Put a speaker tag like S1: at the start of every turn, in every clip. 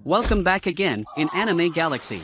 S1: Welcome back again, in Anime Galaxy.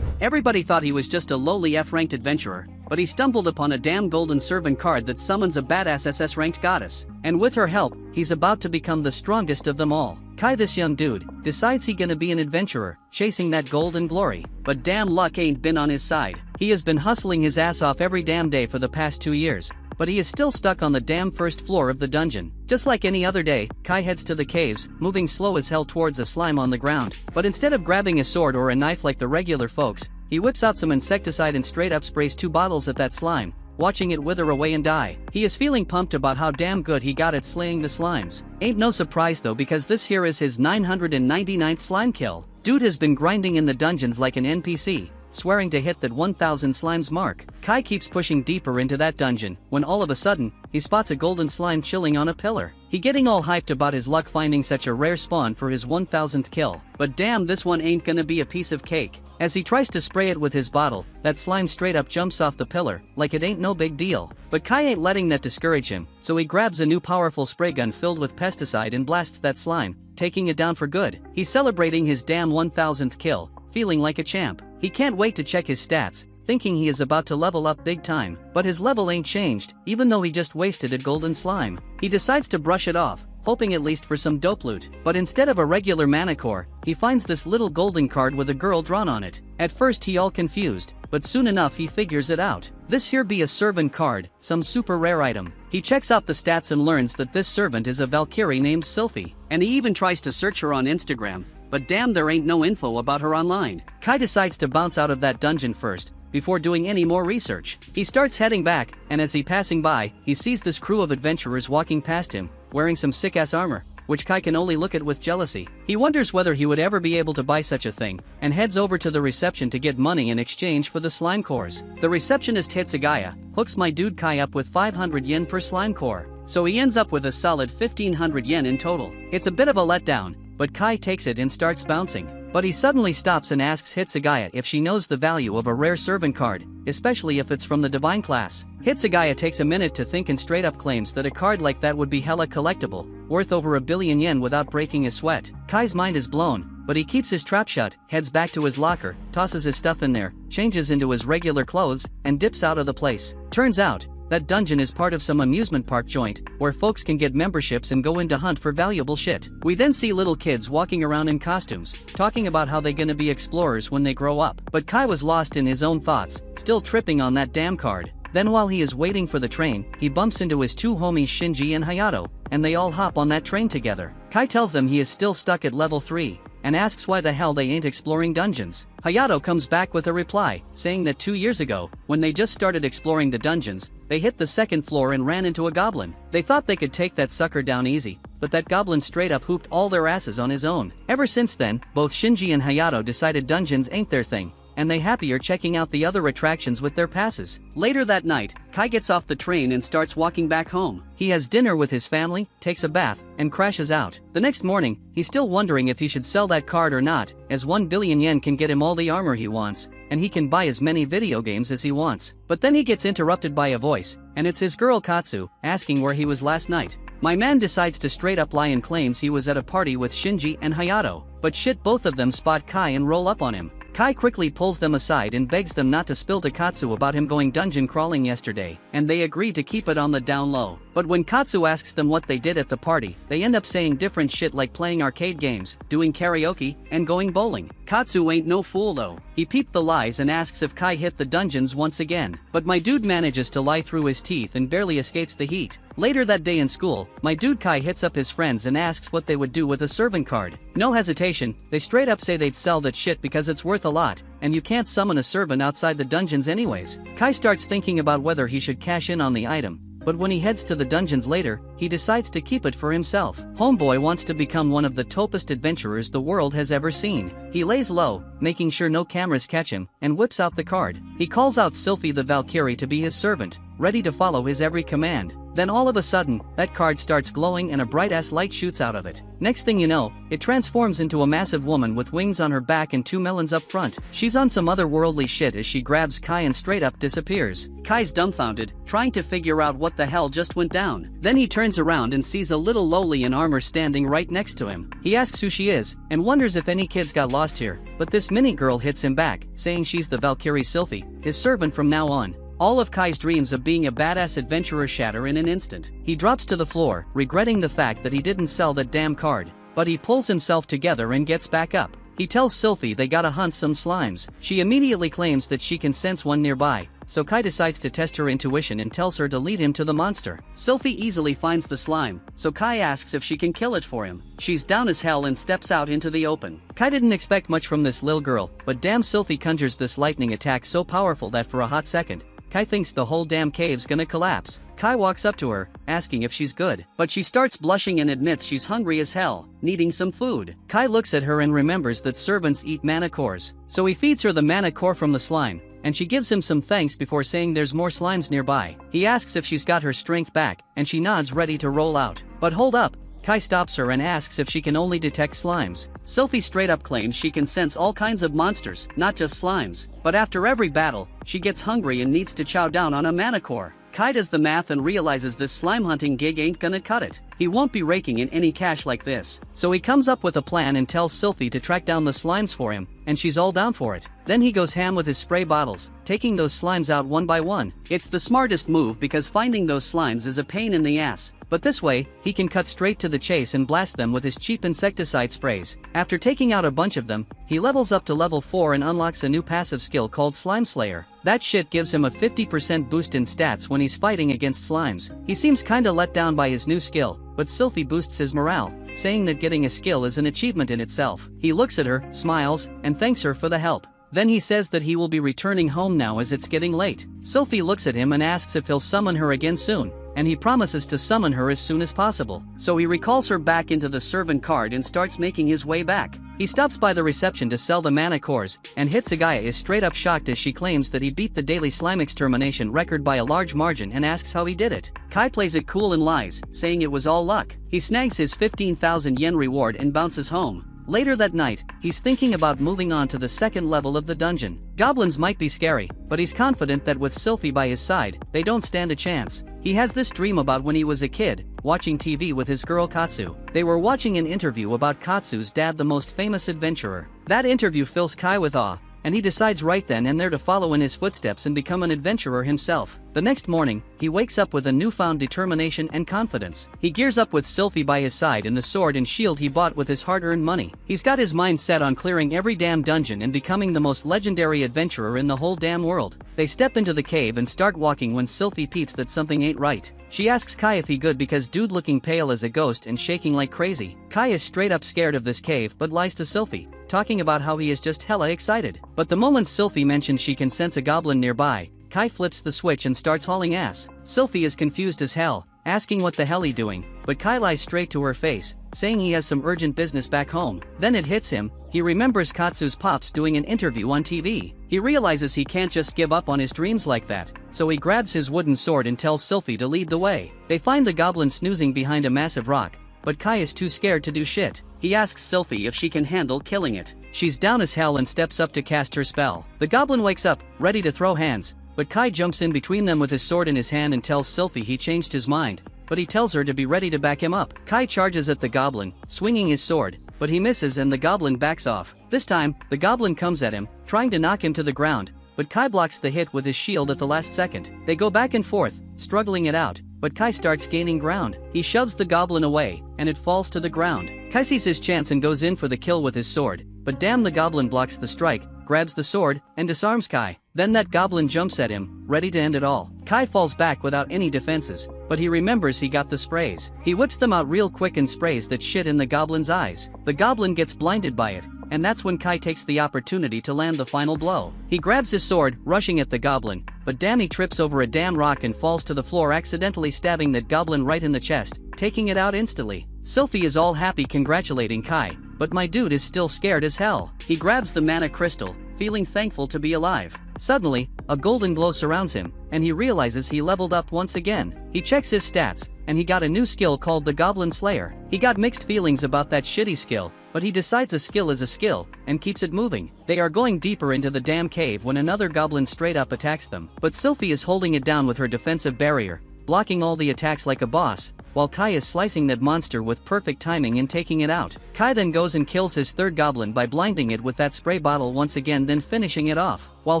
S1: Everybody thought he was just a lowly F-ranked adventurer, but he stumbled upon a damn golden servant card that summons a badass SS-ranked goddess, and with her help, he's about to become the strongest of them all. Kai, this young dude, decides he gonna be an adventurer, chasing that gold and glory, but damn luck ain't been on his side. He has been hustling his ass off every damn day for the past 2 years, but he is still stuck on the damn first floor of the dungeon. Just like any other day, Kai heads to the caves, moving slow as hell towards a slime on the ground. But instead of grabbing a sword or a knife like the regular folks, he whips out some insecticide and straight up sprays 2 bottles at that slime, watching it wither away and die. He is feeling pumped about how damn good he got at slaying the slimes. Ain't no surprise though, because this here is his 999th slime kill. Dude has been grinding in the dungeons like an NPC, swearing to hit that 1000 slimes mark. Kai keeps pushing deeper into that dungeon, when all of a sudden, he spots a golden slime chilling on a pillar. He getting all hyped about his luck finding such a rare spawn for his 1000th kill. But damn, this one ain't gonna be a piece of cake. As he tries to spray it with his bottle, that slime straight up jumps off the pillar, like it ain't no big deal. But Kai ain't letting that discourage him, so he grabs a new powerful spray gun filled with pesticide and blasts that slime, taking it down for good. He's celebrating his damn 1000th kill, feeling like a champ. He can't wait to check his stats, thinking he is about to level up big time, but his level ain't changed, even though he just wasted a golden slime. He decides to brush it off, hoping at least for some dope loot, but instead of a regular mana core, he finds this little golden card with a girl drawn on it. At first he all confused, but soon enough he figures it out. This here be a servant card, some super rare item. He checks out the stats and learns that this servant is a Valkyrie named Sylphie, and he even tries to search her on Instagram, but damn, there ain't no info about her online. Kai decides to bounce out of that dungeon first, before doing any more research. He starts heading back, and as he passing by, he sees this crew of adventurers walking past him, wearing some sick-ass armor, which Kai can only look at with jealousy. He wonders whether he would ever be able to buy such a thing, and heads over to the reception to get money in exchange for the slime cores. The receptionist Hitsugaya hooks my dude Kai up with 500 yen per slime core, so he ends up with a solid 1500 yen in total. It's a bit of a letdown, but Kai takes it and starts bouncing. But he suddenly stops and asks Hitsugaya if she knows the value of a rare servant card, especially if it's from the divine class. Hitsugaya takes a minute to think and straight up claims that a card like that would be hella collectible, worth over 1 billion yen without breaking a sweat. Kai's mind is blown, but he keeps his trap shut, heads back to his locker, tosses his stuff in there, changes into his regular clothes, and dips out of the place. Turns out, that dungeon is part of some amusement park joint, where folks can get memberships and go in to hunt for valuable shit. We then see little kids walking around in costumes, talking about how they gonna be explorers when they grow up. But Kai was lost in his own thoughts, still tripping on that damn card. Then while he is waiting for the train, he bumps into his 2 homies Shinji and Hayato, and they all hop on that train together. Kai tells them he is still stuck at level 3, and asks why the hell they ain't exploring dungeons. Hayato comes back with a reply, saying that 2 years ago, when they just started exploring the dungeons, they hit the 2nd floor and ran into a goblin. They thought they could take that sucker down easy, but that goblin straight up hooped all their asses on his own. Ever since then, both Shinji and Hayato decided dungeons ain't their thing, and they happier checking out the other attractions with their passes. Later that night, Kai gets off the train and starts walking back home. He has dinner with his family, takes a bath, and crashes out. The next morning, he's still wondering if he should sell that card or not, as 1 billion yen can get him all the armor he wants, and he can buy as many video games as he wants. But then he gets interrupted by a voice, and it's his girl Katsu, asking where he was last night. My man decides to straight up lie and claims he was at a party with Shinji and Hayato, but shit, both of them spot Kai and roll up on him. Kai quickly pulls them aside and begs them not to spill to Katsu about him going dungeon crawling yesterday, and they agree to keep it on the down low. But when Katsu asks them what they did at the party, they end up saying different shit like playing arcade games, doing karaoke, and going bowling. Katsu ain't no fool though. He peeped the lies and asks if Kai hit the dungeons once again, but my dude manages to lie through his teeth and barely escapes the heat. Later that day in school, my dude Kai hits up his friends and asks what they would do with a servant card. No hesitation, they straight up say they'd sell that shit because it's worth a lot, and you can't summon a servant outside the dungeons anyways. Kai starts thinking about whether he should cash in on the item, but when he heads to the dungeons later, he decides to keep it for himself. Homeboy wants to become one of the topest adventurers the world has ever seen. He lays low, making sure no cameras catch him, and whips out the card. He calls out Sylphie the Valkyrie to be his servant, ready to follow his every command. Then all of a sudden, that card starts glowing and a bright-ass light shoots out of it. Next thing you know, it transforms into a massive woman with wings on her back and 2 melons up front. She's on some otherworldly shit as she grabs Kai and straight up disappears. Kai's dumbfounded, trying to figure out what the hell just went down. Then he turns around and sees a little lowly in armor standing right next to him. He asks who she is, and wonders if any kids got lost here, but this mini girl hits him back, saying she's the Valkyrie Sylphie, his servant from now on. All of Kai's dreams of being a badass adventurer shatter in an instant. He drops to the floor, regretting the fact that he didn't sell that damn card. But he pulls himself together and gets back up. He tells Sylphie they gotta hunt some slimes. She immediately claims that she can sense one nearby, so Kai decides to test her intuition and tells her to lead him to the monster. Sylphie easily finds the slime, so Kai asks if she can kill it for him. She's down as hell and steps out into the open. Kai didn't expect much from this lil girl, but damn, Sylphie conjures this lightning attack so powerful that for a hot second, Kai thinks the whole damn cave's gonna collapse. Kai walks up to her, asking if she's good, but she starts blushing and admits she's hungry as hell, needing some food. Kai looks at her and remembers that servants eat mana cores, so he feeds her the mana core from the slime, and she gives him some thanks before saying there's more slimes nearby. He asks if she's got her strength back, and she nods ready to roll out. But hold up, Kai stops her and asks if she can only detect slimes. Sylphie straight up claims she can sense all kinds of monsters, not just slimes. But after every battle, she gets hungry and needs to chow down on a mana core. Kai does the math and realizes this slime hunting gig ain't gonna cut it. He won't be raking in any cash like this. So he comes up with a plan and tells Sylphie to track down the slimes for him, and she's all down for it. Then he goes ham with his spray bottles, taking those slimes out one by one. It's the smartest move because finding those slimes is a pain in the ass. But this way, he can cut straight to the chase and blast them with his cheap insecticide sprays. After taking out a bunch of them, he levels up to level 4 and unlocks a new passive skill called Slime Slayer. That shit gives him a 50% boost in stats when he's fighting against slimes. He seems kinda let down by his new skill, but Sylphie boosts his morale, saying that getting a skill is an achievement in itself. He looks at her, smiles, and thanks her for the help. Then he says that he will be returning home now as it's getting late. Sylphie looks at him and asks if he'll summon her again soon, and he promises to summon her as soon as possible. So he recalls her back into the servant card and starts making his way back. He stops by the reception to sell the mana cores, and Hitsugaya is straight up shocked as she claims that he beat the daily slime extermination record by a large margin and asks how he did it. Kai plays it cool and lies, saying it was all luck. He snags his 15,000 yen reward and bounces home. Later that night, he's thinking about moving on to the second level of the dungeon. Goblins might be scary, but he's confident that with Sylphie by his side, they don't stand a chance. He has this dream about when he was a kid, watching TV with his girl Katsu. They were watching an interview about Katsu's dad, the most famous adventurer. That interview fills Kai with awe, and he decides right then and there to follow in his footsteps and become an adventurer himself. The next morning, he wakes up with a newfound determination and confidence. He gears up with Sylphie by his side and the sword and shield he bought with his hard-earned money. He's got his mind set on clearing every damn dungeon and becoming the most legendary adventurer in the whole damn world. They step into the cave and start walking when Sylphie peeps that something ain't right. She asks Kai if he good because dude looking pale as a ghost and shaking like crazy. Kai is straight up scared of this cave but lies to Sylphie, talking about how he is just hella excited. But the moment Sylphie mentions she can sense a goblin nearby, Kai flips the switch and starts hauling ass. Sylphie is confused as hell, asking what the hell he doing, but Kai lies straight to her face, saying he has some urgent business back home. Then it hits him, he remembers Katsu's pops doing an interview on TV. He realizes he can't just give up on his dreams like that, so he grabs his wooden sword and tells Sylphie to lead the way. They find the goblin snoozing behind a massive rock, but Kai is too scared to do shit. He asks Sylphie if she can handle killing it. She's down as hell and steps up to cast her spell. The goblin wakes up, ready to throw hands, but Kai jumps in between them with his sword in his hand and tells Sylphie he changed his mind, but he tells her to be ready to back him up. Kai charges at the goblin, swinging his sword, but he misses and the goblin backs off. This time, the goblin comes at him, trying to knock him to the ground, but Kai blocks the hit with his shield at the last second. They go back and forth, struggling it out, but Kai starts gaining ground. He shoves the goblin away, and it falls to the ground. Kai sees his chance and goes in for the kill with his sword, but damn, the goblin blocks the strike, grabs the sword, and disarms Kai. Then that goblin jumps at him, ready to end it all. Kai falls back without any defenses, but he remembers he got the sprays. He whips them out real quick and sprays that shit in the goblin's eyes. The goblin gets blinded by it, and that's when Kai takes the opportunity to land the final blow. He grabs his sword, rushing at the goblin, but damn, he trips over a damn rock and falls to the floor, accidentally stabbing that goblin right in the chest, taking it out instantly. Sylphie is all happy congratulating Kai, but my dude is still scared as hell. He grabs the mana crystal, feeling thankful to be alive. Suddenly, a golden glow surrounds him, and he realizes he leveled up once again. He checks his stats, and he got a new skill called the Goblin Slayer. He got mixed feelings about that shitty skill, but he decides a skill is a skill, and keeps it moving. They are going deeper into the damn cave when another goblin straight up attacks them, but Sylphie is holding it down with her defensive barrier, blocking all the attacks like a boss, while Kai is slicing that monster with perfect timing and taking it out. Kai then goes and kills his third goblin by blinding it with that spray bottle once again, then finishing it off. While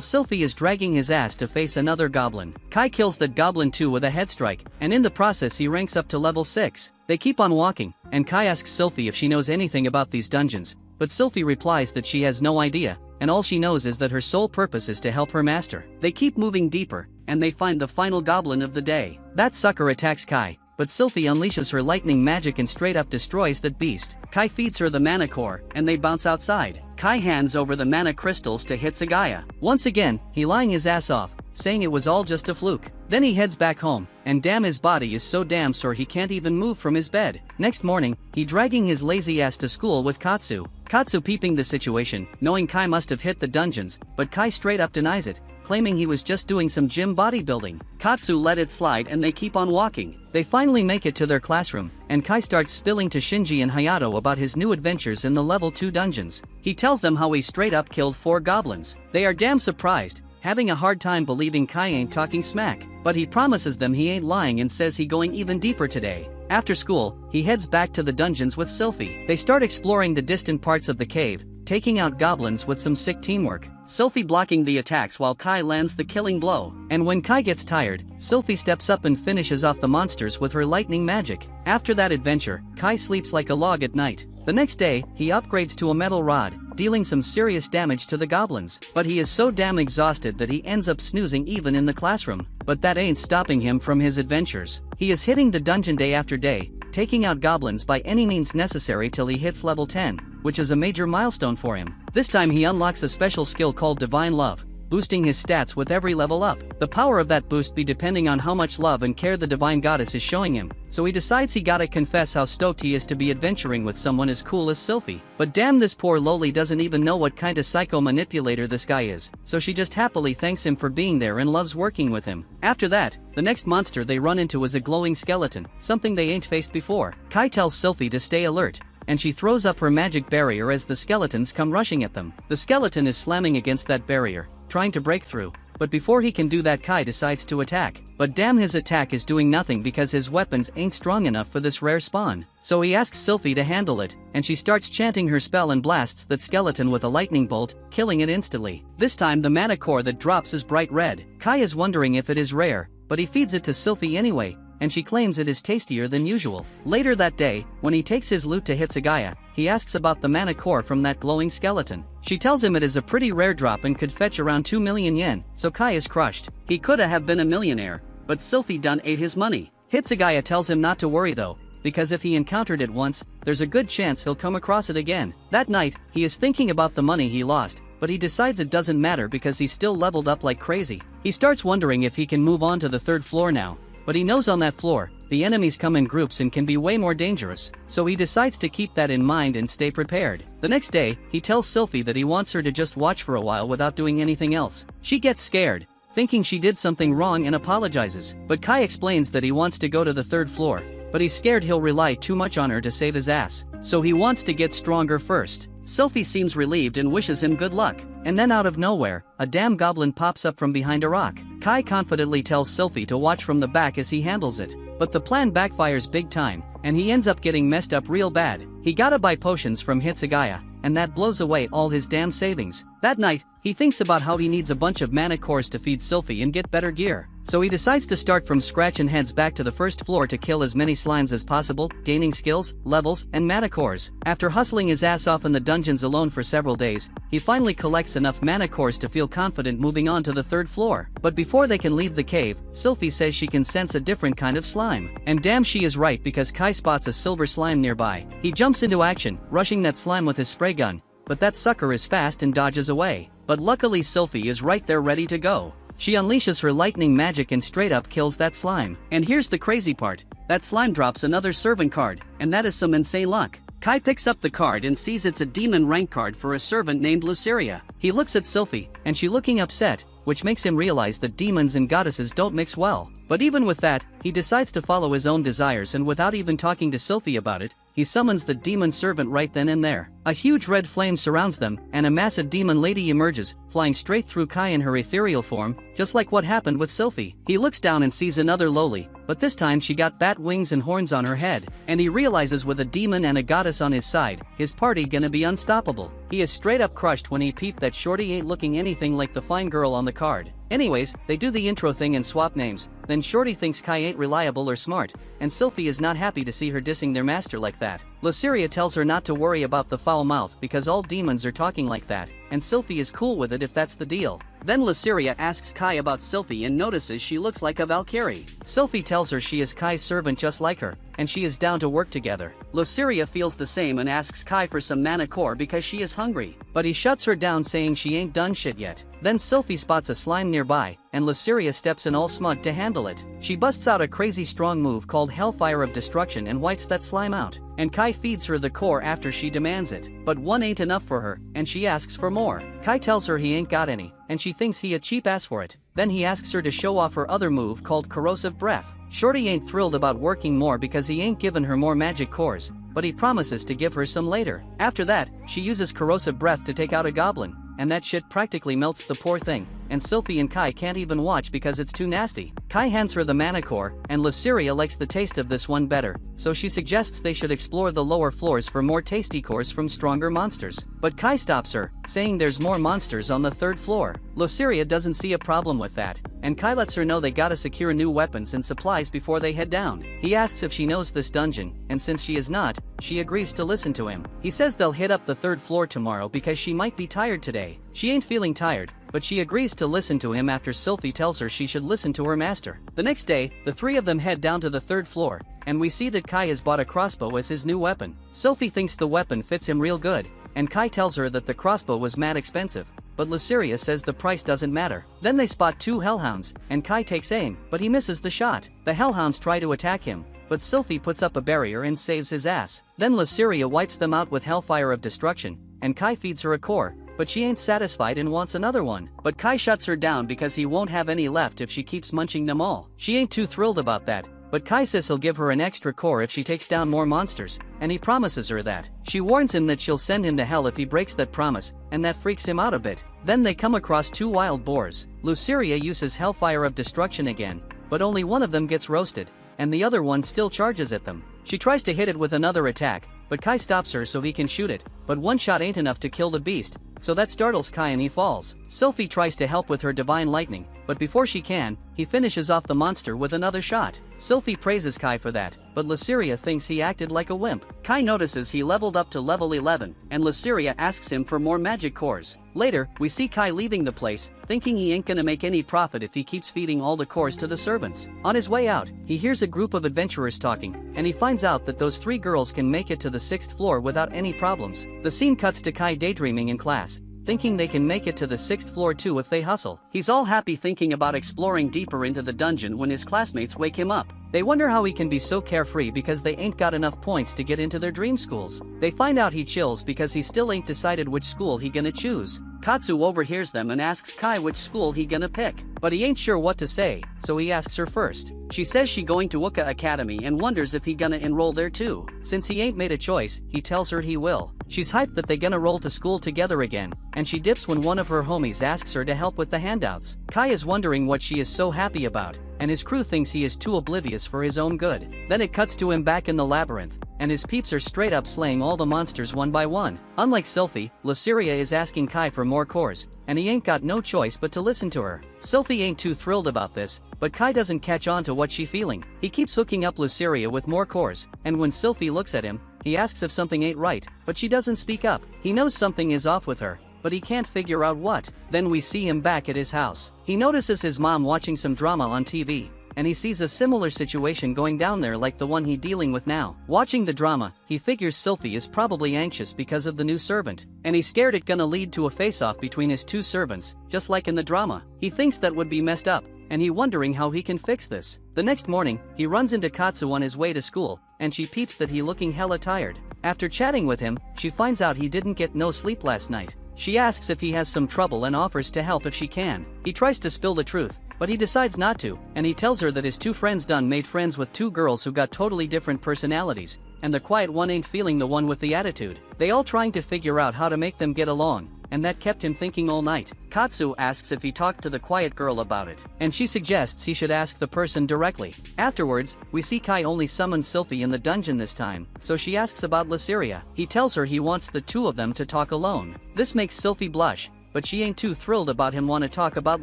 S1: Sylphie is dragging his ass to face another goblin, Kai kills that goblin too with a head strike, and in the process he ranks up to level 6. They keep on walking, and Kai asks Sylphie if she knows anything about these dungeons, but Sylphie replies that she has no idea, and all she knows is that her sole purpose is to help her master. They keep moving deeper, and they find the final goblin of the day. That sucker attacks Kai, but Sylphie unleashes her lightning magic and straight up destroys that beast. Kai feeds her the mana core, and they bounce outside. Kai hands over the mana crystals to Hitsugaya. Once again, he lying his ass off, saying it was all just a fluke. Then he heads back home, and damn, his body is so damn sore he can't even move from his bed. Next morning, he dragging his lazy ass to school with Katsu. Katsu peeping the situation, knowing Kai must have hit the dungeons, but Kai straight up denies it, claiming he was just doing some gym bodybuilding. Katsu let it slide and they keep on walking. They finally make it to their classroom, and Kai starts spilling to Shinji and Hayato about his new adventures in the level 2 dungeons. He tells them how he straight up killed 4 goblins. They are damn surprised, having a hard time believing Kai ain't talking smack, but he promises them he ain't lying and says he going even deeper today. After school, he heads back to the dungeons with Sylphie. They start exploring the distant parts of the cave, taking out goblins with some sick teamwork. Sylphie blocking the attacks while Kai lands the killing blow. And when Kai gets tired, Sylphie steps up and finishes off the monsters with her lightning magic. After that adventure, Kai sleeps like a log at night. The next day, he upgrades to a metal rod, dealing some serious damage to the goblins. But he is so damn exhausted that he ends up snoozing even in the classroom. But that ain't stopping him from his adventures. He is hitting the dungeon day after day, taking out goblins by any means necessary till he hits level 10, which is a major milestone for him. This time he unlocks a special skill called Divine Love, boosting his stats with every level up. The power of that boost be depending on how much love and care the divine goddess is showing him, so he decides he gotta confess how stoked he is to be adventuring with someone as cool as Sylphie. But damn, this poor lowly doesn't even know what kind of psycho manipulator this guy is, so she just happily thanks him for being there and loves working with him. After that, the next monster they run into is a glowing skeleton, something they ain't faced before. Kai tells Sylphie to stay alert, and she throws up her magic barrier as the skeletons come rushing at them. The skeleton is slamming against that barrier, trying to break through, but before he can do that, Kai decides to attack. But damn, his attack is doing nothing because his weapons ain't strong enough for this rare spawn. So he asks Sylphie to handle it, and she starts chanting her spell and blasts that skeleton with a lightning bolt, killing it instantly. This time the mana core that drops is bright red. Kai is wondering if it is rare, but he feeds it to Sylphie anyway, and she claims it is tastier than usual. Later that day, when he takes his loot to Hitsugaya, he asks about the mana core from that glowing skeleton. She tells him it is a pretty rare drop and could fetch around 2 million yen, so Kai is crushed. He coulda have been a millionaire, but Sylphie done ate his money. Hitsugaya tells him not to worry though, because if he encountered it once, there's a good chance he'll come across it again. That night, he is thinking about the money he lost, but he decides it doesn't matter because he's still leveled up like crazy. He starts wondering if he can move on to the 3rd floor now, but he knows on that floor, the enemies come in groups and can be way more dangerous, so he decides to keep that in mind and stay prepared. The next day, he tells Sylphie that he wants her to just watch for a while without doing anything else. She gets scared, thinking she did something wrong, and apologizes, but Kai explains that he wants to go to the 3rd floor, but he's scared he'll rely too much on her to save his ass, so he wants to get stronger first. Sylphie seems relieved and wishes him good luck, and then out of nowhere, a damn goblin pops up from behind a rock. Kai confidently tells Sylphie to watch from the back as he handles it, but the plan backfires big time, and he ends up getting messed up real bad. He gotta buy potions from Hitsugaya, and that blows away all his damn savings. That night, he thinks about how he needs a bunch of mana cores to feed Sylphie and get better gear, so he decides to start from scratch and heads back to the 1st floor to kill as many slimes as possible, gaining skills, levels, and mana cores. After hustling his ass off in the dungeons alone for several days, he finally collects enough mana cores to feel confident moving on to the 3rd floor. But before they can leave the cave, Sylphie says she can sense a different kind of slime. And damn, she is right because Kai spots a silver slime nearby. He jumps into action, rushing that slime with his spray gun, but that sucker is fast and dodges away. But luckily Sylphie is right there ready to go. She unleashes her lightning magic and straight up kills that slime. And here's the crazy part, that slime drops another servant card, and that is some insane luck. Kai picks up the card and sees it's a demon rank card for a servant named Luceria. He looks at Sylphie, and she looking upset, which makes him realize that demons and goddesses don't mix well. But even with that, he decides to follow his own desires, and without even talking to Sylphie about it, he summons the demon servant right then and there. A huge red flame surrounds them, and a massive demon lady emerges, flying straight through Kai in her ethereal form, just like what happened with Sylphie. He looks down and sees another lowly, but this time she got bat wings and horns on her head, and he realizes with a demon and a goddess on his side, his party gonna be unstoppable. He is straight up crushed when he peeped that Shorty ain't looking anything like the fine girl on the card. Anyways, they do the intro thing and swap names, then Shorty thinks Kai ain't reliable or smart, and Sylphie is not happy to see her dissing their master like that. Luceria tells her not to worry about the foul mouth because all demons are talking like that, and Sylphie is cool with it if that's the deal. Then Luceria asks Kai about Sylphie and notices she looks like a Valkyrie. Sylphie tells her she is Kai's servant just like her, and she is down to work together. Luceria feels the same and asks Kai for some mana core because she is hungry, but he shuts her down saying she ain't done shit yet. Then Sylphie spots a slime nearby, and Luceria steps in all smug to handle it. She busts out a crazy strong move called Hellfire of Destruction and wipes that slime out, and Kai feeds her the core after she demands it. But one ain't enough for her, and she asks for more. Kai tells her he ain't got any, and she thinks he a cheap ass for it. Then he asks her to show off her other move called Corrosive Breath. Shorty ain't thrilled about working more because he ain't given her more magic cores, but he promises to give her some later. After that, she uses Corrosive Breath to take out a goblin, and that shit practically melts the poor thing, and Sylphie and Kai can't even watch because it's too nasty. Kai hands her the mana core, and Luceria likes the taste of this one better, so she suggests they should explore the lower floors for more tasty cores from stronger monsters. But Kai stops her, saying there's more monsters on the 3rd floor. Luceria doesn't see a problem with that, and Kai lets her know they gotta secure new weapons and supplies before they head down. He asks if she knows this dungeon, and since she is not, she agrees to listen to him. He says they'll hit up the 3rd floor tomorrow because she might be tired today. She ain't feeling tired, but she agrees to listen to him after Sylphie tells her she should listen to her master. The next day, the three of them head down to the 3rd floor, and we see that Kai has bought a crossbow as his new weapon. Sylphie thinks the weapon fits him real good, and Kai tells her that the crossbow was mad expensive, but Luceria says the price doesn't matter. Then they spot 2 hellhounds, and Kai takes aim, but he misses the shot. The hellhounds try to attack him, but Sylphie puts up a barrier and saves his ass. Then Luceria wipes them out with Hellfire of Destruction, and Kai feeds her a core, but she ain't satisfied and wants another one. But Kai shuts her down because he won't have any left if she keeps munching them all. She ain't too thrilled about that, but Kai says he'll give her an extra core if she takes down more monsters, and he promises her that. She warns him that she'll send him to hell if he breaks that promise, and that freaks him out a bit. Then they come across 2 wild boars. Luceria uses Hellfire of Destruction again, but only one of them gets roasted, and the other one still charges at them. She tries to hit it with another attack, but Kai stops her so he can shoot it, but one shot ain't enough to kill the beast, so that startles Kai and he falls. Sylphie tries to help with her divine lightning, but before she can, he finishes off the monster with another shot. Sylphie praises Kai for that, but Luceria thinks he acted like a wimp. Kai notices he leveled up to level 11, and Luceria asks him for more magic cores. Later, we see Kai leaving the place, thinking he ain't gonna make any profit if he keeps feeding all the cores to the servants. On his way out, he hears a group of adventurers talking, and he finds out that those 3 girls can make it to the 6th floor without any problems. The scene cuts to Kai daydreaming in class, thinking they can make it to the 6th floor too if they hustle. He's all happy thinking about exploring deeper into the dungeon when his classmates wake him up. They wonder how he can be so carefree because they ain't got enough points to get into their dream schools. They find out he chills because he still ain't decided which school he gonna choose. Katsu overhears them and asks Kai which school he gonna pick, but he ain't sure what to say, so he asks her first. She says she going to Uka Academy and wonders if he gonna enroll there too. Since he ain't made a choice, he tells her he will. She's hyped that they gonna roll to school together again, and she dips when one of her homies asks her to help with the handouts. Kai is wondering what she is so happy about, and his crew thinks he is too oblivious for his own good. Then it cuts to him back in the labyrinth, and his peeps are straight up slaying all the monsters one by one. Unlike Sylphie, Luceria is asking Kai for more cores, and he ain't got no choice but to listen to her. Sylphie ain't too thrilled about this, but Kai doesn't catch on to what she feeling. He keeps hooking up Luceria with more cores, and when Sylphie looks at him, he asks if something ain't right, but she doesn't speak up. He knows something is off with her, but he can't figure out what. Then we see him back at his house. He notices his mom watching some drama on TV, and he sees a similar situation going down there like the one he dealing with now. Watching the drama, he figures Sylphie is probably anxious because of the new servant, and he's scared it gonna lead to a face-off between his 2 servants, just like in the drama. He thinks that would be messed up, and he wondering how he can fix this. The next morning, he runs into Katsu on his way to school, and she peeps that he looking hella tired. After chatting with him, she finds out he didn't get no sleep last night. She asks if he has some trouble and offers to help if she can. He tries to spill the truth, but he decides not to, and he tells her that his two friends done made friends with two girls who got totally different personalities, and the quiet one ain't feeling the one with the attitude. They all trying to figure out how to make them get along, and that kept him thinking all night. Katsu asks if he talked to the quiet girl about it, and she suggests he should ask the person directly. Afterwards, we see Kai only summons Sylphie in the dungeon this time, so she asks about Lysiria. He tells her he wants the two of them to talk alone. This makes Sylphie blush, but she ain't too thrilled about him want to talk about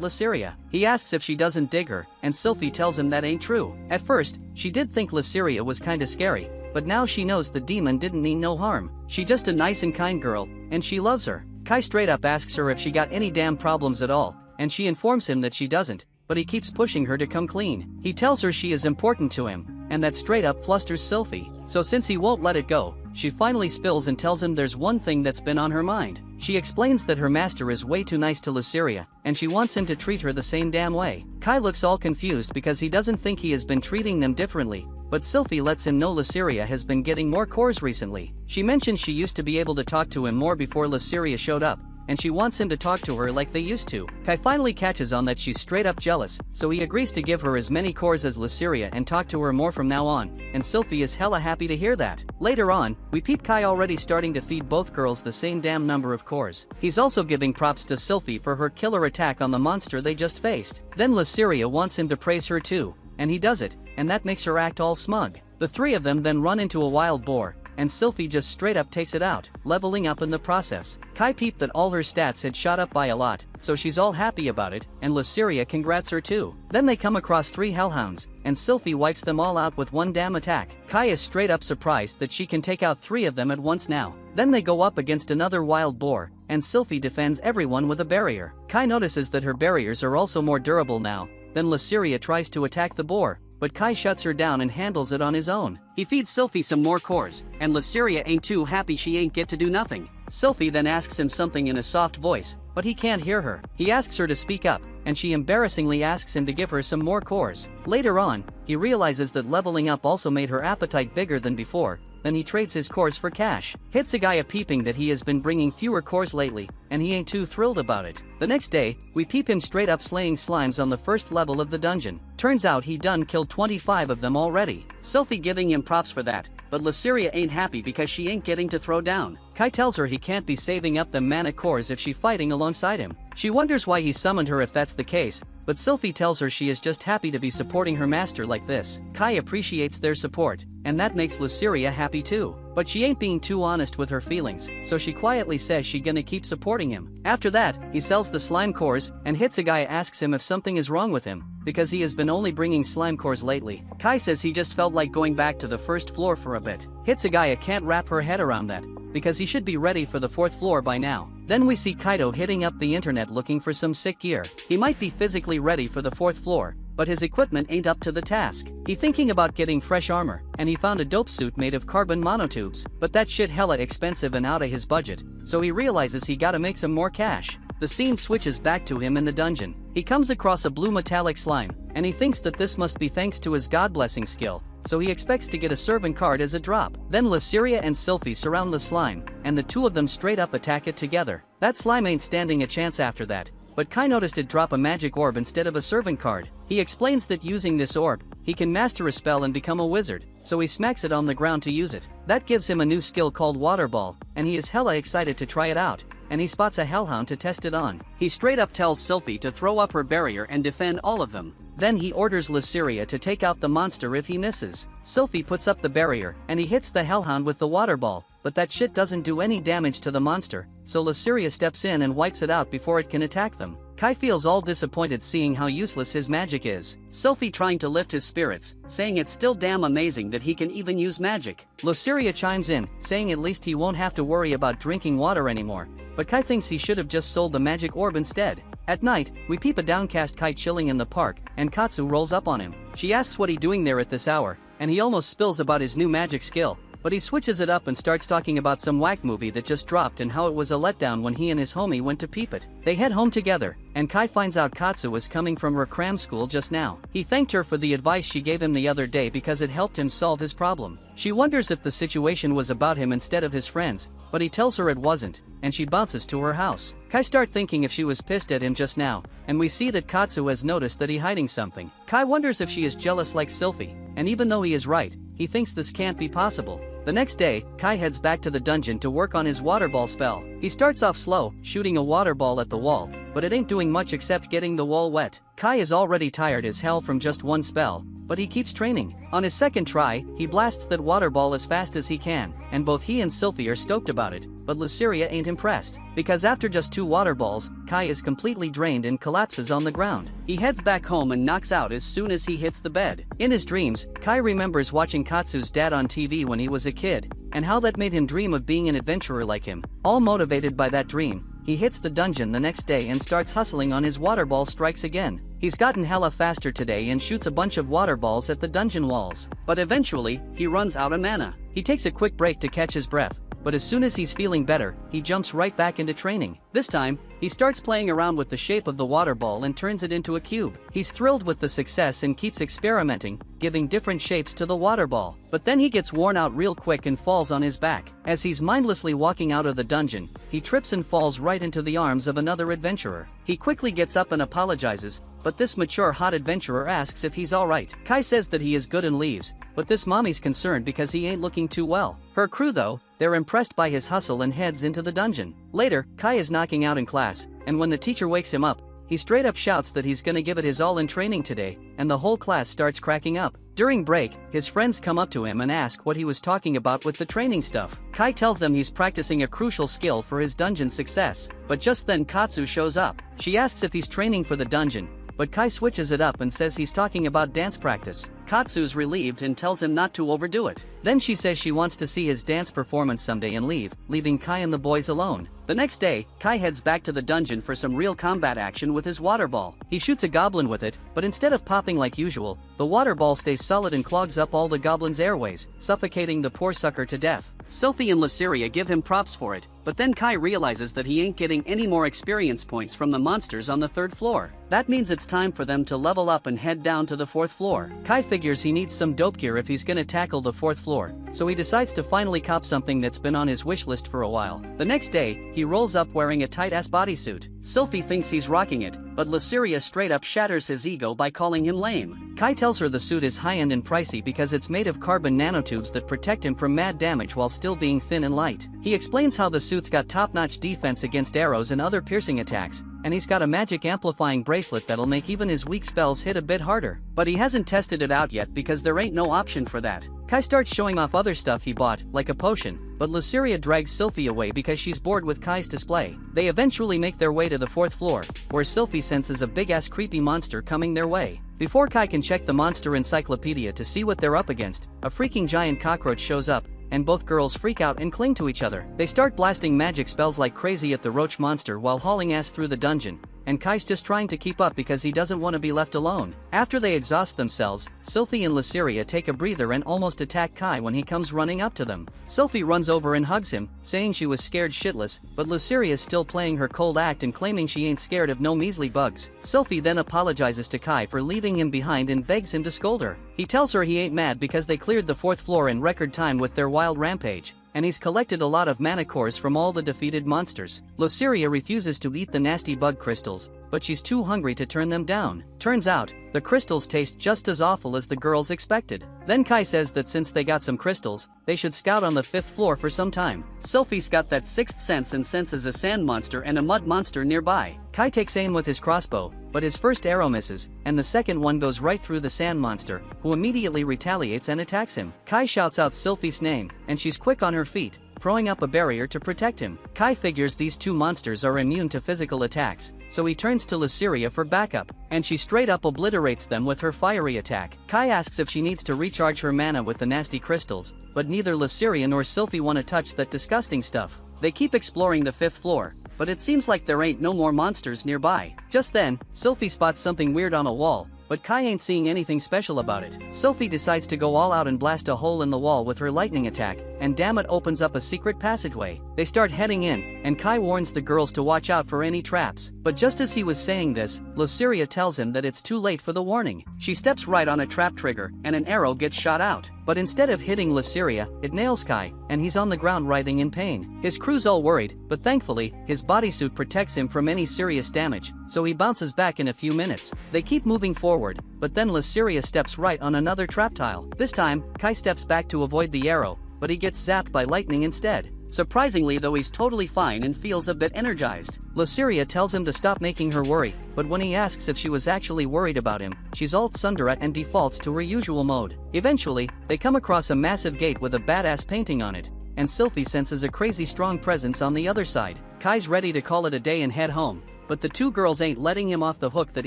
S1: Lysiria. He asks if she doesn't dig her, and Sylphie tells him that ain't true. At first, she did think Lysiria was kinda scary, but now she knows the demon didn't mean no harm. She just a nice and kind girl, and she loves her. Kai straight up asks her if she got any damn problems at all, and she informs him that she doesn't, but he keeps pushing her to come clean. He tells her she is important to him, and that straight up flusters Sylphie. So since he won't let it go, she finally spills and tells him there's one thing that's been on her mind. She explains that her master is way too nice to Lysiria, and she wants him to treat her the same damn way. Kai looks all confused because he doesn't think he has been treating them differently, but Sylphie lets him know Lysiria has been getting more cores recently. She mentions she used to be able to talk to him more before Lysiria showed up, and she wants him to talk to her like they used to. Kai finally catches on that she's straight up jealous, so he agrees to give her as many cores as Lysiria and talk to her more from now on, and Sylphie is hella happy to hear that. Later on, we peep Kai already starting to feed both girls the same damn number of cores. He's also giving props to Sylphie for her killer attack on the monster they just faced. Then Lysiria wants him to praise her too, and he does it, and that makes her act all smug. The three of them then run into a wild boar, and Sylphie just straight up takes it out, leveling up in the process. Kai peeped that all her stats had shot up by a lot, so she's all happy about it, and Lysiria congrats her too. Then they come across 3 hellhounds, and Sylphie wipes them all out with one damn attack. Kai is straight up surprised that she can take out 3 of them at once now. Then they go up against another wild boar, and Sylphie defends everyone with a barrier. Kai notices that her barriers are also more durable now. Then Lysiria tries to attack the boar, but Kai shuts her down and handles it on his own. He feeds Sylphie some more cores, and Lysiria ain't too happy she ain't get to do nothing. Sylphie then asks him something in a soft voice, but he can't hear her. He asks her to speak up, and she embarrassingly asks him to give her some more cores. Later on, he realizes that leveling up also made her appetite bigger than before, then he trades his cores for cash. Hitsugaya peeping that he has been bringing fewer cores lately, and he ain't too thrilled about it. The next day, we peep him straight up slaying slimes on the first level of the dungeon. Turns out he done killed 25 of them already. Sylphie giving him props for that, but Lysiria ain't happy because she ain't getting to throw down. Kai tells her he can't be saving up them mana cores if she fighting alongside him. She wonders why he summoned her if that's the case, but Sylphie tells her she is just happy to be supporting her master like this. Kai appreciates their support, and that makes Lysiria happy too. But she ain't being too honest with her feelings, so she quietly says she gonna keep supporting him. After that, he sells the slime cores, and Hitsugaya asks him if something is wrong with him, because he has been only bringing slime cores lately. Kai says he just felt like going back to the first floor for a bit. Hitsugaya can't wrap her head around that, because he should be ready for the 4th floor by now. Then we see Kaido hitting up the internet looking for some sick gear. He might be physically ready for the 4th floor, but his equipment ain't up to the task. He thinking about getting fresh armor, and he found a dope suit made of carbon monotubes, but that shit hella expensive and outta his budget, so he realizes he gotta make some more cash. The scene switches back to him in the dungeon. He comes across a blue metallic slime, and he thinks that this must be thanks to his god blessing skill, so he expects to get a servant card as a drop. Then Lysiria and Sylphie surround the slime, and the two of them straight up attack it together. That slime ain't standing a chance after that, but Kai noticed it drop a magic orb instead of a servant card. He explains that using this orb, he can master a spell and become a wizard, so he smacks it on the ground to use it. That gives him a new skill called Water Ball, and he is hella excited to try it out, and he spots a hellhound to test it on. He straight up tells Sylphie to throw up her barrier and defend all of them. Then he orders Lysiria to take out the monster if he misses. Sylphie puts up the barrier, and he hits the hellhound with the water ball, but that shit doesn't do any damage to the monster, so Lysiria steps in and wipes it out before it can attack them. Kai feels all disappointed seeing how useless his magic is. Sylphie trying to lift his spirits, saying it's still damn amazing that he can even use magic. Lysiria chimes in, saying at least he won't have to worry about drinking water anymore, but Kai thinks he should have just sold the magic orb instead. At night, we peep a downcast Kai chilling in the park, and Katsu rolls up on him. She asks what he doing there at this hour, and he almost spills about his new magic skill, but he switches it up and starts talking about some whack movie that just dropped and how it was a letdown when he and his homie went to peep it. They head home together, and Kai finds out Katsu was coming from her cram school just now. He thanked her for the advice she gave him the other day because it helped him solve his problem. She wonders if the situation was about him instead of his friends, but he tells her it wasn't, and she bounces to her house. Kai starts thinking if she was pissed at him just now, and we see that Katsu has noticed that he's hiding something. Kai wonders if she is jealous like Sylphie, and even though he is right, he thinks this can't be possible. The next day, Kai heads back to the dungeon to work on his water ball spell. He starts off slow, shooting a water ball at the wall, but it ain't doing much except getting the wall wet. Kai is already tired as hell from just one spell, but he keeps training. On his second try, he blasts that water ball as fast as he can, and both he and Sylphie are stoked about it, but Luceria ain't impressed, because after just 2 water balls, Kai is completely drained and collapses on the ground. He heads back home and knocks out as soon as he hits the bed. In his dreams, Kai remembers watching Katsu's dad on TV when he was a kid, and how that made him dream of being an adventurer like him. All motivated by that dream, he hits the dungeon the next day and starts hustling on his water ball strikes again. He's gotten hella faster today and shoots a bunch of water balls at the dungeon walls. But eventually, he runs out of mana. He takes a quick break to catch his breath, but as soon as he's feeling better, he jumps right back into training. This time, he starts playing around with the shape of the water ball and turns it into a cube. He's thrilled with the success and keeps experimenting, giving different shapes to the water ball. But then he gets worn out real quick and falls on his back. As he's mindlessly walking out of the dungeon, he trips and falls right into the arms of another adventurer. He quickly gets up and apologizes, but this mature hot adventurer asks if he's alright. Kai says that he is good and leaves, but this mommy's concerned because he ain't looking too well. Her crew though, they're impressed by his hustle and heads into the dungeon. Later, Kai is knocking out in class, and when the teacher wakes him up, he straight up shouts that he's gonna give it his all in training today, and the whole class starts cracking up. During break, his friends come up to him and ask what he was talking about with the training stuff. Kai tells them he's practicing a crucial skill for his dungeon success, but just then Katsu shows up. She asks if he's training for the dungeon, but Kai switches it up and says he's talking about dance practice. Katsu's relieved and tells him not to overdo it. Then she says she wants to see his dance performance someday and leaving Kai and the boys alone. The next day, Kai heads back to the dungeon for some real combat action with his water ball. He shoots a goblin with it, but instead of popping like usual, the water ball stays solid and clogs up all the goblin's airways, suffocating the poor sucker to death. Sylphie and Luceria give him props for it, but then Kai realizes that he ain't getting any more experience points from the monsters on the 3rd floor. That means it's time for them to level up and head down to the 4th floor. Kai figures he needs some dope gear if he's gonna tackle the 4th floor, so he decides to finally cop something that's been on his wish list for a while. The next day, he rolls up wearing a tight-ass bodysuit. Sylphie thinks he's rocking it, but Luceria straight up shatters his ego by calling him lame. Kai tells her the suit is high-end and pricey because it's made of carbon nanotubes that protect him from mad damage while still being thin and light. He explains how the suit's got top-notch defense against arrows and other piercing attacks, and he's got a magic amplifying bracelet that'll make even his weak spells hit a bit harder. But he hasn't tested it out yet because there ain't no option for that. Kai starts showing off other stuff he bought, like a potion, but Luceria drags Sylphie away because she's bored with Kai's display. They eventually make their way to the 4th floor, where Sylphie senses a big-ass creepy monster coming their way. Before Kai can check the monster encyclopedia to see what they're up against, a freaking giant cockroach shows up, and both girls freak out and cling to each other. They start blasting magic spells like crazy at the roach monster while hauling ass through the dungeon, and Kai's just trying to keep up because he doesn't want to be left alone. After they exhaust themselves, Sylphie and Luceria take a breather and almost attack Kai when he comes running up to them. Sylphie runs over and hugs him, saying she was scared shitless, but Luceria's still playing her cold act and claiming she ain't scared of no measly bugs. Sylphie then apologizes to Kai for leaving him behind and begs him to scold her. He tells her he ain't mad because they cleared the 4th floor in record time with their wild rampage, and he's collected a lot of mana cores from all the defeated monsters. Luceria refuses to eat the nasty bug crystals, but she's too hungry to turn them down. Turns out, the crystals taste just as awful as the girls expected. Then Kai says that since they got some crystals, they should scout on the 5th floor for some time. Sylphie's got that 6th sense and senses a sand monster and a mud monster nearby. Kai takes aim with his crossbow, but his first arrow misses, and the second one goes right through the sand monster, who immediately retaliates and attacks him. Kai shouts out Sylphie's name, and she's quick on her feet, throwing up a barrier to protect him. Kai figures these two monsters are immune to physical attacks, so he turns to Luceria for backup, and she straight up obliterates them with her fiery attack. Kai asks if she needs to recharge her mana with the nasty crystals, but neither Luceria nor Sylphie want to touch that disgusting stuff. They keep exploring the 5th floor, but it seems like there ain't no more monsters nearby. Just then, Sylphie spots something weird on a wall, but Kai ain't seeing anything special about it. Sophie decides to go all out and blast a hole in the wall with her lightning attack, and damn it opens up a secret passageway. They start heading in, and Kai warns the girls to watch out for any traps. But just as he was saying this, Luceria tells him that it's too late for the warning. She steps right on a trap trigger, and an arrow gets shot out. But instead of hitting Luceria, it nails Kai, and he's on the ground writhing in pain. His crew's all worried, but thankfully, his bodysuit protects him from any serious damage, so he bounces back in a few minutes. They keep moving forward, but then Luceria steps right on another trap tile. This time, Kai steps back to avoid the arrow, but he gets zapped by lightning instead. Surprisingly though, he's totally fine and feels a bit energized. Luceria tells him to stop making her worry, but when he asks if she was actually worried about him, she's all tsundere and defaults to her usual mode. Eventually, they come across a massive gate with a badass painting on it, and Sylphie senses a crazy strong presence on the other side. Kai's ready to call it a day and head home, but the two girls ain't letting him off the hook that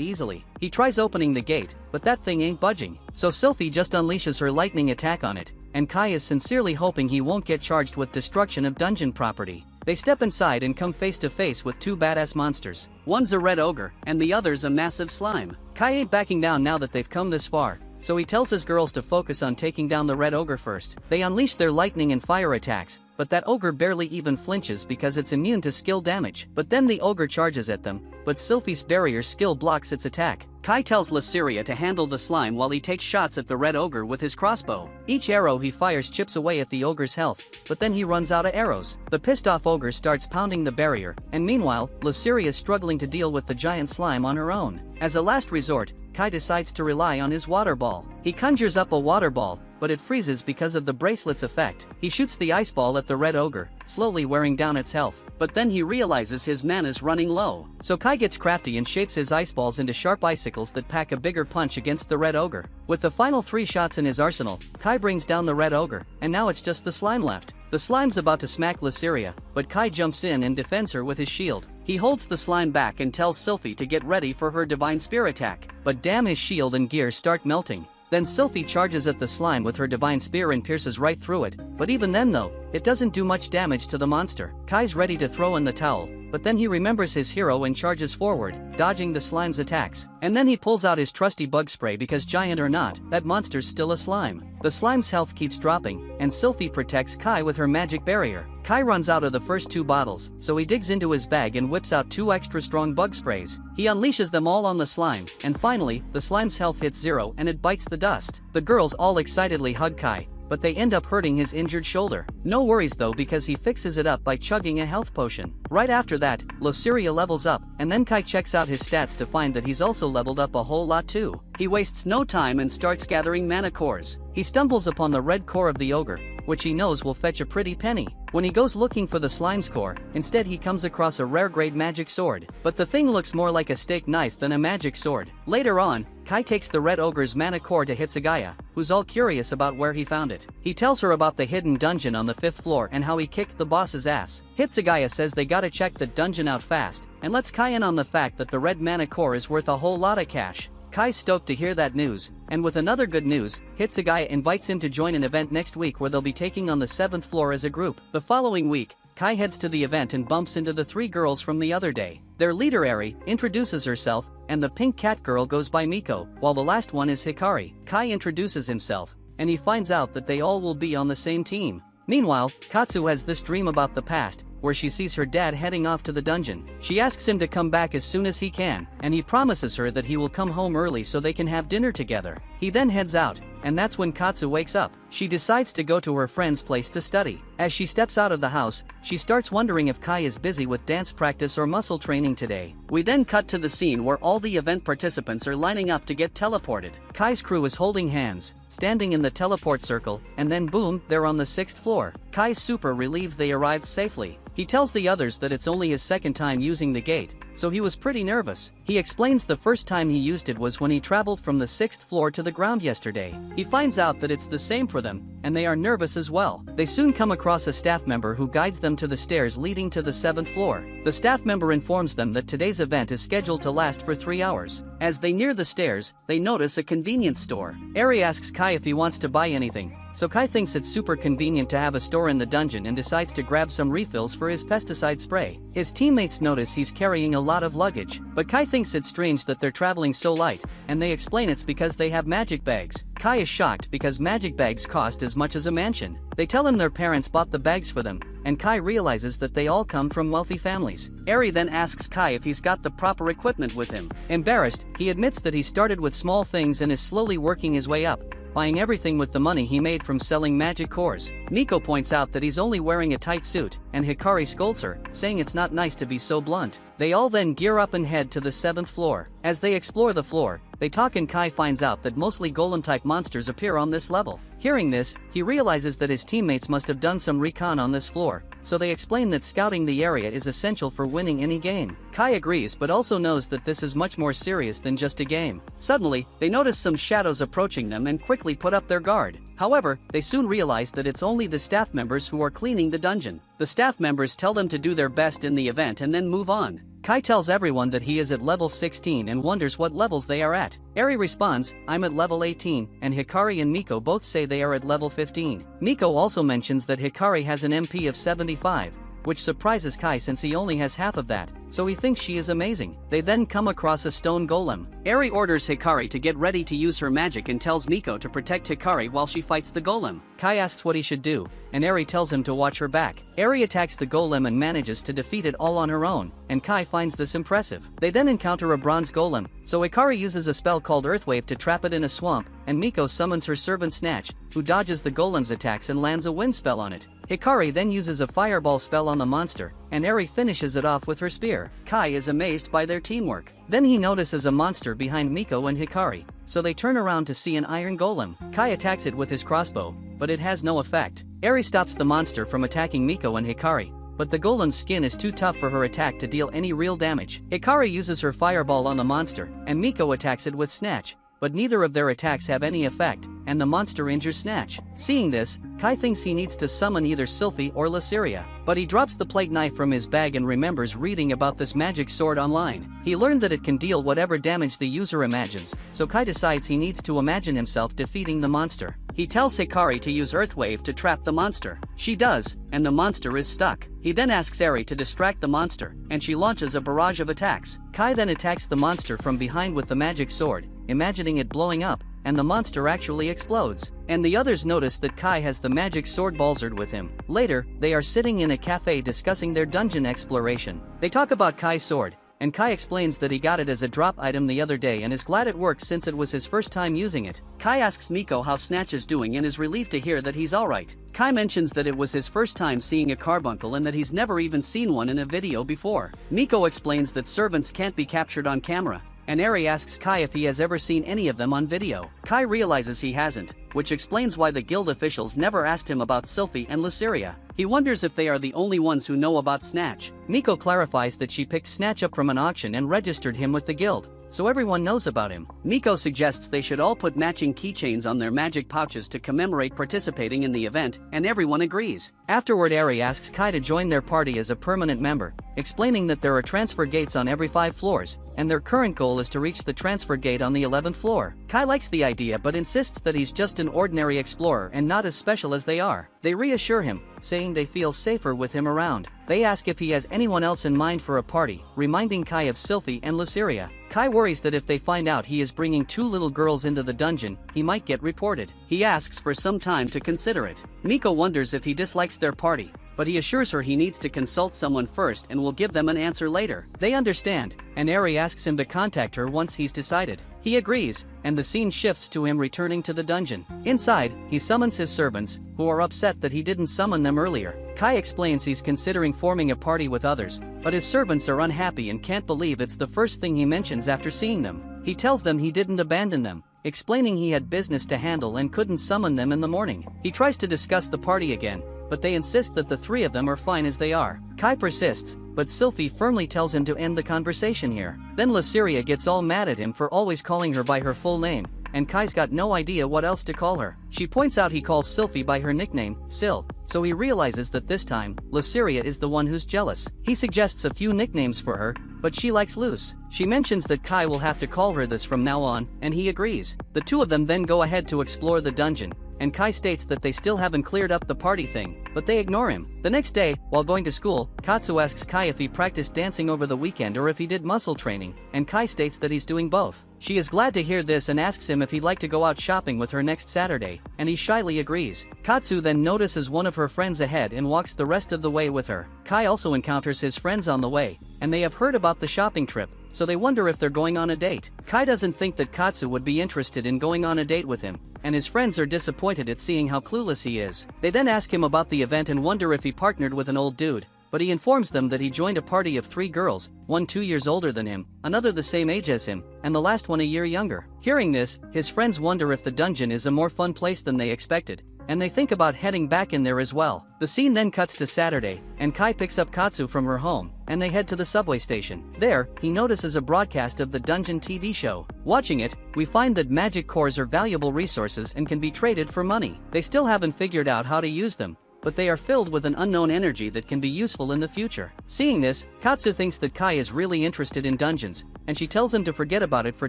S1: easily. He tries opening the gate, but that thing ain't budging, so Sylphie just unleashes her lightning attack on it, and Kai is sincerely hoping he won't get charged with destruction of dungeon property. They step inside and come face to face with two badass monsters. One's a red ogre, and the other's a massive slime. Kai ain't backing down now that they've come this far, so he tells his girls to focus on taking down the red ogre first. They unleash their lightning and fire attacks, but that ogre barely even flinches because it's immune to skill damage. But then the ogre charges at them, but Sylphie's barrier skill blocks its attack. Kai tells Luceria to handle the slime while he takes shots at the red ogre with his crossbow. Each arrow he fires chips away at the ogre's health, but then he runs out of arrows. The pissed off ogre starts pounding the barrier, and meanwhile, Luceria is struggling to deal with the giant slime on her own. As a last resort, Kai decides to rely on his water ball. He conjures up a water ball, but it freezes because of the bracelet's effect. He shoots the ice ball at the red ogre, slowly wearing down its health. But then he realizes his mana's running low. So Kai gets crafty and shapes his ice balls into sharp icicles that pack a bigger punch against the red ogre. With the final 3 shots in his arsenal, Kai brings down the red ogre, and now it's just the slime left. The slime's about to smack Luceria, but Kai jumps in and defends her with his shield. He holds the slime back and tells Sylphie to get ready for her divine spear attack. But damn, his shield and gear start melting. Then Sylphie charges at the slime with her divine spear and pierces right through it, but even then though, it doesn't do much damage to the monster. Kai's ready to throw in the towel, but then he remembers his hero and charges forward, dodging the slime's attacks. And then he pulls out his trusty bug spray because giant or not, that monster's still a slime. The slime's health keeps dropping, and Sylphie protects Kai with her magic barrier. Kai runs out of the first 2 bottles, so he digs into his bag and whips out 2 extra strong bug sprays. He unleashes them all on the slime, and finally, the slime's health hits 0 and it bites the dust. The girls all excitedly hug Kai, but they end up hurting his injured shoulder. No worries though, because he fixes it up by chugging a health potion. Right after that, Luceria levels up, and then Kai checks out his stats to find that he's also leveled up a whole lot too. He wastes no time and starts gathering mana cores. He stumbles upon the red core of the ogre, which he knows will fetch a pretty penny. When he goes looking for the slime's core, instead he comes across a rare grade magic sword. But the thing looks more like a steak knife than a magic sword. Later on, Kai takes the red ogre's mana core to Hitsugaya, who's all curious about where he found it. He tells her about the hidden dungeon on the 5th floor and how he kicked the boss's ass. Hitsugaya says they gotta check the dungeon out fast, and lets Kai in on the fact that the red mana core is worth a whole lot of cash. Kai's stoked to hear that news, and with another good news, Hitsugaya invites him to join an event next week where they'll be taking on the 7th floor as a group. The following week, Kai heads to the event and bumps into the 3 girls from the other day. Their leader Eri introduces herself, and the pink cat girl goes by Miko, while the last one is Hikari. Kai introduces himself, and he finds out that they all will be on the same team. Meanwhile, Katsu has this dream about the past, where she sees her dad heading off to the dungeon. She asks him to come back as soon as he can, and he promises her that he will come home early so they can have dinner together. He then heads out, and that's when Katsu wakes up. She decides to go to her friend's place to study. As she steps out of the house, she starts wondering if Kai is busy with dance practice or muscle training today. We then cut to the scene where all the event participants are lining up to get teleported. Kai's crew is holding hands, standing in the teleport circle, and then boom, they're on the 6th floor. Kai's super relieved they arrived safely. He tells the others that it's only his 2nd time using the gate, so he was pretty nervous. He explains the first time he used it was when he traveled from the 6th floor to the ground yesterday. He finds out that it's the same for them, and they are nervous as well. They soon come across a staff member who guides them to the stairs leading to the 7th floor. The staff member informs them that today's event is scheduled to last for 3 hours. As they near the stairs, they notice a convenience store. Eri asks Kai if he wants to buy anything, so Kai thinks it's super convenient to have a store in the dungeon and decides to grab some refills for his pesticide spray. His teammates notice he's carrying a lot of luggage, but Kai thinks it's strange that they're traveling so light, and they explain it's because they have magic bags. Kai is shocked because magic bags cost as much as a mansion. They tell him their parents bought the bags for them, and Kai realizes that they all come from wealthy families. Eri then asks Kai if he's got the proper equipment with him. Embarrassed, he admits that he started with small things and is slowly working his way up, buying everything with the money he made from selling magic cores. Miko points out that he's only wearing a tight suit, and Hikari scolds her, saying it's not nice to be so blunt. They all then gear up and head to the 7th floor. As they explore the floor, they talk and Kai finds out that mostly golem-type monsters appear on this level. Hearing this, he realizes that his teammates must have done some recon on this floor, so they explain that scouting the area is essential for winning any game. Kai agrees but also knows that this is much more serious than just a game. Suddenly, they notice some shadows approaching them and quickly put up their guard. However, they soon realize that it's only the staff members who are cleaning the dungeon. The staff members tell them to do their best in the event and then move on. Kai tells everyone that he is at level 16 and wonders what levels they are at. Eri responds, "I'm at level 18, and Hikari and Miko both say they are at level 15. Miko also mentions that Hikari has an MP of 75, which surprises Kai since he only has half of that, so he thinks she is amazing. They then come across a stone golem. Eri orders Hikari to get ready to use her magic and tells Miko to protect Hikari while she fights the golem. Kai asks what he should do, and Eri tells him to watch her back. Eri attacks the golem and manages to defeat it all on her own, and Kai finds this impressive. They then encounter a bronze golem, so Hikari uses a spell called Earthwave to trap it in a swamp, and Miko summons her servant Snatch, who dodges the golem's attacks and lands a wind spell on it. Hikari then uses a fireball spell on the monster, and Eri finishes it off with her spear. Kai is amazed by their teamwork. Then he notices a monster behind Miko and Hikari, so they turn around to see an iron golem. Kai attacks it with his crossbow, but it has no effect. Eri stops the monster from attacking Miko and Hikari, but the golem's skin is too tough for her attack to deal any real damage. Hikari uses her fireball on the monster, and Miko attacks it with Snatch, but neither of their attacks have any effect, and the monster injures Snatch. Seeing this, Kai thinks he needs to summon either Sylphie or Lysiria, but he drops the plate knife from his bag and remembers reading about this magic sword online. He learned that it can deal whatever damage the user imagines, so Kai decides he needs to imagine himself defeating the monster. He tells Hikari to use Earthwave to trap the monster. She does, and the monster is stuck. He then asks Eri to distract the monster, and she launches a barrage of attacks. Kai then attacks the monster from behind with the magic sword, imagining it blowing up, and the monster actually explodes. And the others notice that Kai has the magic sword Balzard with him. Later, they are sitting in a cafe discussing their dungeon exploration. They talk about Kai's sword, and Kai explains that he got it as a drop item the other day and is glad it works since it was his first time using it. Kai asks Miko how Snatch is doing and is relieved to hear that he's alright. Kai mentions that it was his first time seeing a carbuncle and that he's never even seen one in a video before. Miko explains that servants can't be captured on camera, and Eri asks Kai if he has ever seen any of them on video. Kai realizes he hasn't, which explains why the guild officials never asked him about Sylphie and Lysiria. He wonders if they are the only ones who know about Snatch. Miko clarifies that she picked Snatch up from an auction and registered him with the guild, so everyone knows about him. Miko suggests they should all put matching keychains on their magic pouches to commemorate participating in the event, and everyone agrees. Afterward, Eri asks Kai to join their party as a permanent member, explaining that there are transfer gates on every 5 floors, and their current goal is to reach the transfer gate on the 11th floor. Kai likes the idea but insists that he's just an ordinary explorer and not as special as they are. They reassure him, saying they feel safer with him around. They ask if he has anyone else in mind for a party, reminding Kai of Sylphie and Lysiria. Kai worries that if they find out he is bringing 2 little girls into the dungeon, he might get reported. He asks for some time to consider it. Miko wonders if he dislikes their party, but he assures her he needs to consult someone first and will give them an answer later. They understand, and Eri asks him to contact her once he's decided. He agrees, and the scene shifts to him returning to the dungeon. Inside, he summons his servants, who are upset that he didn't summon them earlier. Kai explains he's considering forming a party with others, but his servants are unhappy and can't believe it's the first thing he mentions after seeing them. He tells them he didn't abandon them, explaining he had business to handle and couldn't summon them in the morning. He tries to discuss the party again, but they insist that the 3 of them are fine as they are. Kai persists, but Sylphie firmly tells him to end the conversation here. Then Lysiria gets all mad at him for always calling her by her full name, and Kai's got no idea what else to call her. She points out he calls Sylphie by her nickname, Syl, so he realizes that this time, Lysiria is the one who's jealous. He suggests a few nicknames for her, but she likes Luce. She mentions that Kai will have to call her this from now on, and he agrees. The 2 of them then go ahead to explore the dungeon, and Kai states that they still haven't cleared up the party thing, but they ignore him. The next day, while going to school, Katsu asks Kai if he practiced dancing over the weekend or if he did muscle training, and Kai states that he's doing both. She is glad to hear this and asks him if he'd like to go out shopping with her next Saturday, and he shyly agrees. Katsu then notices one of her friends ahead and walks the rest of the way with her. Kai also encounters his friends on the way, and they have heard about the shopping trip, so they wonder if they're going on a date. Kai doesn't think that Katsu would be interested in going on a date with him, and his friends are disappointed at seeing how clueless he is. They then ask him about the event and wonder if he partnered with an old dude, but he informs them that he joined a party of 3 girls, one 2 years older than him, another the same age as him, and the last one a year younger. Hearing this, his friends wonder if the dungeon is a more fun place than they expected, and they think about heading back in there as well. The scene then cuts to Saturday, and Kai picks up Katsu from her home, and they head to the subway station. There, he notices a broadcast of the Dungeon TV show. Watching it, we find that magic cores are valuable resources and can be traded for money. They still haven't figured out how to use them, but they are filled with an unknown energy that can be useful in the future. Seeing this, Katsu thinks that Kai is really interested in dungeons, and she tells him to forget about it for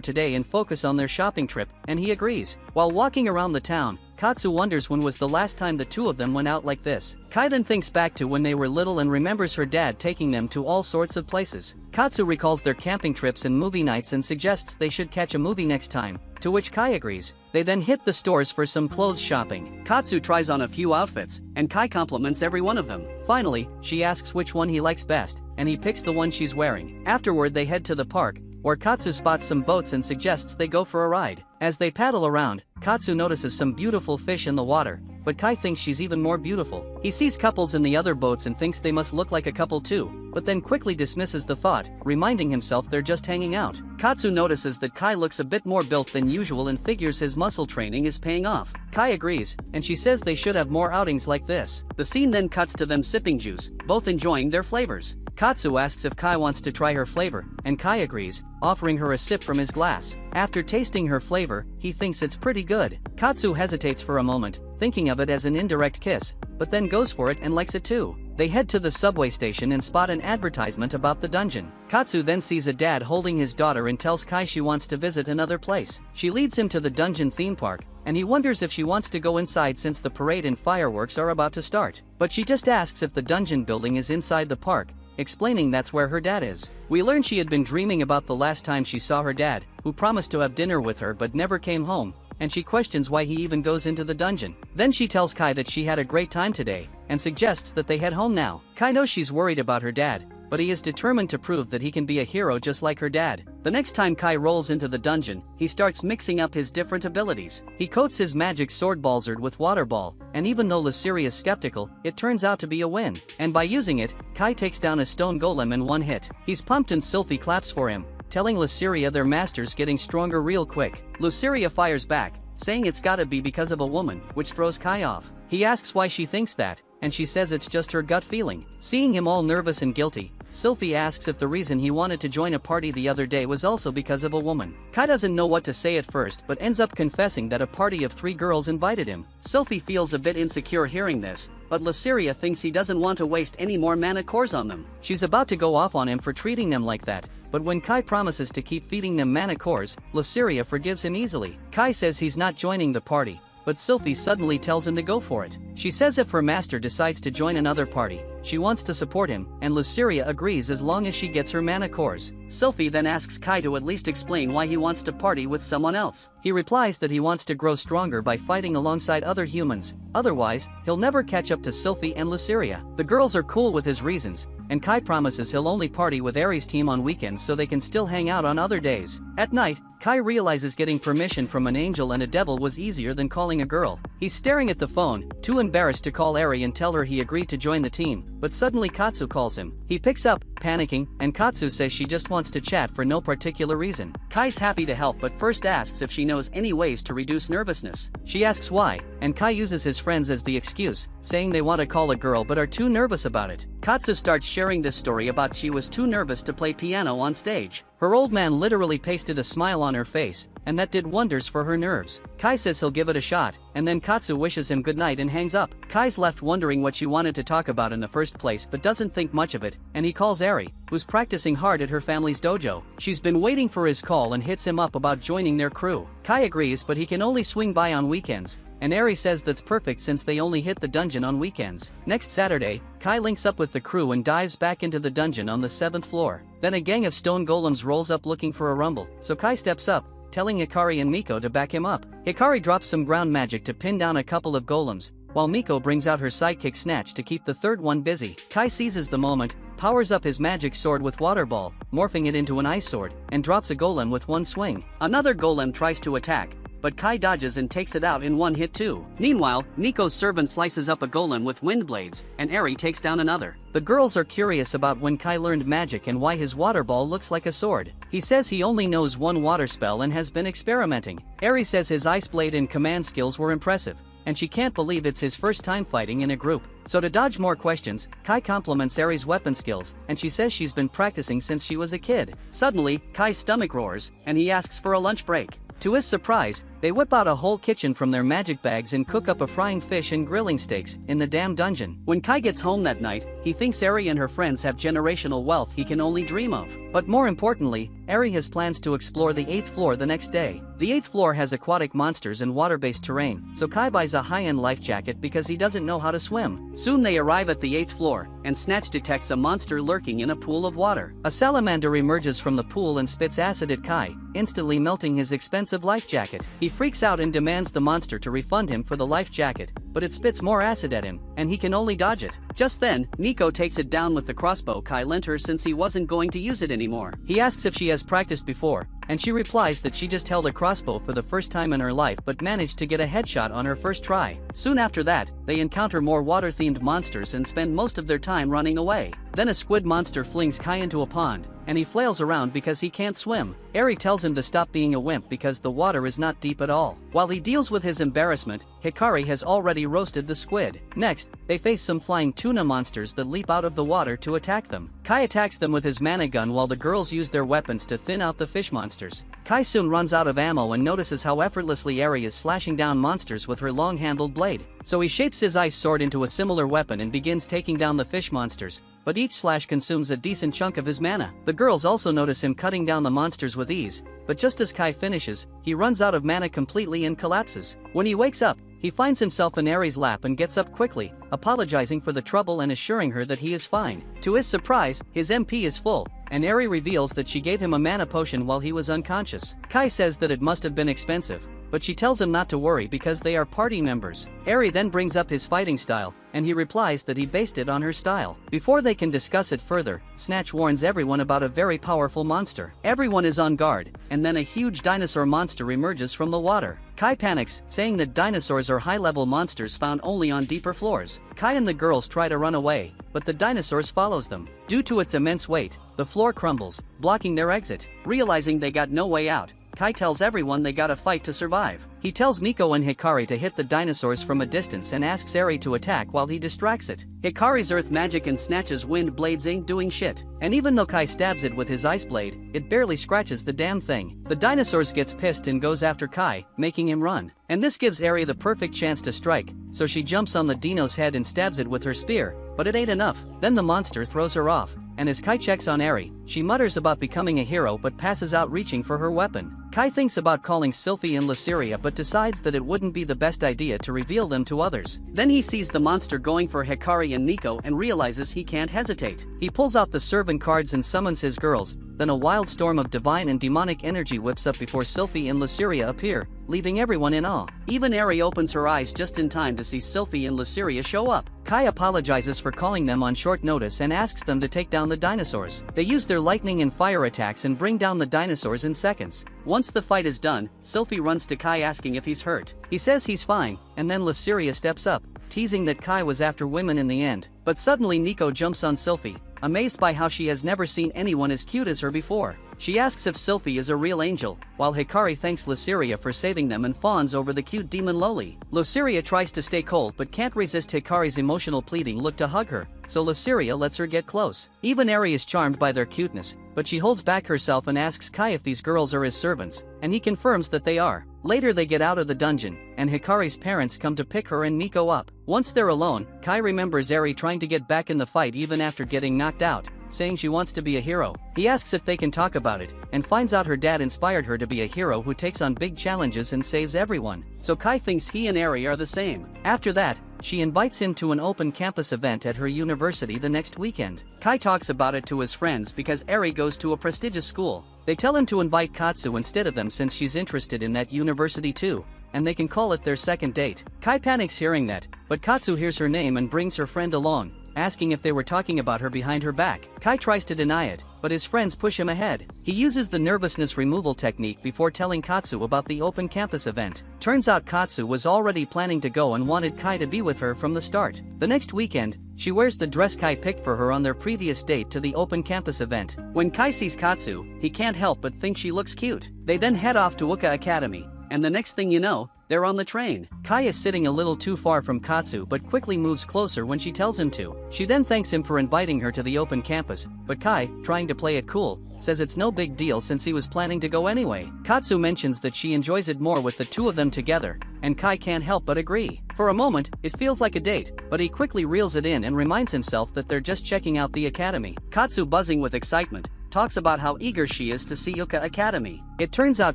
S1: today and focus on their shopping trip, and he agrees. While walking around the town, Katsu wonders when was the last time the two of them went out like this. Kai then thinks back to when they were little and remembers her dad taking them to all sorts of places. Katsu recalls their camping trips and movie nights and suggests they should catch a movie next time, to which Kai agrees. They then hit the stores for some clothes shopping. Katsu tries on a few outfits, and Kai compliments every one of them. Finally, she asks which one he likes best, and he picks the one she's wearing. Afterward, they head to the park, where Katsu spots some boats and suggests they go for a ride. As they paddle around, Katsu notices some beautiful fish in the water, but Kai thinks she's even more beautiful. He sees couples in the other boats and thinks they must look like a couple too, but then quickly dismisses the thought, reminding himself they're just hanging out. Katsu notices that Kai looks a bit more built than usual and figures his muscle training is paying off. Kai agrees, and she says they should have more outings like this. The scene then cuts to them sipping juice, both enjoying their flavors. Katsu asks if Kai wants to try her flavor, and Kai agrees, offering her a sip from his glass. After tasting her flavor, he thinks it's pretty good. Katsu hesitates for a moment, thinking of it as an indirect kiss, but then goes for it and likes it too. They head to the subway station and spot an advertisement about the dungeon. Katsu then sees a dad holding his daughter and tells Kai she wants to visit another place. She leads him to the dungeon theme park, and he wonders if she wants to go inside since the parade and fireworks are about to start. But she just asks if the dungeon building is inside the park, explaining that's where her dad is. We learn she had been dreaming about the last time she saw her dad, who promised to have dinner with her but never came home, and she questions why he even goes into the dungeon. Then she tells Kai that she had a great time today, and suggests that they head home now. Kai knows she's worried about her dad, but he is determined to prove that he can be a hero just like her dad. The next time Kai rolls into the dungeon, he starts mixing up his different abilities. He coats his magic sword Balzard with water ball, and even though Luceria is skeptical, it turns out to be a win. And by using it, Kai takes down a stone golem in one hit. He's pumped and Sylphie claps for him, telling Luceria their master's getting stronger real quick. Luceria fires back, saying it's gotta be because of a woman, which throws Kai off. He asks why she thinks that, and she says it's just her gut feeling. Seeing him all nervous and guilty, Sylphie asks if the reason he wanted to join a party the other day was also because of a woman. Kai doesn't know what to say at first but ends up confessing that a party of 3 girls invited him. Sylphie feels a bit insecure hearing this, but Luceria thinks he doesn't want to waste any more mana cores on them. She's about to go off on him for treating them like that, but when Kai promises to keep feeding them mana cores, Luceria forgives him easily. Kai says he's not joining the party, but Sylphie suddenly tells him to go for it. She says if her master decides to join another party, she wants to support him, and Luceria agrees as long as she gets her mana cores. Sylphie then asks Kai to at least explain why he wants to party with someone else. He replies that he wants to grow stronger by fighting alongside other humans, otherwise, he'll never catch up to Sylphie and Luceria. The girls are cool with his reasons, and Kai promises he'll only party with Aries' team on weekends so they can still hang out on other days. At night, Kai realizes getting permission from an angel and a devil was easier than calling a girl. He's staring at the phone, too embarrassed to call Aries and tell her he agreed to join the team, but suddenly Katsu calls him. He picks up, panicking, and Katsu says she just wants to chat for no particular reason. Kai's happy to help but first asks if she knows any ways to reduce nervousness. She asks why, and Kai uses his friends as the excuse, saying they want to call a girl but are too nervous about it. Katsu starts sharing this story about she was too nervous to play piano on stage. Her old man literally pasted a smile on her face, and that did wonders for her nerves. Kai says he'll give it a shot, and then Katsu wishes him goodnight and hangs up. Kai's left wondering what she wanted to talk about in the first place but doesn't think much of it, and he calls Aries, who's practicing hard at her family's dojo. She's been waiting for his call and hits him up about joining their crew. Kai agrees but he can only swing by on weekends, and Eri says that's perfect since they only hit the dungeon on weekends. Next Saturday, Kai links up with the crew and dives back into the dungeon on the 7th floor. Then a gang of stone golems rolls up looking for a rumble, so Kai steps up, telling Hikari and Miko to back him up. Hikari drops some ground magic to pin down a couple of golems, while Miko brings out her sidekick Snatch to keep the third one busy. Kai seizes the moment, powers up his magic sword with Water Ball, morphing it into an ice sword, and drops a golem with one swing. Another golem tries to attack, but Kai dodges and takes it out in one hit too. Meanwhile, Nico's servant slices up a golem with wind blades, and Eri takes down another. The girls are curious about when Kai learned magic and why his water ball looks like a sword. He says he only knows one water spell and has been experimenting. Eri says his ice blade and command skills were impressive, and she can't believe it's his first time fighting in a group. So to dodge more questions, Kai compliments Eri's weapon skills, and she says she's been practicing since she was a kid. Suddenly, Kai's stomach roars, and he asks for a lunch break. To his surprise, they whip out a whole kitchen from their magic bags and cook up a frying fish and grilling steaks in the damn dungeon. When Kai gets home that night, he thinks Eri and her friends have generational wealth he can only dream of. But more importantly, Eri has plans to explore the 8th floor the next day. The 8th floor has aquatic monsters and water-based terrain, so Kai buys a high-end life jacket because he doesn't know how to swim. Soon they arrive at the 8th floor, and Snatch detects a monster lurking in a pool of water. A salamander emerges from the pool and spits acid at Kai, instantly melting his expensive life jacket. He freaks out and demands the monster to refund him for the life jacket, but it spits more acid at him, and he can only dodge it. Just then, Nico takes it down with the crossbow Kai lent her since he wasn't going to use it anymore. He asks if she has practiced before, and she replies that she just held a crossbow for the first time in her life but managed to get a headshot on her first try. Soon after that, they encounter more water-themed monsters and spend most of their time running away. Then a squid monster flings Kai into a pond, and he flails around because he can't swim. Eri tells him to stop being a wimp because the water is not deep at all. While he deals with his embarrassment, Hikari has already roasted the squid. Next, they face some flying tuna monsters that leap out of the water to attack them. Kai attacks them with his mana gun while the girls use their weapons to thin out the fish monsters. Kai soon runs out of ammo and notices how effortlessly Eri is slashing down monsters with her long-handled blade. So he shapes his ice sword into a similar weapon and begins taking down the fish monsters, but each slash consumes a decent chunk of his mana. The girls also notice him cutting down the monsters with ease, but just as Kai finishes, he runs out of mana completely and collapses. When he wakes up, he finds himself in Eri's lap and gets up quickly, apologizing for the trouble and assuring her that he is fine. To his surprise, his MP is full, and Eri reveals that she gave him a mana potion while he was unconscious. Kai says that it must have been expensive, but she tells him not to worry because they are party members. Eri then brings up his fighting style, and he replies that he based it on her style. Before they can discuss it further, Snatch warns everyone about a very powerful monster. Everyone is on guard, and then a huge dinosaur monster emerges from the water. Kai panics, saying that dinosaurs are high-level monsters found only on deeper floors. Kai and the girls try to run away, but the dinosaurs follows them. Due to its immense weight, the floor crumbles, blocking their exit. Realizing they got no way out, Kai tells everyone they gotta fight to survive. He tells Miko and Hikari to hit the dinosaurs from a distance and asks Eri to attack while he distracts it. Hikari's earth magic and Snatch's wind blades ain't doing shit, and even though Kai stabs it with his ice blade, it barely scratches the damn thing. The dinosaurs gets pissed and goes after Kai, making him run. And this gives Eri the perfect chance to strike, so she jumps on the dino's head and stabs it with her spear, but it ain't enough. Then the monster throws her off, and as Kai checks on Eri, she mutters about becoming a hero but passes out reaching for her weapon. Kai thinks about calling Sylphie and Lysiria but decides that it wouldn't be the best idea to reveal them to others. Then he sees the monster going for Hikari and Nico and realizes he can't hesitate. He pulls out the servant cards and summons his girls, then a wild storm of divine and demonic energy whips up before Sylphie and Lysiria appear, leaving everyone in awe. Even Eri opens her eyes just in time to see Sylphie and Lysiria show up. Kai apologizes for calling them on short notice and asks them to take down the dinosaurs. They use their lightning and fire attacks and bring down the dinosaurs in seconds. Once the fight is done, Sylphie runs to Kai asking if he's hurt. He says he's fine, and then Lysiria steps up, teasing that Kai was after women in the end. But suddenly Nico jumps on Sylphie, amazed by how she has never seen anyone as cute as her before. She asks if Sylphie is a real angel, while Hikari thanks Lysiria for saving them and fawns over the cute demon Loli. Lysiria tries to stay cold but can't resist Hikari's emotional pleading look to hug her, so Lysiria lets her get close. Even Eri is charmed by their cuteness, but she holds back herself and asks Kai if these girls are his servants, and he confirms that they are. Later they get out of the dungeon, and Hikari's parents come to pick her and Miko up. Once they're alone, Kai remembers Eri trying to get back in the fight even after getting knocked out, saying she wants to be a hero. He asks if they can talk about it, and finds out her dad inspired her to be a hero who takes on big challenges and saves everyone. So Kai thinks he and Eri are the same. After that, she invites him to an open campus event at her university the next weekend. Kai talks about it to his friends because Eri goes to a prestigious school. They tell him to invite Katsu instead of them since she's interested in that university too, and they can call it their second date. Kai panics hearing that, but Katsu hears her name and brings her friend along, asking if they were talking about her behind her back. Kai tries to deny it, but his friends push him ahead. He uses the nervousness removal technique before telling Katsu about the open campus event. Turns out Katsu was already planning to go and wanted Kai to be with her from the start. The next weekend, she wears the dress Kai picked for her on their previous date to the open campus event. When Kai sees Katsu, he can't help but think she looks cute. They then head off to Uka Academy, and the next thing you know, they're on the train. Kai is sitting a little too far from Katsu but quickly moves closer when she tells him to. She then thanks him for inviting her to the open campus, but Kai, trying to play it cool, says it's no big deal since he was planning to go anyway. Katsu mentions that she enjoys it more with the two of them together, and Kai can't help but agree. For a moment, it feels like a date, but he quickly reels it in and reminds himself that they're just checking out the academy. Katsu, buzzing with excitement, talks about how eager she is to see Yuka Academy. It turns out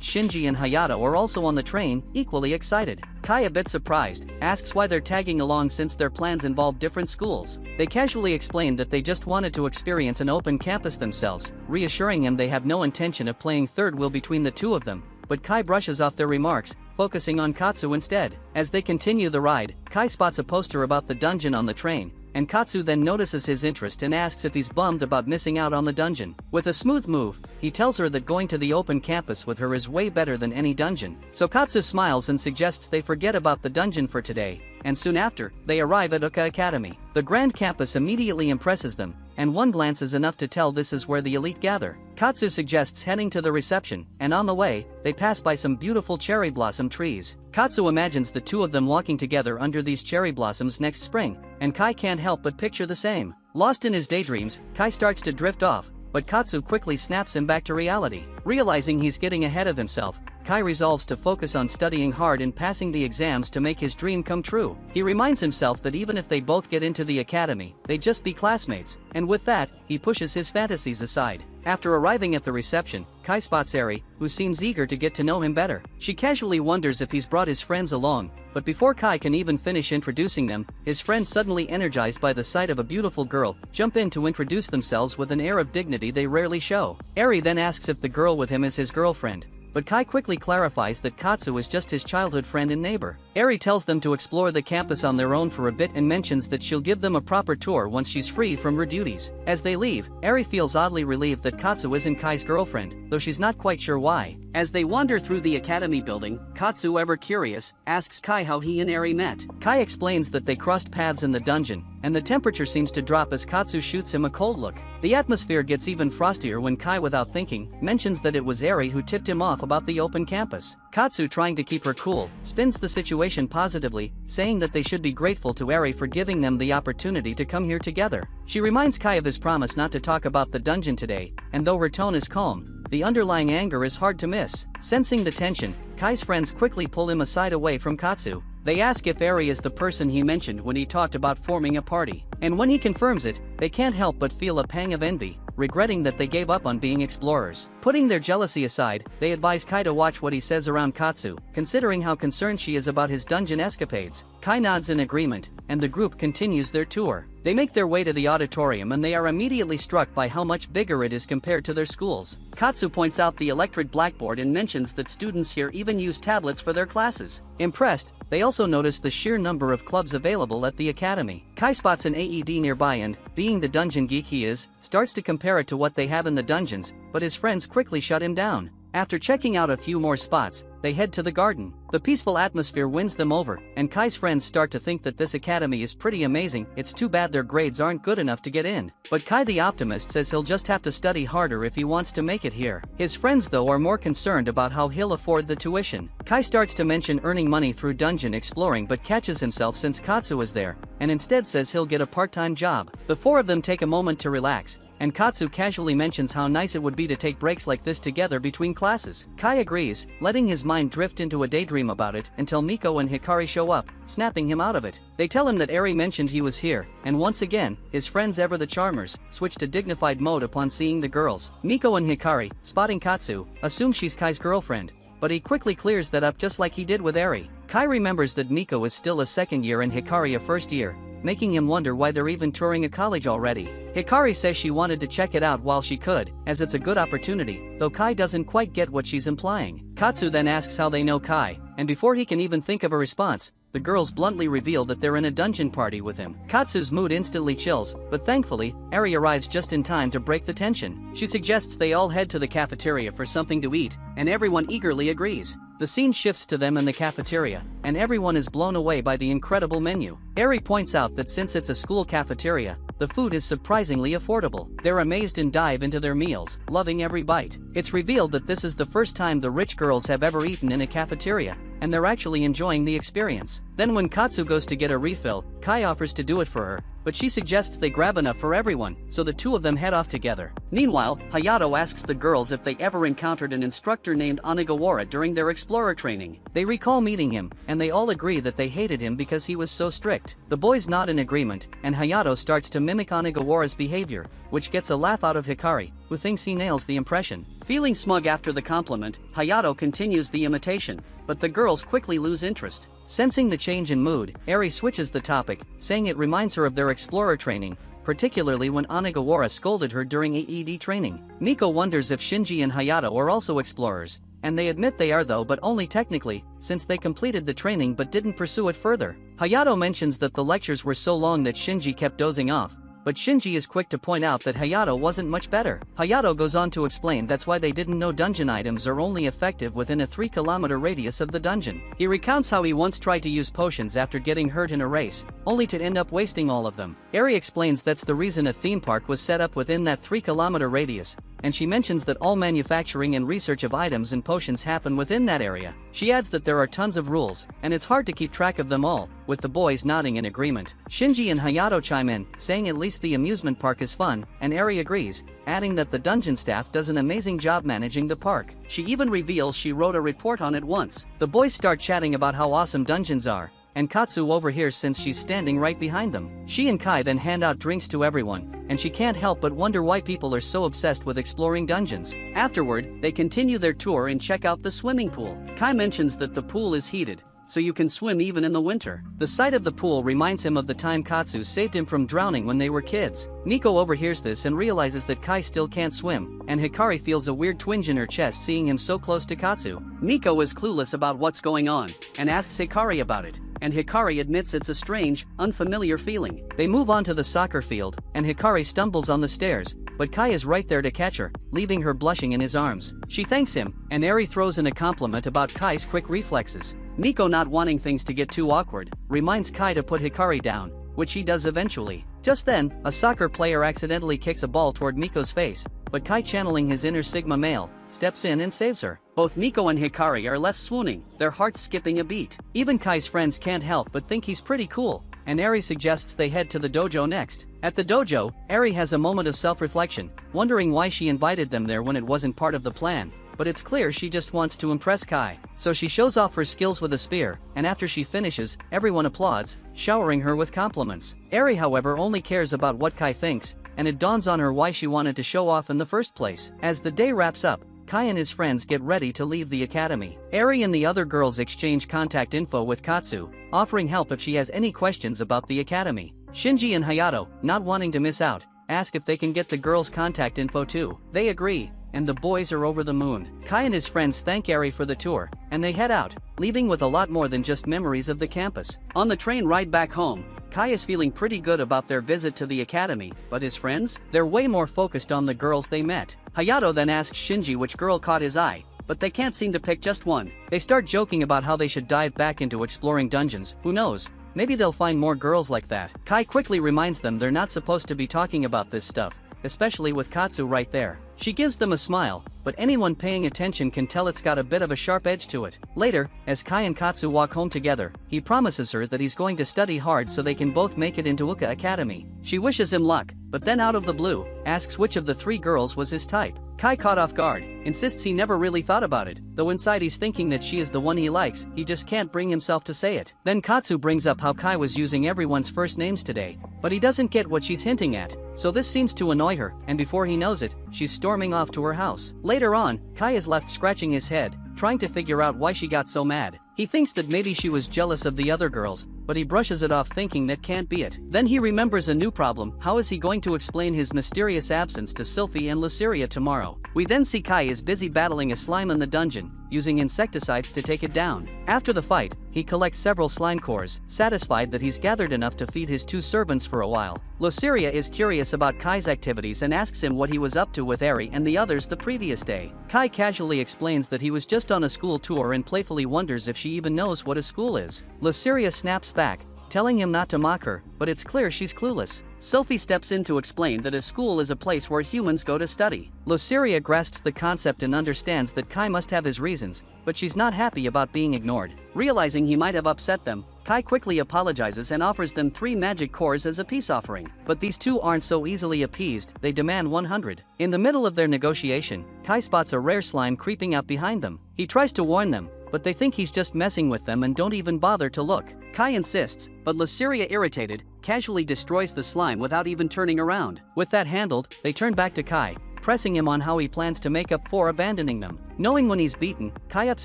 S1: Shinji and Hayato are also on the train, equally excited. Kai, a bit surprised, asks why they're tagging along since their plans involve different schools. They casually explain that they just wanted to experience an open campus themselves, reassuring him they have no intention of playing third wheel between the two of them, but Kai brushes off their remarks, focusing on Katsu instead. As they continue the ride, Kai spots a poster about the dungeon on the train, and Katsu then notices his interest and asks if he's bummed about missing out on the dungeon. With a smooth move, he tells her that going to the open campus with her is way better than any dungeon. So Katsu smiles and suggests they forget about the dungeon for today, and soon after, they arrive at Uka Academy. The grand campus immediately impresses them, and one glance is enough to tell this is where the elite gather. Katsu suggests heading to the reception, and on the way, they pass by some beautiful cherry blossom trees. Katsu imagines the two of them walking together under these cherry blossoms next spring, and Kai can't help but picture the same. Lost in his daydreams, Kai starts to drift off, but Katsu quickly snaps him back to reality. Realizing he's getting ahead of himself, Kai resolves to focus on studying hard and passing the exams to make his dream come true. He reminds himself that even if they both get into the academy, they'd just be classmates, and with that, he pushes his fantasies aside. After arriving at the reception, Kai spots Eri, who seems eager to get to know him better. She casually wonders if he's brought his friends along, but before Kai can even finish introducing them, his friends, suddenly energized by the sight of a beautiful girl, jump in to introduce themselves with an air of dignity they rarely show. Eri then asks if the girl with him is his girlfriend, but Kai quickly clarifies that Katsu is just his childhood friend and neighbor. Eri tells them to explore the campus on their own for a bit and mentions that she'll give them a proper tour once she's free from her duties. As they leave, Eri feels oddly relieved that Katsu isn't Kai's girlfriend, though she's not quite sure why. As they wander through the academy building, Katsu, ever curious, asks Kai how he and Eri met. Kai explains that they crossed paths in the dungeon, and the temperature seems to drop as Katsu shoots him a cold look. The atmosphere gets even frostier when Kai, without thinking, mentions that it was Eri who tipped him off about the open campus. Katsu, trying to keep her cool, spins the situation positively, saying that they should be grateful to Eri for giving them the opportunity to come here together. She reminds Kai of his promise not to talk about the dungeon today, and though her tone is calm, the underlying anger is hard to miss. Sensing the tension, Kai's friends quickly pull him aside away from Katsu. They ask if Eri is the person he mentioned when he talked about forming a party, and when he confirms it, they can't help but feel a pang of envy, regretting that they gave up on being explorers. Putting their jealousy aside, they advise Kai to watch what he says around Katsu, considering how concerned she is about his dungeon escapades. Kai nods in agreement, and the group continues their tour. They make their way to the auditorium and they are immediately struck by how much bigger it is compared to their schools. Katsu points out the electric blackboard and mentions that students here even use tablets for their classes. Impressed, they also notice the sheer number of clubs available at the academy. Kai spots an AED nearby and, being the dungeon geek he is, starts to compare it to what they have in the dungeons, but his friends quickly shut him down. After checking out a few more spots, they head to the garden. The peaceful atmosphere wins them over, and Kai's friends start to think that this academy is pretty amazing. It's too bad their grades aren't good enough to get in. But Kai, the optimist, says he'll just have to study harder if he wants to make it here. His friends, though, are more concerned about how he'll afford the tuition. Kai starts to mention earning money through dungeon exploring but catches himself since Katsu is there, and instead says he'll get a part-time job. The four of them take a moment to relax, and Katsu casually mentions how nice it would be to take breaks like this together between classes. Kai agrees, letting his mind drift into a daydream about it until Miko and Hikari show up, snapping him out of it. They tell him that Eri mentioned he was here, and once again, his friends ever the Charmers, switch to dignified mode upon seeing the girls. Miko and Hikari, spotting Katsu, assume she's Kai's girlfriend, but he quickly clears that up just like he did with Eri. Kai remembers that Miko is still a second year and Hikari a first year, making him wonder why they're even touring a college already. Hikari says she wanted to check it out while she could, as it's a good opportunity, though Kai doesn't quite get what she's implying. Katsu then asks how they know Kai, and before he can even think of a response, the girls bluntly reveal that they're in a dungeon party with him. Katsu's mood instantly chills, but thankfully, Eri arrives just in time to break the tension. She suggests they all head to the cafeteria for something to eat, and everyone eagerly agrees. The scene shifts to them in the cafeteria, and everyone is blown away by the incredible menu. Eri points out that since it's a school cafeteria, the food is surprisingly affordable. They're amazed and dive into their meals, loving every bite. It's revealed that this is the first time the rich girls have ever eaten in a cafeteria, and they're actually enjoying the experience. Then when Katsu goes to get a refill, Kai offers to do it for her, but she suggests they grab enough for everyone, so the two of them head off together. Meanwhile, Hayato asks the girls if they ever encountered an instructor named Onigawara during their explorer training. They recall meeting him, and they all agree that they hated him because he was so strict. The boys nod in agreement, and Hayato starts to mimic Onigawara's behavior, which gets a laugh out of Hikari, who thinks he nails the impression. Feeling smug after the compliment, Hayato continues the imitation, but the girls quickly lose interest. Sensing the change in mood, Eri switches the topic, saying it reminds her of their explorer training, particularly when Onigawara scolded her during AED training. Miko wonders if Shinji and Hayato are also explorers, and they admit they are though, but only technically, since they completed the training but didn't pursue it further. Hayato mentions that the lectures were so long that Shinji kept dozing off, but Shinji is quick to point out that Hayato wasn't much better. Hayato goes on to explain that's why they didn't know dungeon items are only effective within a 3-kilometer radius of the dungeon. He recounts how he once tried to use potions after getting hurt in a race, only to end up wasting all of them. Eri explains that's the reason a theme park was set up within that 3-kilometer radius, and she mentions that all manufacturing and research of items and potions happen within that area. She adds that there are tons of rules, and it's hard to keep track of them all, with the boys nodding in agreement. Shinji and Hayato chime in, saying at least the amusement park is fun, and Eri agrees, adding that the dungeon staff does an amazing job managing the park. She even reveals she wrote a report on it once. The boys start chatting about how awesome dungeons are, and Katsu overhears since she's standing right behind them. She and Kai then hand out drinks to everyone, and she can't help but wonder why people are so obsessed with exploring dungeons. Afterward, they continue their tour and check out the swimming pool. Kai mentions that the pool is heated, so you can swim even in the winter. The sight of the pool reminds him of the time Katsu saved him from drowning when they were kids. Miko overhears this and realizes that Kai still can't swim, and Hikari feels a weird twinge in her chest seeing him so close to Katsu. Miko is clueless about what's going on, and asks Hikari about it, and Hikari admits it's a strange, unfamiliar feeling. They move on to the soccer field, and Hikari stumbles on the stairs, but Kai is right there to catch her, leaving her blushing in his arms. She thanks him, and Eri throws in a compliment about Kai's quick reflexes. Miko, not wanting things to get too awkward, reminds Kai to put Hikari down, which he does eventually. Just then, a soccer player accidentally kicks a ball toward Miko's face, but Kai, channeling his inner Sigma male, steps in and saves her. Both Miko and Hikari are left swooning, their hearts skipping a beat. Even Kai's friends can't help but think he's pretty cool, and Eri suggests they head to the dojo next. At the dojo, Eri has a moment of self-reflection, wondering why she invited them there when it wasn't part of the plan. But it's clear she just wants to impress Kai. So she shows off her skills with a spear, and after she finishes, everyone applauds, showering her with compliments. Eri, however, only cares about what Kai thinks, and it dawns on her why she wanted to show off in the first place. As the day wraps up, Kai and his friends get ready to leave the academy. Eri and the other girls exchange contact info with Katsu, offering help if she has any questions about the academy. Shinji and Hayato, not wanting to miss out, ask if they can get the girls' contact info too. They agree, and the boys are over the moon. Kai and his friends thank Eri for the tour, and they head out, leaving with a lot more than just memories of the campus. On the train ride back home, Kai is feeling pretty good about their visit to the academy, but his friends? They're way more focused on the girls they met. Hayato then asks Shinji which girl caught his eye, but they can't seem to pick just one. They start joking about how they should dive back into exploring dungeons. Who knows? Maybe they'll find more girls like that. Kai quickly reminds them they're not supposed to be talking about this stuff, especially with Katsu right there. She gives them a smile, but anyone paying attention can tell it's got a bit of a sharp edge to it. Later, as Kai and Katsu walk home together, he promises her that he's going to study hard so they can both make it into Uka Academy. She wishes him luck, but then out of the blue, asks which of the three girls was his type. Kai, caught off guard, insists he never really thought about it, though inside he's thinking that she is the one he likes, he just can't bring himself to say it. Then Katsu brings up how Kai was using everyone's first names today, but he doesn't get what she's hinting at, so this seems to annoy her, and before he knows it, she's storming off to her house. Later on, Kai is left scratching his head, trying to figure out why she got so mad. He thinks that maybe she was jealous of the other girls, but he brushes it off thinking that can't be it. Then he remembers a new problem. How is he going to explain his mysterious absence to Sylphie and Luceria tomorrow? We then see Kai is busy battling a slime in the dungeon, using insecticides to take it down. After the fight, he collects several slime cores, satisfied that he's gathered enough to feed his 2 servants for a while. Luceria is curious about Kai's activities and asks him what he was up to with Eri and the others the previous day. Kai casually explains that he was just on a school tour and playfully wonders if she even knows what a school is. Luceria snaps back, telling him not to mock her, but it's clear she's clueless. Sylphie steps in to explain that a school is a place where humans go to study. Luceria grasps the concept and understands that Kai must have his reasons, but she's not happy about being ignored. Realizing he might have upset them, Kai quickly apologizes and offers them 3 magic cores as a peace offering. But these 2 aren't so easily appeased, they demand 100. In the middle of their negotiation, Kai spots a rare slime creeping up behind them. He tries to warn them, but they think he's just messing with them and don't even bother to look. Kai insists, but Luceria, irritated, casually destroys the slime without even turning around. With that handled, they turn back to Kai, pressing him on how he plans to make up for abandoning them. Knowing when he's beaten, Kai ups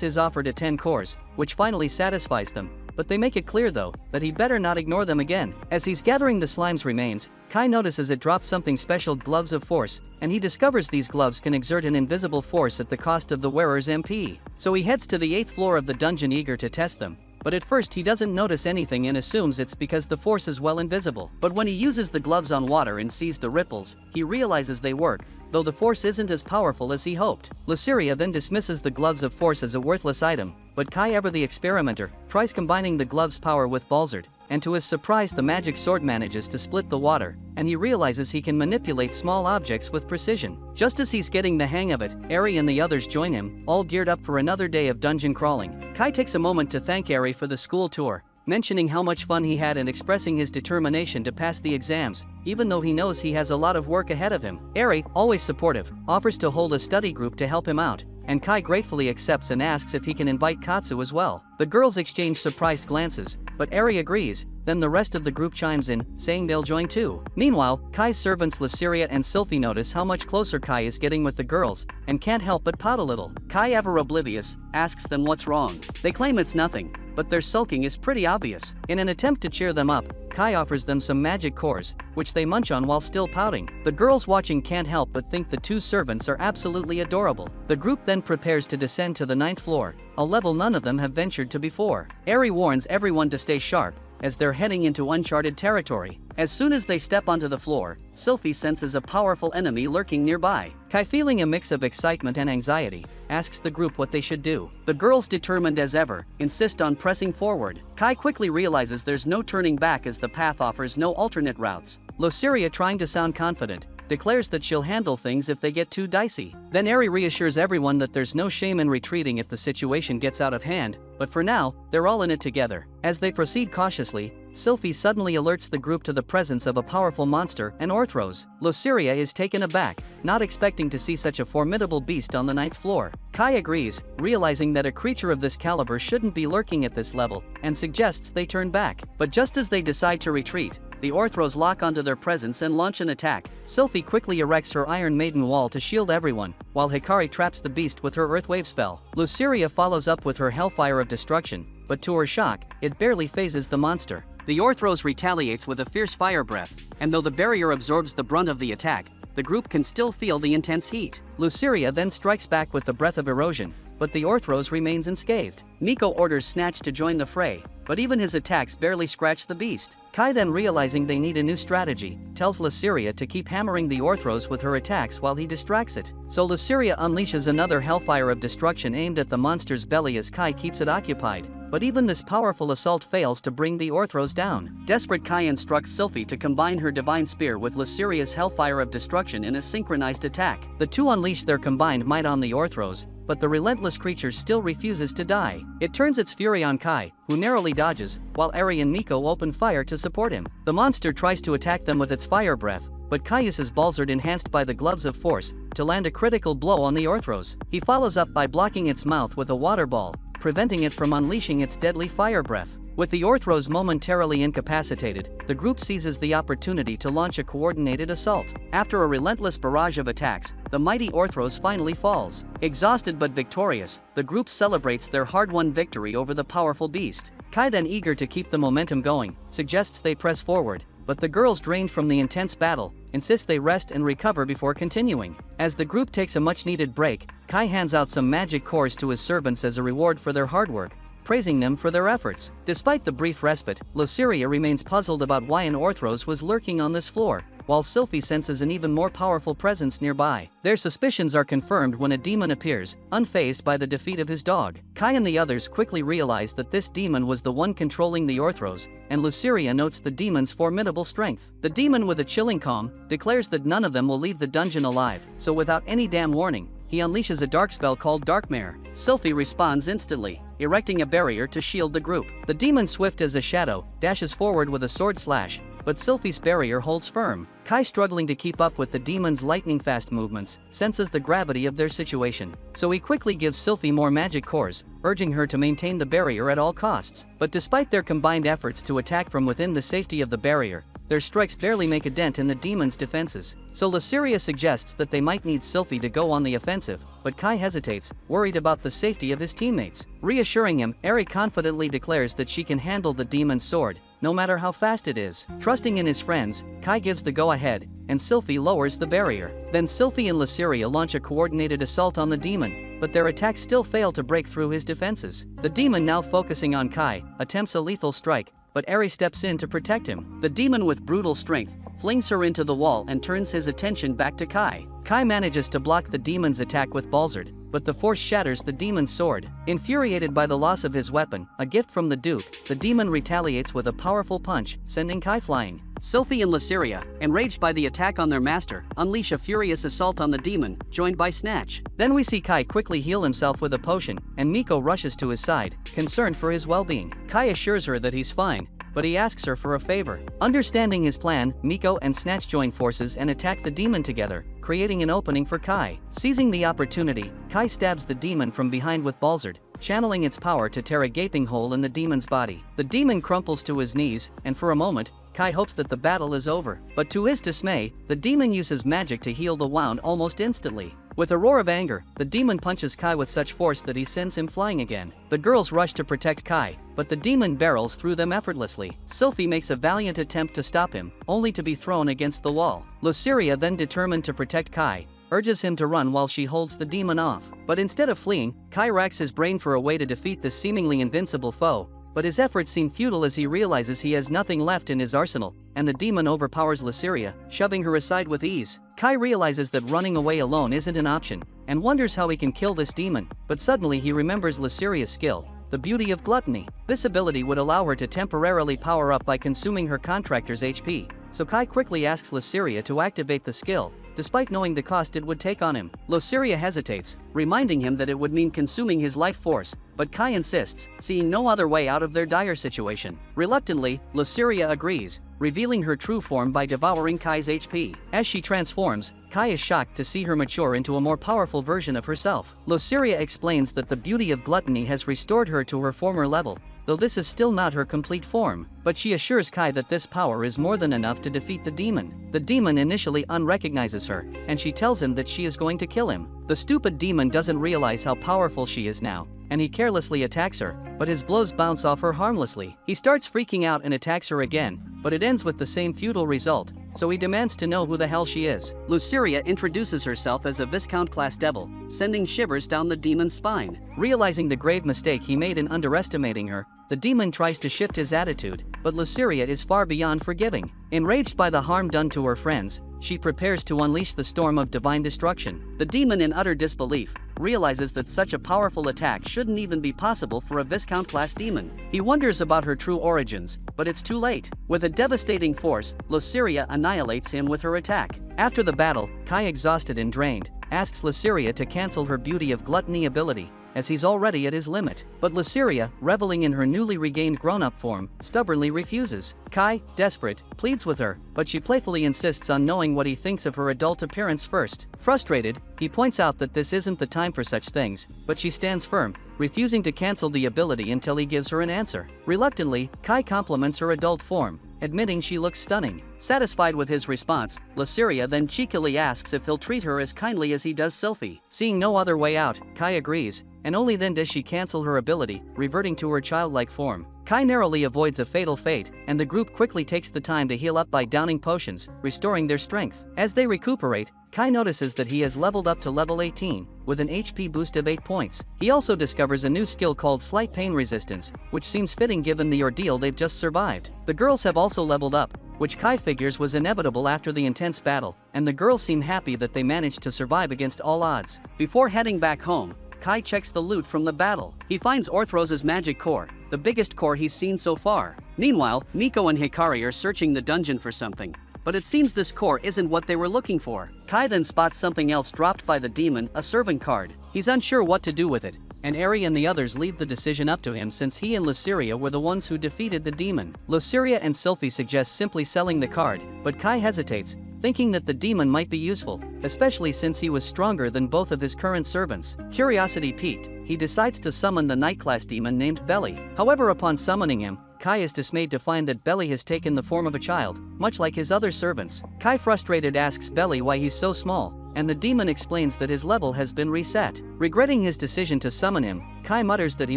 S1: his offer to 10 cores, which finally satisfies them, but they make it clear though, that he better not ignore them again. As he's gathering the slime's remains, Kai notices it drops something special, gloves of force, and he discovers these gloves can exert an invisible force at the cost of the wearer's MP. So he heads to the 8th floor of the dungeon eager to test them. But at first he doesn't notice anything and assumes it's because the force is well invisible. But when he uses the gloves on water and sees the ripples, he realizes they work, though the force isn't as powerful as he hoped. Luceria then dismisses the gloves of force as a worthless item, but Kai, ever the experimenter, tries combining the gloves' power with Balzard, and to his surprise the magic sword manages to split the water, and he realizes he can manipulate small objects with precision. Just as he's getting the hang of it, Eri and the others join him, all geared up for another day of dungeon crawling. Kai takes a moment to thank Eri for the school tour, mentioning how much fun he had and expressing his determination to pass the exams, even though he knows he has a lot of work ahead of him. Eri, always supportive, offers to hold a study group to help him out, and Kai gratefully accepts and asks if he can invite Katsu as well. The girls exchange surprised glances, but Eri agrees. Then the rest of the group chimes in, saying they'll join too. Meanwhile, Kai's servants Luceria and Sylphie notice how much closer Kai is getting with the girls, and can't help but pout a little. Kai, ever oblivious, asks them what's wrong. They claim it's nothing, but their sulking is pretty obvious. In an attempt to cheer them up, Kai offers them some magic cores, which they munch on while still pouting. The girls watching can't help but think the 2 servants are absolutely adorable. The group then prepares to descend to the 9th floor, a level none of them have ventured to before. Eri warns everyone to stay sharp, as they're heading into uncharted territory. As soon as they step onto the floor, Sylphie senses a powerful enemy lurking nearby. Kai, feeling a mix of excitement and anxiety, asks the group what they should do. The girls, determined as ever, insist on pressing forward. Kai quickly realizes there's no turning back as the path offers no alternate routes. Luceria, trying to sound confident, declares that she'll handle things if they get too dicey. Then Eri reassures everyone that there's no shame in retreating if the situation gets out of hand, but for now, they're all in it together. As they proceed cautiously, Sylphie suddenly alerts the group to the presence of a powerful monster, an Orthros. Luceria is taken aback, not expecting to see such a formidable beast on the 9th floor. Kai agrees, realizing that a creature of this caliber shouldn't be lurking at this level, and suggests they turn back. But just as they decide to retreat, the Orthros lock onto their presence and launch an attack. Sylphie quickly erects her Iron Maiden wall to shield everyone, while Hikari traps the beast with her Earthwave spell. Luceria follows up with her Hellfire of Destruction, but to her shock, it barely phases the monster. The Orthros retaliates with a fierce fire breath, and though the barrier absorbs the brunt of the attack, the group can still feel the intense heat. Luceria then strikes back with the Breath of Erosion, but the Orthros remains unscathed. Miko orders Snatch to join the fray, but even his attacks barely scratch the beast. Kai, then realizing they need a new strategy, tells Luceria to keep hammering the Orthros with her attacks while he distracts it. So Luceria unleashes another Hellfire of Destruction aimed at the monster's belly as Kai keeps it occupied. But even this powerful assault fails to bring the Orthros down. Desperate, Kai instructs Sylphie to combine her Divine Spear with Luceria's Hellfire of Destruction in a synchronized attack. The two unleash their combined might on the Orthros, but the relentless creature still refuses to die. It turns its fury on Kai, who narrowly dodges, while Eri and Miko open fire to support him. The monster tries to attack them with its fire breath, but Kai uses Balzard enhanced by the Gloves of Force to land a critical blow on the Orthros. He follows up by blocking its mouth with a water ball, preventing it from unleashing its deadly fire breath. With the Orthros momentarily incapacitated, the group seizes the opportunity to launch a coordinated assault. After a relentless barrage of attacks, the mighty Orthros finally falls. Exhausted but victorious, the group celebrates their hard-won victory over the powerful beast. Kai, then eager to keep the momentum going, suggests they press forward, but the girls, drained from the intense battle, insist they rest and recover before continuing. As the group takes a much-needed break, Kai hands out some magic cores to his servants as a reward for their hard work, praising them for their efforts. Despite the brief respite, Luceria remains puzzled about why an Orthros was lurking on this floor, while Sylphie senses an even more powerful presence nearby. Their suspicions are confirmed when a demon appears, unfazed by the defeat of his dog. Kai and the others quickly realize that this demon was the one controlling the Orthros, and Luceria notes the demon's formidable strength. The demon, with a chilling calm, declares that none of them will leave the dungeon alive, so without any damn warning, he unleashes a dark spell called Darkmare. Sylphie responds instantly, erecting a barrier to shield the group. The demon, swift as a shadow, dashes forward with a sword slash, but Sylphie's barrier holds firm. Kai, struggling to keep up with the demon's lightning-fast movements, senses the gravity of their situation, so he quickly gives Sylphie more magic cores, urging her to maintain the barrier at all costs. But despite their combined efforts to attack from within the safety of the barrier, their strikes barely make a dent in the demon's defenses. So Luceria suggests that they might need Sylphie to go on the offensive, but Kai hesitates, worried about the safety of his teammates. Reassuring him, Eri confidently declares that she can handle the demon's sword, no matter how fast it is. Trusting in his friends, Kai gives the go-ahead, and Sylphie lowers the barrier. Then Sylphie and Luceria launch a coordinated assault on the demon, but their attacks still fail to break through his defenses. The demon, now focusing on Kai, attempts a lethal strike, but Eri steps in to protect him. The demon, with brutal strength, flings her into the wall and turns his attention back to Kai. Kai manages to block the demon's attack with Balzard, but the force shatters the demon's sword. Infuriated by the loss of his weapon, a gift from the Duke, the demon retaliates with a powerful punch, sending Kai flying. Sylphie and Luceria, enraged by the attack on their master, unleash a furious assault on the demon, joined by Snatch. Then we see Kai quickly heal himself with a potion, and Miko rushes to his side, concerned for his well-being. Kai assures her that he's fine, but he asks her for a favor. Understanding his plan, Miko and Snatch join forces and attack the demon together, creating an opening for Kai. Seizing the opportunity, Kai stabs the demon from behind with Balzard, channeling its power to tear a gaping hole in the demon's body. The demon crumples to his knees, and for a moment, Kai hopes that the battle is over. But to his dismay, the demon uses magic to heal the wound almost instantly. With a roar of anger, the demon punches Kai with such force that he sends him flying again. The girls rush to protect Kai, but the demon barrels through them effortlessly. Sylphie makes a valiant attempt to stop him, only to be thrown against the wall. Luceria, then determined to protect Kai, urges him to run while she holds the demon off. But instead of fleeing, Kai racks his brain for a way to defeat this seemingly invincible foe, but his efforts seem futile as he realizes he has nothing left in his arsenal, and the demon overpowers Luceria, shoving her aside with ease. Kai realizes that running away alone isn't an option, and wonders how he can kill this demon, but suddenly he remembers Luceria's skill, the beauty of gluttony. This ability would allow her to temporarily power up by consuming her contractor's HP, so Kai quickly asks Luceria to activate the skill, despite knowing the cost it would take on him. Luceria hesitates, reminding him that it would mean consuming his life force, but Kai insists, seeing no other way out of their dire situation. Reluctantly, Luceria agrees, revealing her true form by devouring Kai's HP. As she transforms, Kai is shocked to see her mature into a more powerful version of herself. Luceria explains that the beauty of gluttony has restored her to her former level, though this is still not her complete form, but she assures Kai that this power is more than enough to defeat the demon. The demon initially unrecognizes her, and she tells him that she is going to kill him. The stupid demon doesn't realize how powerful she is now, and he carelessly attacks her, but his blows bounce off her harmlessly. He starts freaking out and attacks her again, but it ends with the same futile result, so he demands to know who the hell she is. Luceria introduces herself as a Viscount-class devil, sending shivers down the demon's spine. Realizing the grave mistake he made in underestimating her, the demon tries to shift his attitude, but Luceria is far beyond forgiving. Enraged by the harm done to her friends, she prepares to unleash the storm of divine destruction. The demon, in utter disbelief, realizes that such a powerful attack shouldn't even be possible for a Viscount-class demon. He wonders about her true origins, but it's too late. With a devastating force, Luceria annihilates him with her attack. After the battle, Kai, exhausted and drained, asks Luceria to cancel her beauty of gluttony ability, as he's already at his limit. But Luceria, reveling in her newly regained grown-up form, stubbornly refuses. Kai, desperate, pleads with her, but she playfully insists on knowing what he thinks of her adult appearance first. Frustrated, he points out that this isn't the time for such things, but she stands firm, refusing to cancel the ability until he gives her an answer. Reluctantly, Kai compliments her adult form, admitting she looks stunning. Satisfied with his response, Luceria then cheekily asks if he'll treat her as kindly as he does Sylphie. Seeing no other way out, Kai agrees, and only then does she cancel her ability, reverting to her childlike form. Kai narrowly avoids a fatal fate, and the group quickly takes the time to heal up by downing potions, restoring their strength. As they recuperate, Kai notices that he has leveled up to level 18, with an HP boost of 8 points. He also discovers a new skill called Slight Pain Resistance, which seems fitting given the ordeal they've just survived. The girls have also leveled up, which Kai figures was inevitable after the intense battle, and the girls seem happy that they managed to survive against all odds. Before heading back home, Kai checks the loot from the battle. He finds Orthrose's magic core, the biggest core he's seen so far. Meanwhile, Miko and Hikari are searching the dungeon for something, but it seems this core isn't what they were looking for. Kai then spots something else dropped by the demon, a servant card. He's unsure what to do with it, and Eri and the others leave the decision up to him since he and Luceria were the ones who defeated the demon. Luceria and Sylphie suggest simply selling the card, but Kai hesitates, thinking that the demon might be useful, especially since he was stronger than both of his current servants. Curiosity piqued, he decides to summon the night-class demon named Belly. However, upon summoning him, Kai is dismayed to find that Belly has taken the form of a child, much like his other servants. Kai frustrated asks Belly why he's so small, and the demon explains that his level has been reset. Regretting his decision to summon him, Kai mutters that he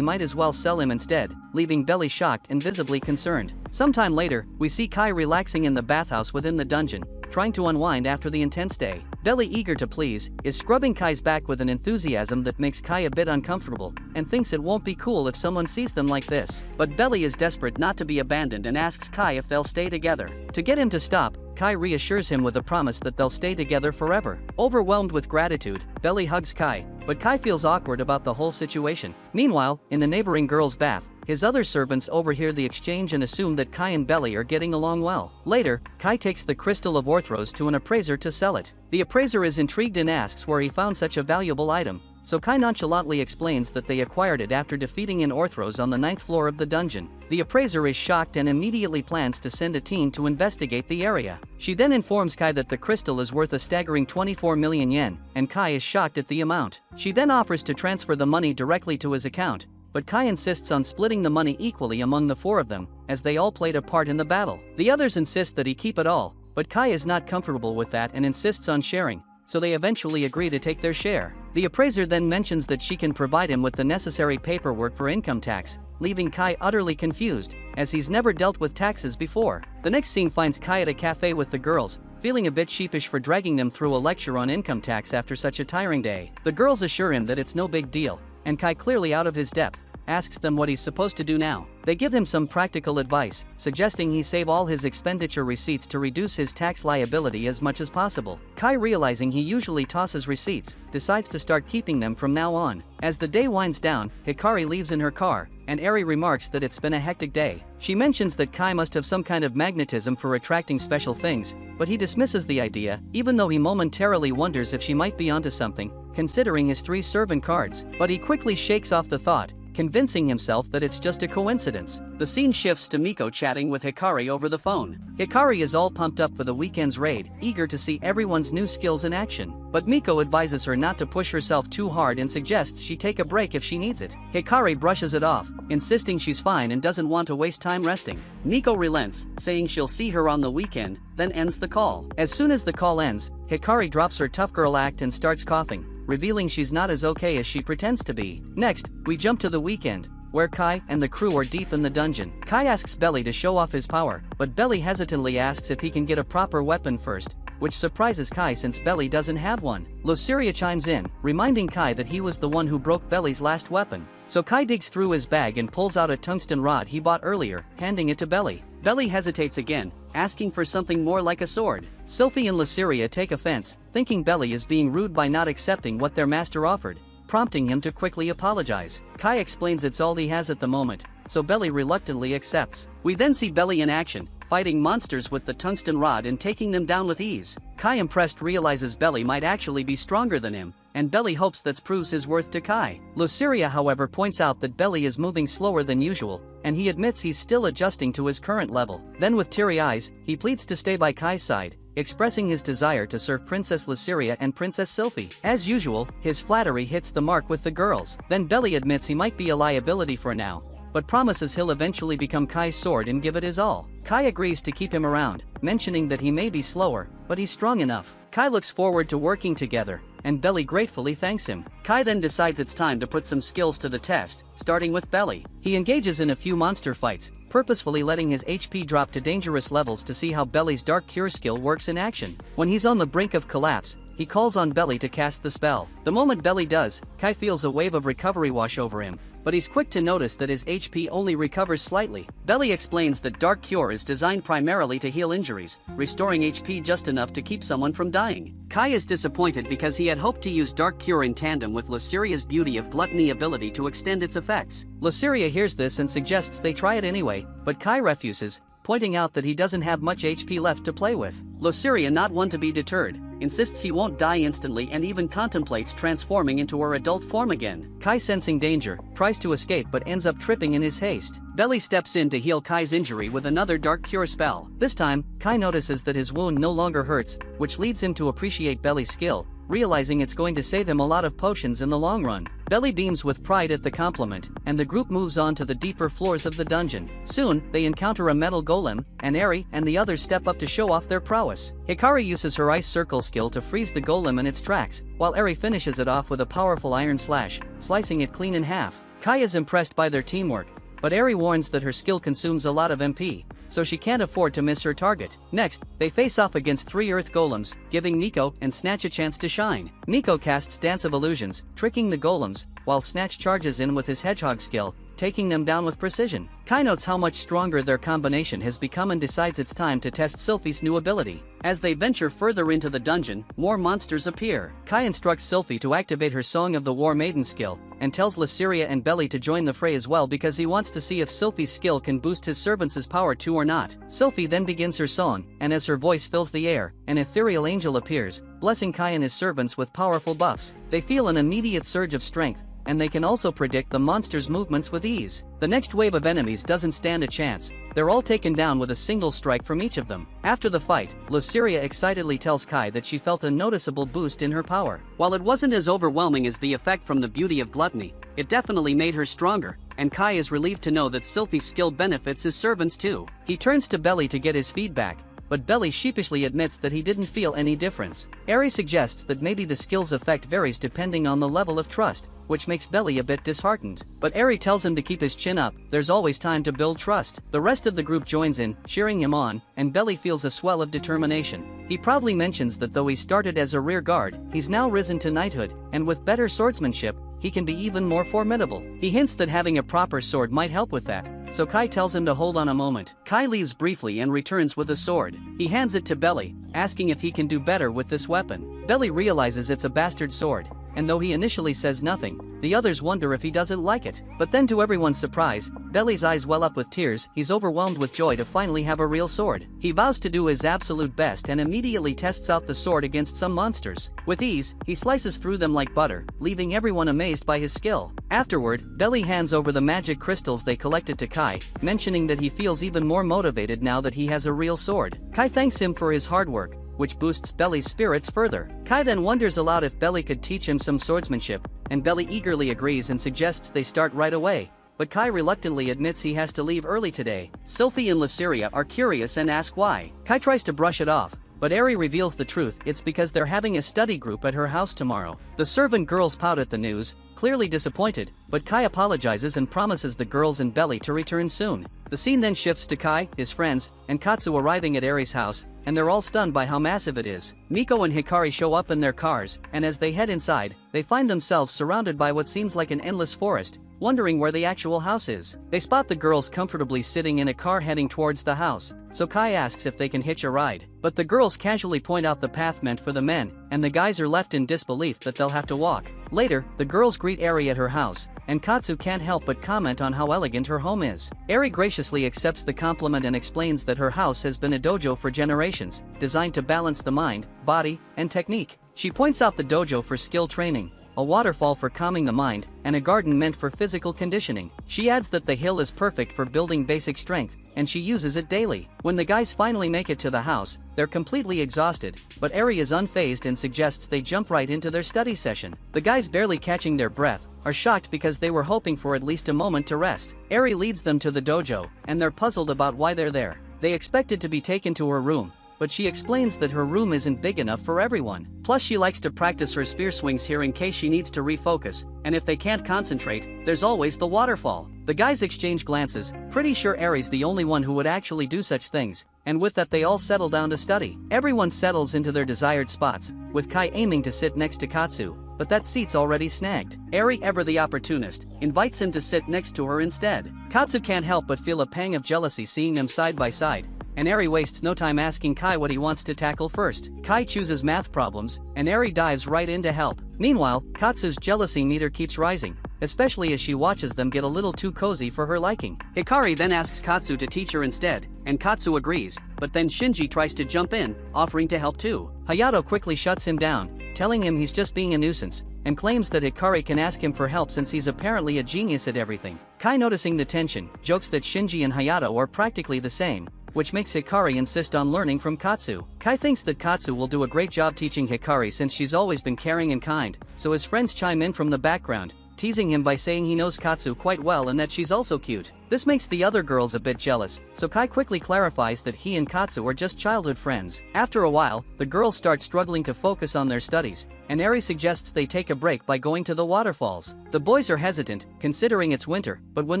S1: might as well sell him instead, leaving Belly shocked and visibly concerned. Sometime later, we see Kai relaxing in the bathhouse within the dungeon, trying to unwind after the intense day. Belly, eager to please, is scrubbing Kai's back with an enthusiasm that makes Kai a bit uncomfortable, and thinks it won't be cool if someone sees them like this. But Belly is desperate not to be abandoned and asks Kai if they'll stay together. To get him to stop, Kai reassures him with a promise that they'll stay together forever. Overwhelmed with gratitude, Belly hugs Kai, but Kai feels awkward about the whole situation. Meanwhile, in the neighboring girl's bath, his other servants overhear the exchange and assume that Kai and Belly are getting along well. Later, Kai takes the crystal of Orthros to an appraiser to sell it. The appraiser is intrigued and asks where he found such a valuable item, so Kai nonchalantly explains that they acquired it after defeating an Orthros on the 9th floor of the dungeon. The appraiser is shocked and immediately plans to send a team to investigate the area. She then informs Kai that the crystal is worth a staggering 24 million yen, and Kai is shocked at the amount. She then offers to transfer the money directly to his account, but Kai insists on splitting the money equally among the four of them, as they all played a part in the battle. The others insist that he keep it all, but Kai is not comfortable with that and insists on sharing, so they eventually agree to take their share. The appraiser then mentions that she can provide him with the necessary paperwork for income tax, leaving Kai utterly confused, as he's never dealt with taxes before. The next scene finds Kai at a cafe with the girls, feeling a bit sheepish for dragging them through a lecture on income tax after such a tiring day. The girls assure him that it's no big deal, and Kai, clearly out of his depth, asks them what he's supposed to do now. They give him some practical advice, suggesting he save all his expenditure receipts to reduce his tax liability as much as possible. Kai, realizing he usually tosses receipts, decides to start keeping them from now on. As the day winds down, Hikari leaves in her car, and Eri remarks that it's been a hectic day. She mentions that Kai must have some kind of magnetism for attracting special things, but he dismisses the idea, even though he momentarily wonders if she might be onto something, considering his 3 servant cards. But he quickly shakes off the thought, convincing himself that it's just a coincidence. The scene shifts to Miko chatting with Hikari over the phone. Hikari is all pumped up for the weekend's raid, eager to see everyone's new skills in action. But Miko advises her not to push herself too hard and suggests she take a break if she needs it. Hikari brushes it off, insisting she's fine and doesn't want to waste time resting. Miko relents, saying she'll see her on the weekend, then ends the call. As soon as the call ends, Hikari drops her tough girl act and starts coughing, revealing she's not as okay as she pretends to be. Next, we jump to the weekend, where Kai and the crew are deep in the dungeon. Kai asks Belly to show off his power, but Belly hesitantly asks if he can get a proper weapon first, which surprises Kai since Belly doesn't have one. Luceria chimes in, reminding Kai that he was the one who broke Belly's last weapon. So Kai digs through his bag and pulls out a tungsten rod he bought earlier, handing it to Belly. Belly hesitates again, asking for something more like a sword. Sylphie and Luceria take offense, thinking Belly is being rude by not accepting what their master offered, prompting him to quickly apologize. Kai explains it's all he has at the moment, so Belly reluctantly accepts. We then see Belly in action, fighting monsters with the tungsten rod and taking them down with ease. Kai, impressed, realizes Belly might actually be stronger than him, and Belly hopes that proves his worth to Kai. Luceria however points out that Belly is moving slower than usual, and he admits he's still adjusting to his current level. Then with teary eyes, he pleads to stay by Kai's side, expressing his desire to serve Princess Luceria and Princess Sylphie. As usual, his flattery hits the mark with the girls. Then Belly admits he might be a liability for now, but promises he'll eventually become Kai's sword and give it his all. Kai agrees to keep him around, mentioning that he may be slower, but he's strong enough. Kai looks forward to working together, and Belly gratefully thanks him. Kai then decides it's time to put some skills to the test, starting with Belly. He engages in a few monster fights, purposefully letting his HP drop to dangerous levels to see how Belly's Dark Cure skill works in action. When he's on the brink of collapse, he calls on Belly to cast the spell. The moment Belly does, Kai feels a wave of recovery wash over him, but he's quick to notice that his HP only recovers slightly. Belly explains that Dark Cure is designed primarily to heal injuries, restoring HP just enough to keep someone from dying. Kai is disappointed because he had hoped to use Dark Cure in tandem with Luceria's Beauty of Gluttony ability to extend its effects. Luceria hears this and suggests they try it anyway, but Kai refuses, pointing out that he doesn't have much HP left to play with. Luceria, not one to be deterred, insists he won't die instantly and even contemplates transforming into her adult form again. Kai, sensing danger, tries to escape but ends up tripping in his haste. Belly steps in to heal Kai's injury with another Dark Cure spell. This time, Kai notices that his wound no longer hurts, which leads him to appreciate Belly's skill, realizing it's going to save him a lot of potions in the long run. Belly beams with pride at the compliment, and the group moves on to the deeper floors of the dungeon. Soon, they encounter a metal golem, and Eri and the others step up to show off their prowess. Hikari uses her ice circle skill to freeze the golem in its tracks, while Eri finishes it off with a powerful iron slash, slicing it clean in half. Kai is impressed by their teamwork, but Eri warns that her skill consumes a lot of MP, so she can't afford to miss her target. Next, they face off against 3 earth golems, giving Nico and Snatch a chance to shine. Nico casts Dance of Illusions, tricking the golems, while Snatch charges in with his hedgehog skill, taking them down with precision. Kai notes how much stronger their combination has become and decides it's time to test Sylphie's new ability. As they venture further into the dungeon, more monsters appear. Kai instructs Sylphie to activate her Song of the War Maiden skill, and tells Luceria and Belly to join the fray as well because he wants to see if Sylphie's skill can boost his servants' power too or not. Sylphie then begins her song, and as her voice fills the air, an ethereal angel appears, blessing Kai and his servants with powerful buffs. They feel an immediate surge of strength, and they can also predict the monster's movements with ease. The next wave of enemies doesn't stand a chance. They're all taken down with a single strike from each of them. After the fight, Luceria excitedly tells Kai that she felt a noticeable boost in her power. While it wasn't as overwhelming as the effect from the Beauty of Gluttony, it definitely made her stronger, and Kai is relieved to know that Sylphie's skill benefits his servants too. He turns to Belly to get his feedback, but Belly sheepishly admits that he didn't feel any difference. Eri suggests that maybe the skill's effect varies depending on the level of trust, which makes Belly a bit disheartened. But Eri tells him to keep his chin up, there's always time to build trust. The rest of the group joins in, cheering him on, and Belly feels a swell of determination. He proudly mentions that though he started as a rear guard, he's now risen to knighthood, and with better swordsmanship, he can be even more formidable. He hints that having a proper sword might help with that, so Kai tells him to hold on a moment. Kai leaves briefly and returns with a sword. He hands it to Belly, asking if he can do better with this weapon. Belly realizes it's a bastard sword, and though he initially says nothing, the others wonder if he doesn't like it. But then to everyone's surprise, Belly's eyes well up with tears. He's overwhelmed with joy to finally have a real sword. He vows to do his absolute best and immediately tests out the sword against some monsters. With ease, he slices through them like butter, leaving everyone amazed by his skill. Afterward, Belly hands over the magic crystals they collected to Kai, mentioning that he feels even more motivated now that he has a real sword. Kai thanks him for his hard work, which boosts Belly's spirits further. Kai then wonders aloud if Belly could teach him some swordsmanship, and Belly eagerly agrees and suggests they start right away. But Kai reluctantly admits he has to leave early today. Sylphie and Luceria are curious and ask why. Kai tries to brush it off, but Eri reveals the truth. It's because they're having a study group at her house tomorrow. The servant girls pout at the news, clearly disappointed, but Kai apologizes and promises the girls and Belly to return soon. The scene then shifts to Kai, his friends, and Katsu arriving at Eri's house, and they're all stunned by how massive it is. Miko and Hikari show up in their cars, and as they head inside, they find themselves surrounded by what seems like an endless forest, wondering where the actual house is. They spot the girls comfortably sitting in a car heading towards the house, so Kai asks if they can hitch a ride. But the girls casually point out the path meant for the men, and the guys are left in disbelief that they'll have to walk. Later, the girls greet Eri at her house, and Katsu can't help but comment on how elegant her home is. Eri graciously accepts the compliment and explains that her house has been a dojo for generations, designed to balance the mind, body, and technique. She points out the dojo for skill training, a waterfall for calming the mind, and a garden meant for physical conditioning. She adds that the hill is perfect for building basic strength, and she uses it daily. When the guys finally make it to the house, they're completely exhausted, but Eri is unfazed and suggests they jump right into their study session. The guys, barely catching their breath, are shocked because they were hoping for at least a moment to rest. Eri leads them to the dojo, and they're puzzled about why they're there. They expected to be taken to her room, but she explains that her room isn't big enough for everyone. Plus, she likes to practice her spear swings here in case she needs to refocus, and if they can't concentrate, there's always the waterfall. The guys exchange glances, pretty sure Eri's the only one who would actually do such things, and with that they all settle down to study. Everyone settles into their desired spots, with Kai aiming to sit next to Katsu, but that seat's already snagged. Eri, ever the opportunist, invites him to sit next to her instead. Katsu can't help but feel a pang of jealousy seeing them side by side, and Eri wastes no time asking Kai what he wants to tackle first. Kai chooses math problems, and Eri dives right in to help. Meanwhile, Katsu's jealousy meter keeps rising, especially as she watches them get a little too cozy for her liking. Hikari then asks Katsu to teach her instead, and Katsu agrees, but then Shinji tries to jump in, offering to help too. Hayato quickly shuts him down, telling him he's just being a nuisance, and claims that Hikari can ask him for help since he's apparently a genius at everything. Kai, noticing the tension, jokes that Shinji and Hayato are practically the same, which makes Hikari insist on learning from Katsu. Kai thinks that Katsu will do a great job teaching Hikari since she's always been caring and kind, so his friends chime in from the background, teasing him by saying he knows Katsu quite well and that she's also cute. This makes the other girls a bit jealous, so Kai quickly clarifies that he and Katsu are just childhood friends. After a while, the girls start struggling to focus on their studies, and Eri suggests they take a break by going to the waterfalls. The boys are hesitant, considering it's winter, but when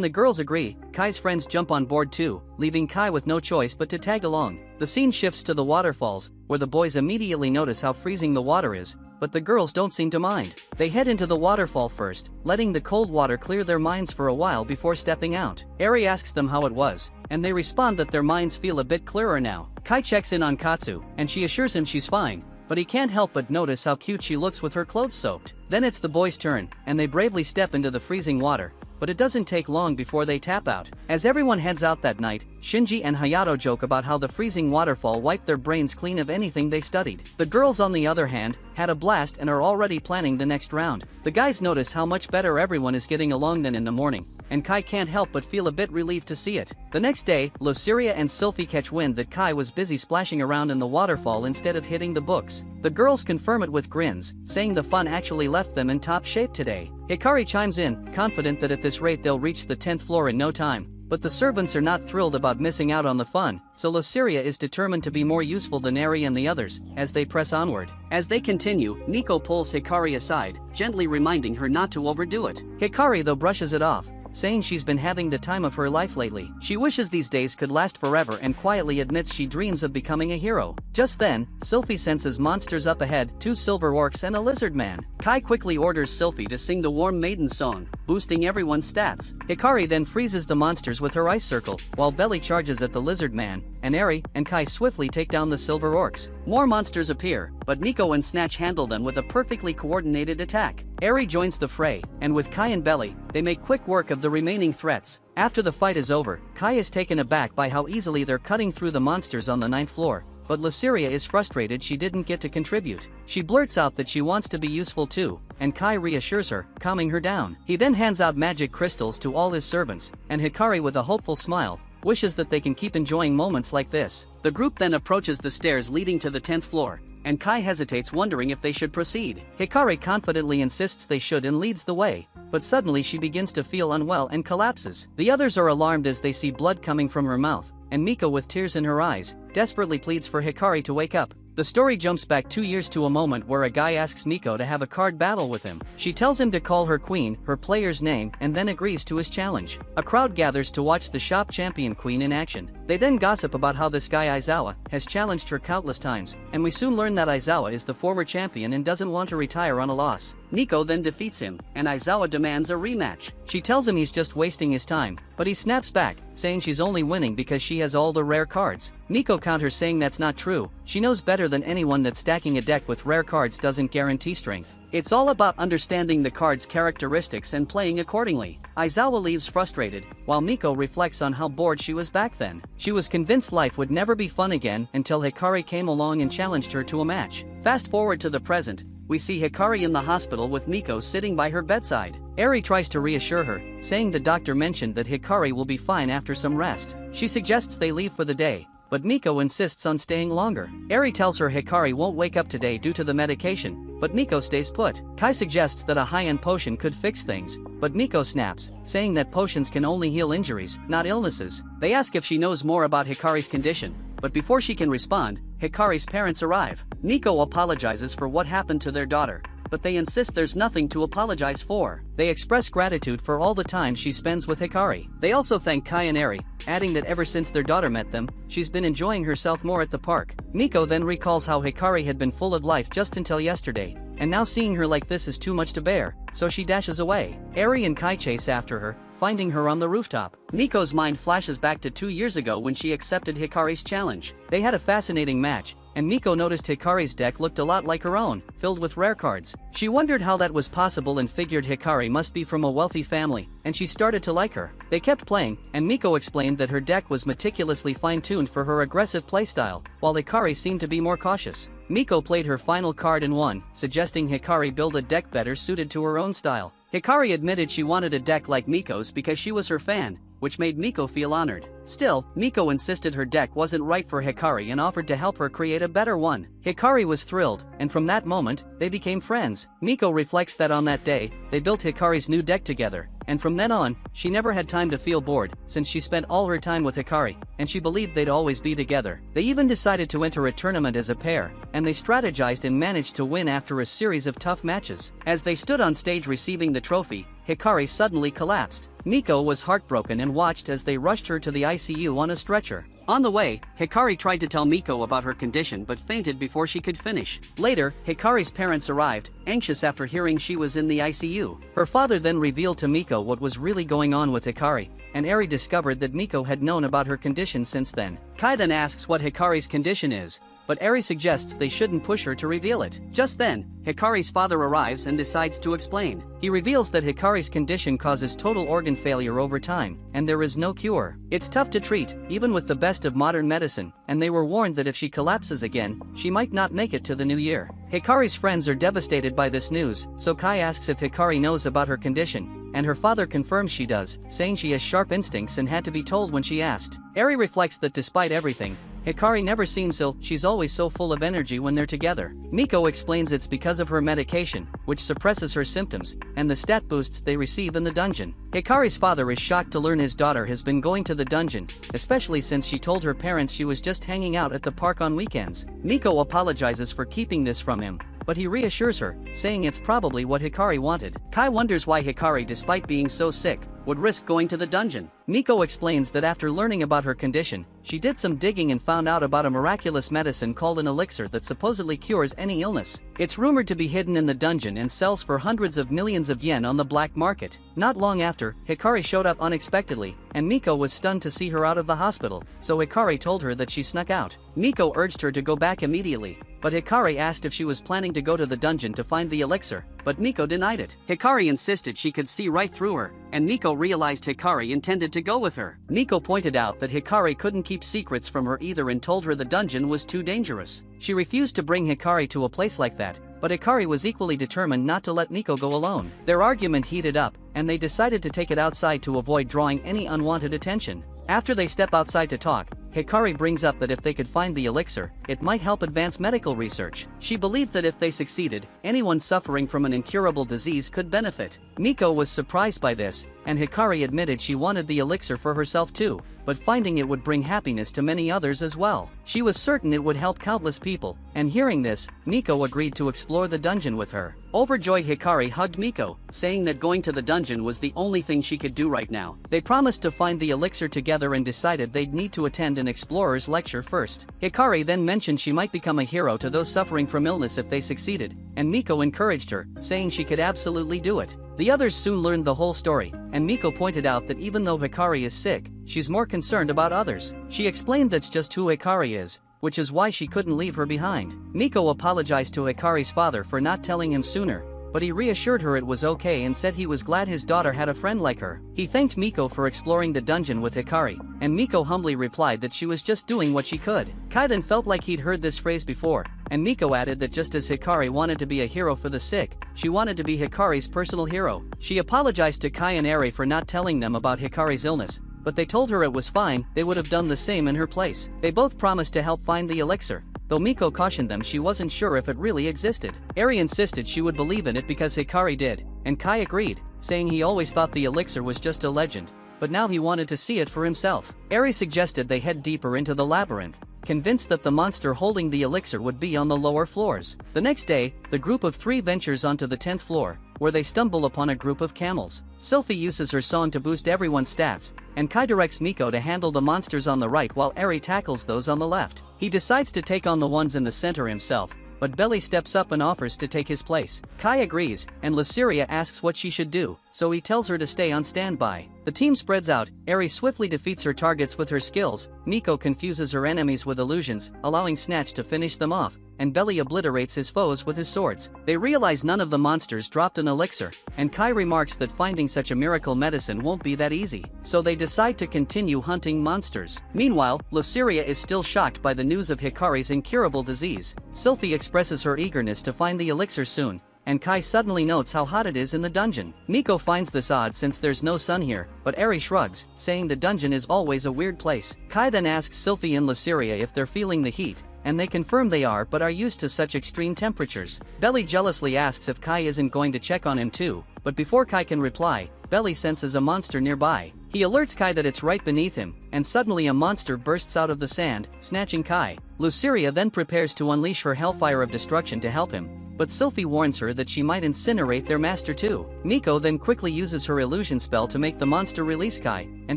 S1: the girls agree, Kai's friends jump on board too, leaving Kai with no choice but to tag along. The scene shifts to the waterfalls, where the boys immediately notice how freezing the water is, but the girls don't seem to mind. They head into the waterfall first, letting the cold water clear their minds for a while before stepping out. Eri asks them how it was, and they respond that their minds feel a bit clearer now. Kai checks in on Katsu, and she assures him she's fine, but he can't help but notice how cute she looks with her clothes soaked. Then it's the boys' turn, and they bravely step into the freezing water, but it doesn't take long before they tap out. As everyone heads out that night, Shinji and Hayato joke about how the freezing waterfall wiped their brains clean of anything they studied. The girls, on the other hand, had a blast and are already planning the next round. The guys notice how much better everyone is getting along than in the morning, and Kai can't help but feel a bit relieved to see it. The next day, Luceria and Sylphie catch wind that Kai was busy splashing around in the waterfall instead of hitting the books. The girls confirm it with grins, saying the fun actually left them in top shape today. Hikari chimes in, confident that at this rate they'll reach the 10th floor in no time. But the servants are not thrilled about missing out on the fun, so Luceria is determined to be more useful than Eri and the others, as they press onward. As they continue, Nico pulls Hikari aside, gently reminding her not to overdo it. Hikari, though, brushes it off, saying she's been having the time of her life lately. She wishes these days could last forever and quietly admits she dreams of becoming a hero. Just then, Sylphie senses monsters up ahead, 2 silver orcs and a lizard man. Kai quickly orders Sylphie to sing the Warm Maiden song, boosting everyone's stats. Hikari then freezes the monsters with her ice circle, while Belly charges at the lizard man, and Eri and Kai swiftly take down the silver orcs. More monsters appear, but Nico and Snatch handle them with a perfectly coordinated attack. Eri joins the fray, and with Kai and Belly, they make quick work of the remaining threats. After the fight is over, Kai is taken aback by how easily they're cutting through the monsters on the 9th floor, but Luceria is frustrated she didn't get to contribute. She blurts out that she wants to be useful too, and Kai reassures her, calming her down. He then hands out magic crystals to all his servants, and Hikari, with a hopeful smile, wishes that they can keep enjoying moments like this. The group then approaches the stairs leading to the 10th floor, and Kai hesitates, wondering if they should proceed. Hikari confidently insists they should and leads the way, but suddenly she begins to feel unwell and collapses. The others are alarmed as they see blood coming from her mouth, and Miko, with tears in her eyes, desperately pleads for Hikari to wake up. The story jumps back 2 years to a moment where a guy asks Miko to have a card battle with him. She tells him to call her queen, her player's name, and then agrees to his challenge. A crowd gathers to watch the shop champion queen in action. They then gossip about how this guy Aizawa has challenged her countless times, and we soon learn that Aizawa is the former champion and doesn't want to retire on a loss. Nico then defeats him, and Aizawa demands a rematch. She tells him he's just wasting his time, but he snaps back, saying she's only winning because she has all the rare cards. Nico counters, saying that's not true. She knows better than anyone that stacking a deck with rare cards doesn't guarantee strength. It's all about understanding the card's characteristics and playing accordingly. Aizawa leaves frustrated, while Miko reflects on how bored she was back then. She was convinced life would never be fun again until Hikari came along and challenged her to a match. Fast forward to the present, we see Hikari in the hospital with Miko sitting by her bedside. Eri tries to reassure her, saying the doctor mentioned that Hikari will be fine after some rest. She suggests they leave for the day, but Miko insists on staying longer. Eri tells her Hikari won't wake up today due to the medication, but Miko stays put. Kai suggests that a high-end potion could fix things, but Miko snaps, saying that potions can only heal injuries, not illnesses. They ask if she knows more about Hikari's condition, but before she can respond, Hikari's parents arrive. Miko apologizes for what happened to their daughter, but they insist there's nothing to apologize for. They express gratitude for all the time she spends with Hikari. They also thank Kai and Eri, adding that ever since their daughter met them, she's been enjoying herself more at the park. Miko then recalls how Hikari had been full of life just until yesterday, and now seeing her like this is too much to bear, so she dashes away. Eri and Kai chase after her, finding her on the rooftop. Miko's mind flashes back to 2 years ago when she accepted Hikari's challenge. They had a fascinating match, and Miko noticed Hikari's deck looked a lot like her own, filled with rare cards. She wondered how that was possible and figured Hikari must be from a wealthy family, and she started to like her. They kept playing, and Miko explained that her deck was meticulously fine-tuned for her aggressive playstyle, while Hikari seemed to be more cautious. Miko played her final card and won, suggesting Hikari build a deck better suited to her own style. Hikari admitted she wanted a deck like Miko's because she was her fan, which made Miko feel honored. Still, Miko insisted her deck wasn't right for Hikari and offered to help her create a better one. Hikari was thrilled, and from that moment, they became friends. Miko reflects that on that day, they built Hikari's new deck together, and from then on, she never had time to feel bored, since she spent all her time with Hikari, and she believed they'd always be together. They even decided to enter a tournament as a pair, and they strategized and managed to win after a series of tough matches. As they stood on stage receiving the trophy, Hikari suddenly collapsed. Miko was heartbroken and watched as they rushed her to the ICU on a stretcher. On the way, Hikari tried to tell Miko about her condition but fainted before she could finish. Later, Hikari's parents arrived, anxious after hearing she was in the ICU. Her father then revealed to Miko what was really going on with Hikari, and Eri discovered that Miko had known about her condition since then. Kai then asks what Hikari's condition is, but Eri suggests they shouldn't push her to reveal it. Just then, Hikari's father arrives and decides to explain. He reveals that Hikari's condition causes total organ failure over time, and there is no cure. It's tough to treat, even with the best of modern medicine, and they were warned that if she collapses again, she might not make it to the new year. Hikari's friends are devastated by this news, so Kai asks if Hikari knows about her condition, and her father confirms she does, saying she has sharp instincts and had to be told when she asked. Eri reflects that despite everything, Hikari never seems ill, she's always so full of energy when they're together. Miko explains it's because of her medication, which suppresses her symptoms, and the stat boosts they receive in the dungeon. Hikari's father is shocked to learn his daughter has been going to the dungeon, especially since she told her parents she was just hanging out at the park on weekends. Miko apologizes for keeping this from him, but he reassures her, saying it's probably what Hikari wanted. Kai wonders why Hikari, despite being so sick, would risk going to the dungeon. Miko explains that after learning about her condition, she did some digging and found out about a miraculous medicine called an elixir that supposedly cures any illness. It's rumored to be hidden in the dungeon and sells for hundreds of millions of yen on the black market. Not long after, Hikari showed up unexpectedly, and Miko was stunned to see her out of the hospital, so Hikari told her that she snuck out. Miko urged her to go back immediately, but Hikari asked if she was planning to go to the dungeon to find the elixir, but Miko denied it. Hikari insisted she could see right through her, and Miko realized Hikari intended to go with her. Miko pointed out that Hikari couldn't keep secrets from her either and told her the dungeon was too dangerous. She refused to bring Hikari to a place like that, but Hikari was equally determined not to let Miko go alone. Their argument heated up, and they decided to take it outside to avoid drawing any unwanted attention. After they step outside to talk, Hikari brings up that if they could find the elixir, it might help advance medical research. She believed that if they succeeded, anyone suffering from an incurable disease could benefit. Miko was surprised by this, and Hikari admitted she wanted the elixir for herself too, but finding it would bring happiness to many others as well. She was certain it would help countless people, and hearing this, Miko agreed to explore the dungeon with her. Overjoyed, Hikari hugged Miko, saying that going to the dungeon was the only thing she could do right now. They promised to find the elixir together and decided they'd need to attend an explorer's lecture first. Hikari then mentioned she might become a hero to those suffering from illness if they succeeded, and Miko encouraged her, saying she could absolutely do it. The others soon learned the whole story, and Miko pointed out that even though Hikari is sick, she's more concerned about others. She explained that's just who Hikari is, which is why she couldn't leave her behind. Miko apologized to Hikari's father for not telling him sooner, but he reassured her it was okay and said he was glad his daughter had a friend like her. He thanked Miko for exploring the dungeon with Hikari, and Miko humbly replied that she was just doing what she could. Kai then felt like he'd heard this phrase before, and Miko added that just as Hikari wanted to be a hero for the sick, she wanted to be Hikari's personal hero. She apologized to Kai and Eri for not telling them about Hikari's illness, but they told her it was fine, they would have done the same in her place. They both promised to help find the elixir, though Miko cautioned them she wasn't sure if it really existed. Eri insisted she would believe in it because Hikari did, and Kai agreed, saying he always thought the elixir was just a legend, but now he wanted to see it for himself. Eri suggested they head deeper into the labyrinth, convinced that the monster holding the elixir would be on the lower floors. The next day, the group of 3 ventures onto the 10th floor, where they stumble upon a group of camels. Sylphie uses her song to boost everyone's stats, and Kai directs Miko to handle the monsters on the right while Eri tackles those on the left. He decides to take on the ones in the center himself, but Belly steps up and offers to take his place. Kai agrees, and Luceria asks what she should do, so he tells her to stay on standby. The team spreads out, Eri swiftly defeats her targets with her skills, Miko confuses her enemies with illusions, allowing Snatch to finish them off, and Belly obliterates his foes with his swords. They realize none of the monsters dropped an elixir, and Kai remarks that finding such a miracle medicine won't be that easy, so they decide to continue hunting monsters. Meanwhile, Luceria is still shocked by the news of Hikari's incurable disease. Sylphie expresses her eagerness to find the elixir soon, and Kai suddenly notes how hot it is in the dungeon. Miko finds this odd since there's no sun here, but Eri shrugs, saying the dungeon is always a weird place. Kai then asks Sylphie and Luceria if they're feeling the heat, and they confirm they are but are used to such extreme temperatures. Belly jealously asks if Kai isn't going to check on him too, but before Kai can reply, Belly senses a monster nearby. He alerts Kai that it's right beneath him, and suddenly a monster bursts out of the sand, snatching Kai. Luceria then prepares to unleash her hellfire of destruction to help him, but Sylphie warns her that she might incinerate their master too. Miko then quickly uses her illusion spell to make the monster release Kai, and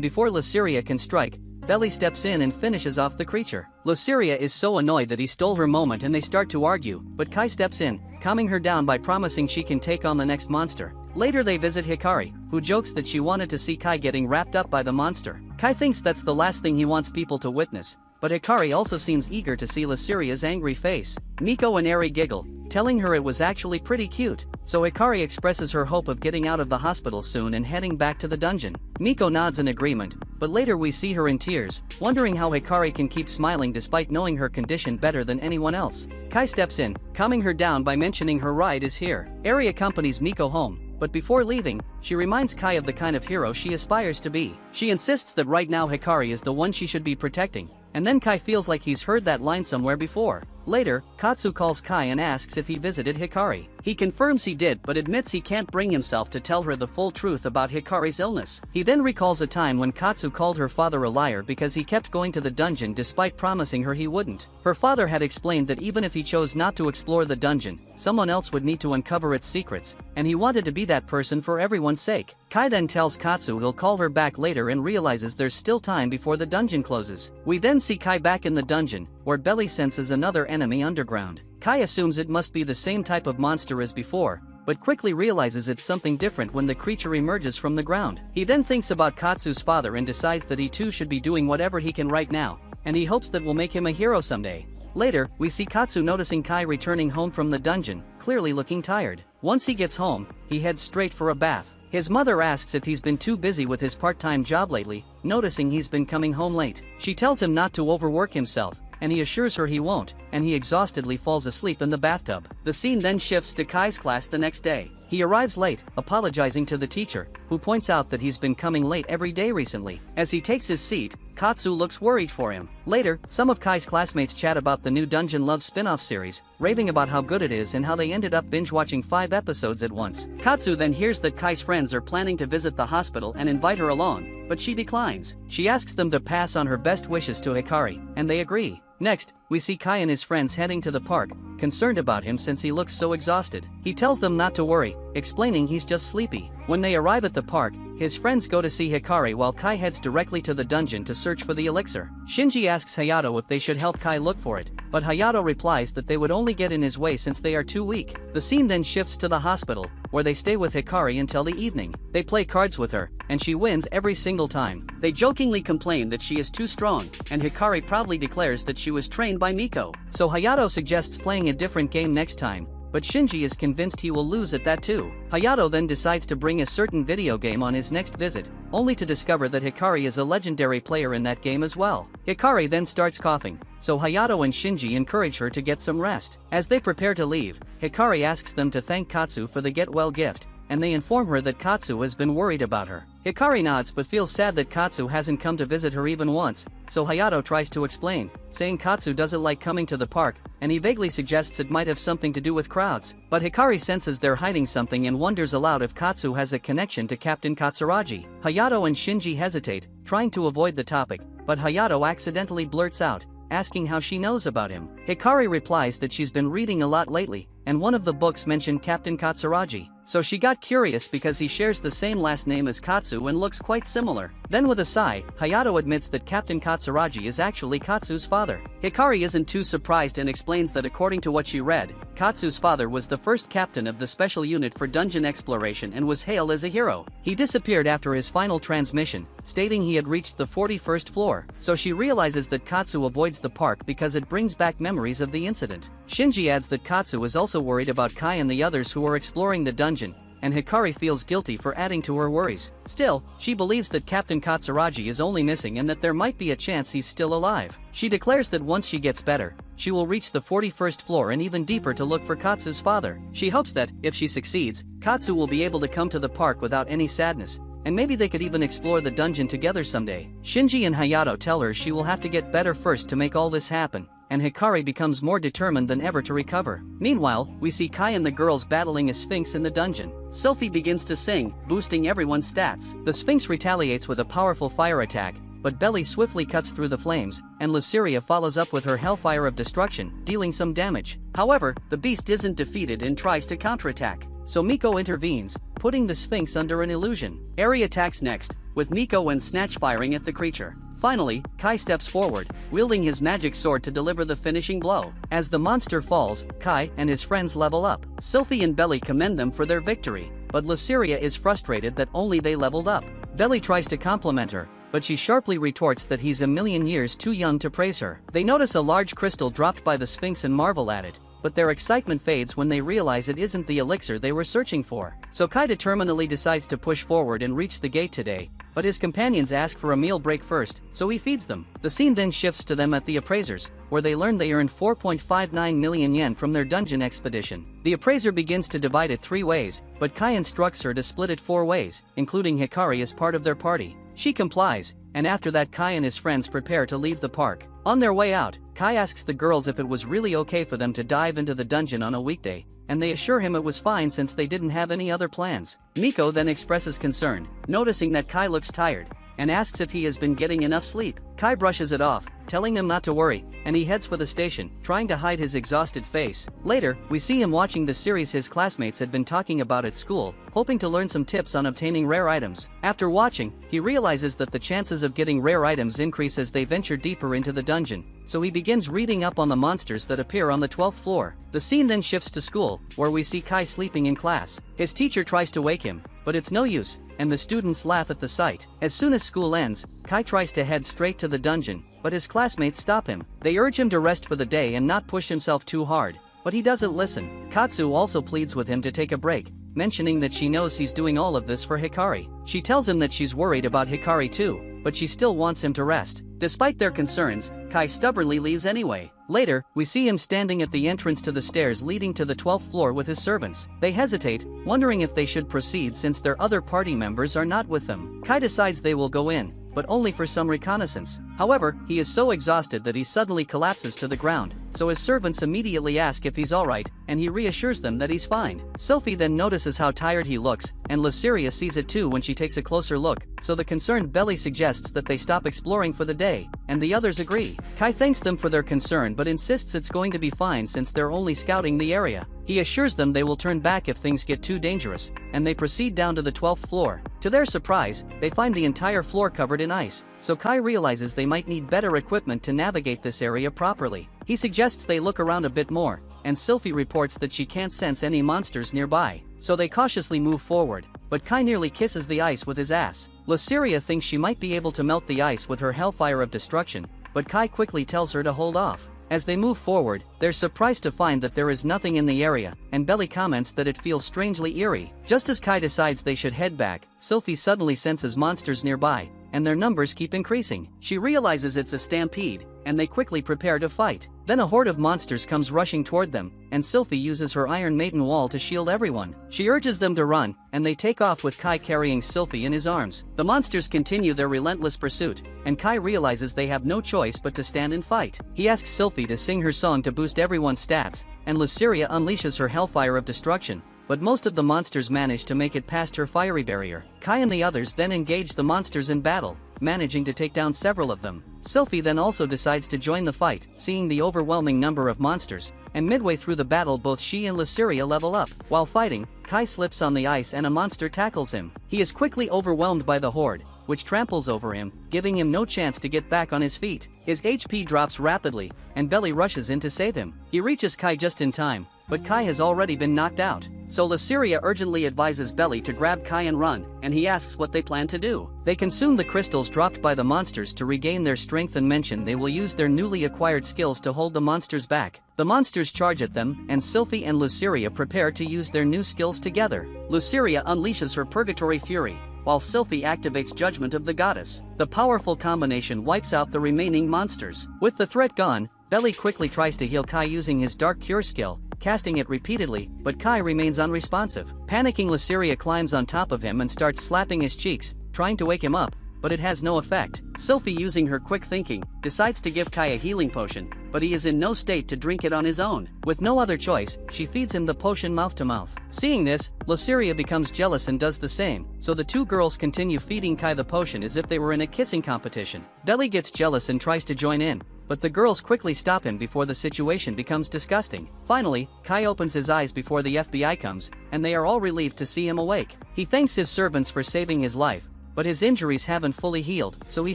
S1: before Luceria can strike, Belly steps in and finishes off the creature. Luceria is so annoyed that he stole her moment and they start to argue, but Kai steps in, calming her down by promising she can take on the next monster. Later they visit Hikari, who jokes that she wanted to see Kai getting wrapped up by the monster. Kai thinks that's the last thing he wants people to witness, but Hikari also seems eager to see Luceria's angry face. Miko and Eri giggle, telling her it was actually pretty cute, so Hikari expresses her hope of getting out of the hospital soon and heading back to the dungeon. Miko nods in agreement, but later we see her in tears, wondering how Hikari can keep smiling despite knowing her condition better than anyone else. Kai steps in, calming her down by mentioning her ride is here. Eri accompanies Miko home, but before leaving, she reminds Kai of the kind of hero she aspires to be. She insists that right now Hikari is the one she should be protecting, and then Kai feels like he's heard that line somewhere before. Later, Katsu calls Kai and asks if he visited Hikari. He confirms he did but admits he can't bring himself to tell her the full truth about Hikari's illness. He then recalls a time when Katsu called her father a liar because he kept going to the dungeon despite promising her he wouldn't. Her father had explained that even if he chose not to explore the dungeon, someone else would need to uncover its secrets, and he wanted to be that person for everyone's sake. Kai then tells Katsu he'll call her back later and realizes there's still time before the dungeon closes. We then see Kai back in the dungeon, where Belly senses another enemy underground. Kai assumes it must be the same type of monster as before, but quickly realizes it's something different when the creature emerges from the ground. He then thinks about Katsu's father and decides that he too should be doing whatever he can right now, and he hopes that will make him a hero someday. Later, we see Katsu noticing Kai returning home from the dungeon, clearly looking tired. Once he gets home, he heads straight for a bath. His mother asks if he's been too busy with his part-time job lately, noticing he's been coming home late. She tells him not to overwork himself, and he assures her he won't, and he exhaustedly falls asleep in the bathtub. The scene then shifts to Kai's class the next day. He arrives late, apologizing to the teacher, who points out that he's been coming late every day recently. As he takes his seat, Katsu looks worried for him. Later, some of Kai's classmates chat about the new Dungeon Love spin-off series, raving about how good it is and how they ended up binge-watching 5 episodes at once. Katsu then hears that Kai's friends are planning to visit the hospital and invite her along, but she declines. She asks them to pass on her best wishes to Hikari, and they agree. Next, we see Kai and his friends heading to the park, concerned about him since he looks so exhausted. He tells them not to worry, explaining he's just sleepy. When they arrive at the park, his friends go to see Hikari while Kai heads directly to the dungeon to search for the elixir. Shinji asks Hayato if they should help Kai look for it, but Hayato replies that they would only get in his way since they are too weak. The scene then shifts to the hospital, where they stay with Hikari until the evening. They play cards with her, and she wins every single time. They jokingly complain that she is too strong, and Hikari proudly declares that she was trained by Miko. So Hayato suggests playing a different game next time, but Shinji is convinced he will lose at that too. Hayato then decides to bring a certain video game on his next visit, only to discover that Hikari is a legendary player in that game as well. Hikari then starts coughing, so Hayato and Shinji encourage her to get some rest. As they prepare to leave, Hikari asks them to thank Katsu for the get-well gift, and they inform her that Katsu has been worried about her. Hikari nods but feels sad that Katsu hasn't come to visit her even once, so Hayato tries to explain, saying Katsu doesn't like coming to the park, and he vaguely suggests it might have something to do with crowds. But Hikari senses they're hiding something and wonders aloud if Katsu has a connection to Captain Katsuragi. Hayato and Shinji hesitate, trying to avoid the topic, but Hayato accidentally blurts out, asking how she knows about him. Hikari replies that she's been reading a lot lately, and one of the books mentioned Captain Katsuragi, so she got curious because he shares the same last name as Katsu and looks quite similar. Then with a sigh, Hayato admits that Captain Katsuragi is actually Katsu's father. Hikari isn't too surprised and explains that according to what she read, Katsu's father was the first captain of the special unit for dungeon exploration and was hailed as a hero. He disappeared after his final transmission, stating he had reached the 41st floor, so she realizes that Katsu avoids the park because it brings back memories of the incident. Shinji adds that Katsu is also worried about Kai and the others who are exploring the dungeon, and Hikari feels guilty for adding to her worries. Still, she believes that Captain Katsuragi is only missing and that there might be a chance he's still alive. She declares that once she gets better, she will reach the 41st floor and even deeper to look for Katsu's father. She hopes that, if she succeeds, Katsu will be able to come to the park without any sadness, and maybe they could even explore the dungeon together someday. Shinji and Hayato tell her she will have to get better first to make all this happen, and Hikari becomes more determined than ever to recover. Meanwhile, we see Kai and the girls battling a sphinx in the dungeon. Sylphie begins to sing, boosting everyone's stats. The sphinx retaliates with a powerful fire attack, but Belly swiftly cuts through the flames, and Luceria follows up with her Hellfire of Destruction, dealing some damage. However, the beast isn't defeated and tries to counterattack, so Miko intervenes, putting the sphinx under an illusion. Eri attacks next, with Miko and Snatch firing at the creature. Finally, Kai steps forward, wielding his magic sword to deliver the finishing blow. As the monster falls, Kai and his friends level up. Sylphie and Belly commend them for their victory, but Luceria is frustrated that only they leveled up. Belly tries to compliment her, but she sharply retorts that he's a million years too young to praise her. They notice a large crystal dropped by the Sphinx and marvel at it, but their excitement fades when they realize it isn't the elixir they were searching for. So Kai determinedly decides to push forward and reach the gate today, but his companions ask for a meal break first, so he feeds them. The scene then shifts to them at the appraisers, where they learn they earned 4.59 million yen from their dungeon expedition. The appraiser begins to divide it 3 ways, but Kai instructs her to split it 4 ways, including Hikari as part of their party. She complies, and after that Kai and his friends prepare to leave the park. On their way out, Kai asks the girls if it was really okay for them to dive into the dungeon on a weekday, and they assure him it was fine since they didn't have any other plans. Miko then expresses concern, noticing that Kai looks tired, and asks if he has been getting enough sleep. Kai brushes it off, telling them not to worry, and he heads for the station, trying to hide his exhausted face. Later, we see him watching the series his classmates had been talking about at school, hoping to learn some tips on obtaining rare items. After watching, he realizes that the chances of getting rare items increase as they venture deeper into the dungeon, so he begins reading up on the monsters that appear on the 12th floor. The scene then shifts to school, where we see Kai sleeping in class. His teacher tries to wake him, but it's no use, and the students laugh at the sight. As soon as school ends, Kai tries to head straight to the dungeon, but his classmates stop him. They urge him to rest for the day and not push himself too hard, but he doesn't listen. Katsu also pleads with him to take a break, mentioning that she knows he's doing all of this for Hikari. She tells him that she's worried about Hikari too, but she still wants him to rest. Despite their concerns, Kai stubbornly leaves anyway. Later, we see him standing at the entrance to the stairs leading to the 12th floor with his servants. They hesitate, wondering if they should proceed since their other party members are not with them. Kai decides they will go in, but only for some reconnaissance. However, he is so exhausted that he suddenly collapses to the ground, so his servants immediately ask if he's alright, and he reassures them that he's fine. Sylphie then notices how tired he looks, and Luceria sees it too when she takes a closer look, so the concerned Belly suggests that they stop exploring for the day, and the others agree. Kai thanks them for their concern but insists it's going to be fine since they're only scouting the area. He assures them they will turn back if things get too dangerous, and they proceed down to the 12th floor. To their surprise, they find the entire floor covered in ice, so Kai realizes they might need better equipment to navigate this area properly. He suggests they look around a bit more, and Sylphie reports that she can't sense any monsters nearby, so they cautiously move forward, but Kai nearly kisses the ice with his ass. Luceria thinks she might be able to melt the ice with her Hellfire of Destruction, but Kai quickly tells her to hold off. As they move forward, they're surprised to find that there is nothing in the area, and Belly comments that it feels strangely eerie. Just as Kai decides they should head back, Sylphie suddenly senses monsters nearby, and their numbers keep increasing. She realizes it's a stampede, and they quickly prepare to fight. Then a horde of monsters comes rushing toward them, and Sylphie uses her Iron Maiden wall to shield everyone. She urges them to run, and they take off with Kai carrying Sylphie in his arms. The monsters continue their relentless pursuit, and Kai realizes they have no choice but to stand and fight. He asks Sylphie to sing her song to boost everyone's stats, and Luceria unleashes her hellfire of destruction. But most of the monsters manage to make it past her fiery barrier. Kai and the others then engage the monsters in battle, managing to take down several of them. Sylphie then also decides to join the fight, seeing the overwhelming number of monsters, and midway through the battle both she and Luceria level up. While fighting, Kai slips on the ice and a monster tackles him. He is quickly overwhelmed by the horde, which tramples over him, giving him no chance to get back on his feet. His HP drops rapidly, and Belly rushes in to save him. He reaches Kai just in time, but Kai has already been knocked out. So Luceria urgently advises Belly to grab Kai and run, and he asks what they plan to do. They consume the crystals dropped by the monsters to regain their strength and mention they will use their newly acquired skills to hold the monsters back. The monsters charge at them, and Sylphie and Luceria prepare to use their new skills together. Luceria unleashes her Purgatory Fury, while Sylphie activates Judgment of the Goddess. The powerful combination wipes out the remaining monsters. With the threat gone, Belly quickly tries to heal Kai using his Dark Cure skill, casting it repeatedly, but Kai remains unresponsive. Panicking, Luceria climbs on top of him and starts slapping his cheeks, trying to wake him up, but it has no effect. Sylphie, using her quick thinking, decides to give Kai a healing potion, but he is in no state to drink it on his own. With no other choice, she feeds him the potion mouth to mouth. Seeing this, Luceria becomes jealous and does the same, so the two girls continue feeding Kai the potion as if they were in a kissing competition. Belly gets jealous and tries to join in, but the girls quickly stop him before the situation becomes disgusting. Finally, Kai opens his eyes before the FBI comes, and they are all relieved to see him awake. He thanks his servants for saving his life, but his injuries haven't fully healed, so he